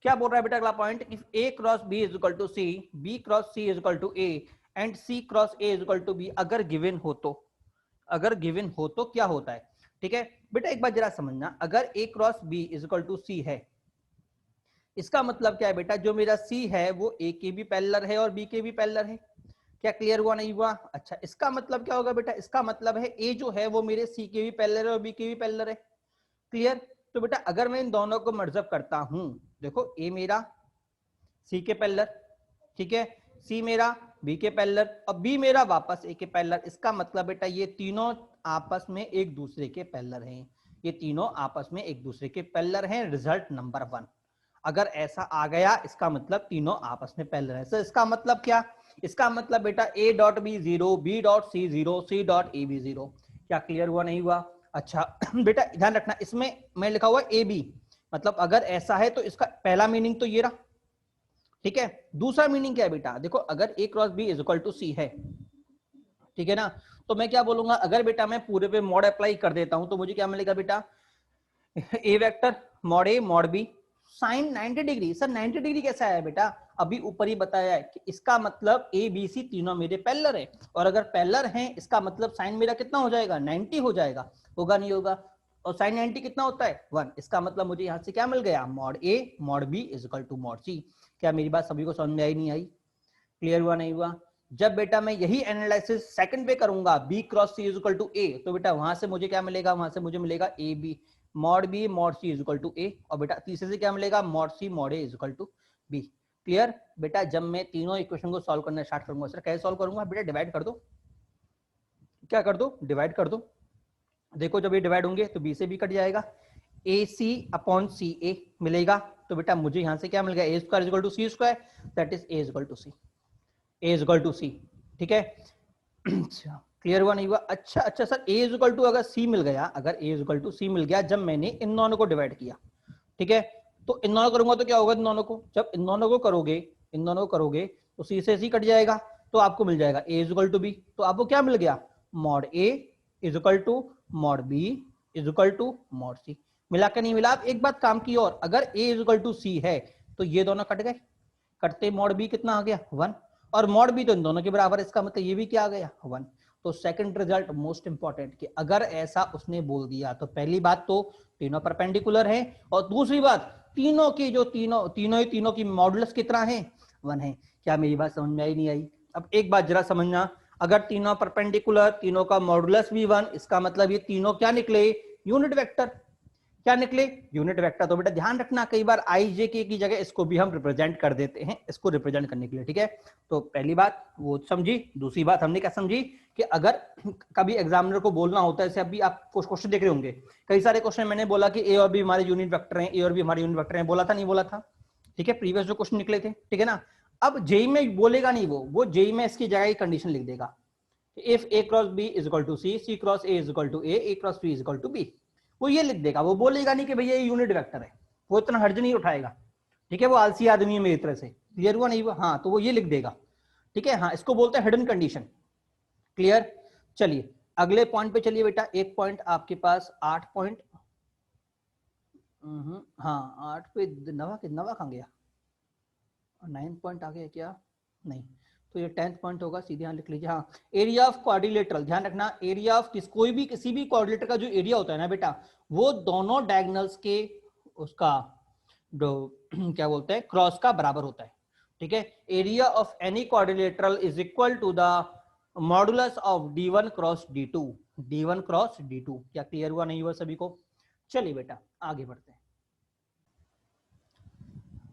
Speaker 1: क्या बोल रहा है बेटा अगला point, if A cross B is equal to C, B cross C is equal to A and C cross A is equal to B, अगर गिवन हो तो, अगर गिवन हो तो क्या होता है, ठीक है। बेटा एक बार जरा समझना, अगर A cross B is equal to C है, इसका मतलब क्या है बेटा, जो मेरा सी है वो ए के भी पैरेलल है और बी के भी पैरेलल है। क्या क्लियर हुआ नहीं हुआ? अच्छा, इसका मतलब क्या होगा बेटा, इसका मतलब है ए जो है वो मेरे सी के भी पैरेलल है और बी के भी पैरेलल है। क्लियर? तो बेटा अगर मैं इन दोनों को मर्जअप करता हूं, देखो ए मेरा सी के पैरेलल, ठीक है, सी मेरा बी के पैरेलल और बी मेरा वापस ए के पैरेलल। इसका मतलब बेटा ये तीनों आपस में एक दूसरे के पैरेलल हैं, ये तीनों आपस में एक दूसरे के पैरेलल हैं। रिजल्ट नंबर 1, अगर ऐसा आ गया इसका मतलब तीनों आपस में पैरेलल है। सर इसका मतलब क्या, इसका मतलब बेटा A dot B 0, B dot C 0, C dot A B 0। क्या क्लियर हुआ नहीं हुआ? अच्छा बेटा ध्यान रखना, इसमें मैं लिखा हुआ ए बी, मतलब अगर ऐसा है तो इसका पहला मीनिंग तो ये रहा, ठीक है। दूसरा मीनिंग क्या है बेटा, देखो अगर A cross B is equal to C है, ठीक है ना, तो मैं क्या बोलूंगा, अगर बेटा मैं पूरे पे मॉड अप्लाई कर देता हूं तो मुझे क्या मिलेगा बेटा, A vector mod A mod B sine 90 degree. Sir 90 degree कैसा है बेटा, अभी ऊपर ही बताया है कि इसका मतलब ए बी सी तीनों मेरे पैरेलल है, और अगर पैरेलल हैं इसका मतलब साइन मेरा कितना हो जाएगा, 90 हो जाएगा। होगा नहीं होगा? और साइन 90 कितना होता है 1, इसका मतलब मुझे यहां से क्या मिल गया, mod A mod B is equal to mod C. क्या मेरी बात सभी को समझ में आई नहीं आई? क्लियर हुआ नहीं हुआ? जब बेटा मैं यही एनालिसिस सेकंड पे करूंगा B cross C is equal to A, तो बेटा वहां से मुझे क्या मिलेगा, वहां से मुझे मिलेगा A B mod C is equal to A, और बेटा तीसरे से क्या मिलेगा mod A is equal to B. Clear बेटा? जब मैं तीनों इक्वेशन को सॉल्व करना स्टार्ट करूंगा, सर कैसे सॉल्व करूंगा बेटा? डिवाइड कर दो, क्या कर दो, डिवाइड कर दो। देखो जब ये डिवाइड होंगे तो बी से बी कट जाएगा, ए सी अपॉन सी ए मिलेगा, तो बेटा मुझे यहां से क्या मिल गया, A square is equal to C square, that is A is equal to C, A is equal to C. ठीक है, क्लियर हुआ नहीं हुआ? अच्छा अच्छा sir A is equal to अगर सी मिल गया, अगर A is equal to C मिल गया जब मैंने इन दोनों को डिवाइड किया, ठीक है, तो इन दोनों करूंगा तो क्या होगा, इन दोनों को, जब इन दोनों को करोगे, इन दोनों को करोगे तो सी से सी कट जाएगा, तो आपको मिल जाएगा A is equal to B, तो आपको क्या मिल गया, mod A is equal to mod B is equal to mod C. मिला के नहीं मिला? आप एक बात काम की, और अगर A is equal to C है तो ये दोनों कट गए, कटते मॉड बी कितना आ गया 1, और मॉड बी तो इन दोनों के बराबर, इसका मतलब ये भी क्या आ गया 1। तो सेकंड रिजल्ट मोस्ट इंपॉर्टेंट कि अगर ऐसा उसने बोल दिया तो पहली बात तो तीनों परपेंडिकुलर है, और दूसरी बात तीनों की जो तीनों की मॉडुलस कितना है 1 है। क्या मेरी बात समझ में आई नहीं आई? अब एक बात जरा समझना, अगर तीनों परपेंडिकुलर, तीनों का मॉडुलस भी 1, इसका मतलब ये तीनों क्या निकले, यूनिट वेक्टर। क्या निकले, यूनिट वेक्टर। तो बेटा ध्यान रखना कई बार आई जे के की जगह इसको भी हम रिप्रेजेंट कर देते हैं, इसको रिप्रेजेंट करने के लिए। ठीक है, तो पहली बात वो समझी। दूसरी बात हमने क्या समझी कि अगर कभी एग्जामिनर को बोलना होता है, जैसे अभी आप कुछ क्वेश्चन देख रहे होंगे, कई सारे क्वेश्चन मैंने बोला कि ए और बी हमारे यूनिट वेक्टर हैं, ए और बी हमारे यूनिट वेक्टर हैं, बोला था नहीं बोला था? ठीक है, प्रीवियस जो क्वेश्चन निकले थे, ठीक है ना। अब जेई में बोलेगा नहीं, वो जेई में इसकी जगह कंडीशन लिख देगा, if A cross B is equal to C, C cross A is equal to A cross B is equal to B, वो ये लिख देगा। वो बोलेगा नहीं कि भैया ये यूनिट वेक्टर है, वो इतना हर्ज नहीं उठाएगा। ठीक है, वो आलसी आदमी है मेरी तरह से। क्लियर हुआ नहीं हुआ? हाँ, तो वो ये लिख देगा। ठीक है, हाँ, इसको बोलते हैं हिडन कंडीशन। क्लियर? चलिए अगले पॉइंट पे चलिए बेटा। एक पॉइंट आपके पास 8 पॉइंट, हाँ 8 पे नवा कहाँ गया, 9 पॉइंट आ गया क्या? नहीं, तो ये 10th पॉइंट होगा, सीधे यहाँ लिख लीजिए। हाँ, एरिया ऑफ क्वाड्रिलेटरल, ध्यान रखना एरिया ऑफ कोई भी किसी भी क्वाड्रिलेटर का जो एरिया होता है ना बेटा, वो दोनों डायगोनल्स के उसका जो क्या बोलते हैं क्रॉस का बराबर होता है। ठीक है, area of any quadrilateral is equal to the modulus of d1 cross d2, d1 cross d2। क्या क्लियर हुआ नहीं हुआ सभी को? चलिए बेटा आगे बढ़ते हैं।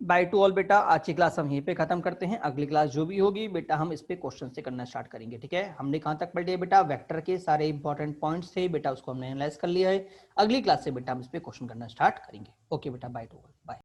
Speaker 1: बाय टू ऑल बेटा, आज की क्लास हम यहीं पे खत्म करते हैं। अगली क्लास जो भी होगी बेटा हम इस पे क्वेश्चन से करना स्टार्ट करेंगे। ठीक है, हमने कहां तक पढ़ लिया बेटा, वेक्टर के सारे इंपॉर्टेंट पॉइंट्स थे बेटा, उसको हमने एनालाइज कर लिया है। अगली क्लास से बेटा हम इस पे क्वेश्चन करना स्टार्ट करेंगे। ओके बेटा, बाय टू ऑल, बाय।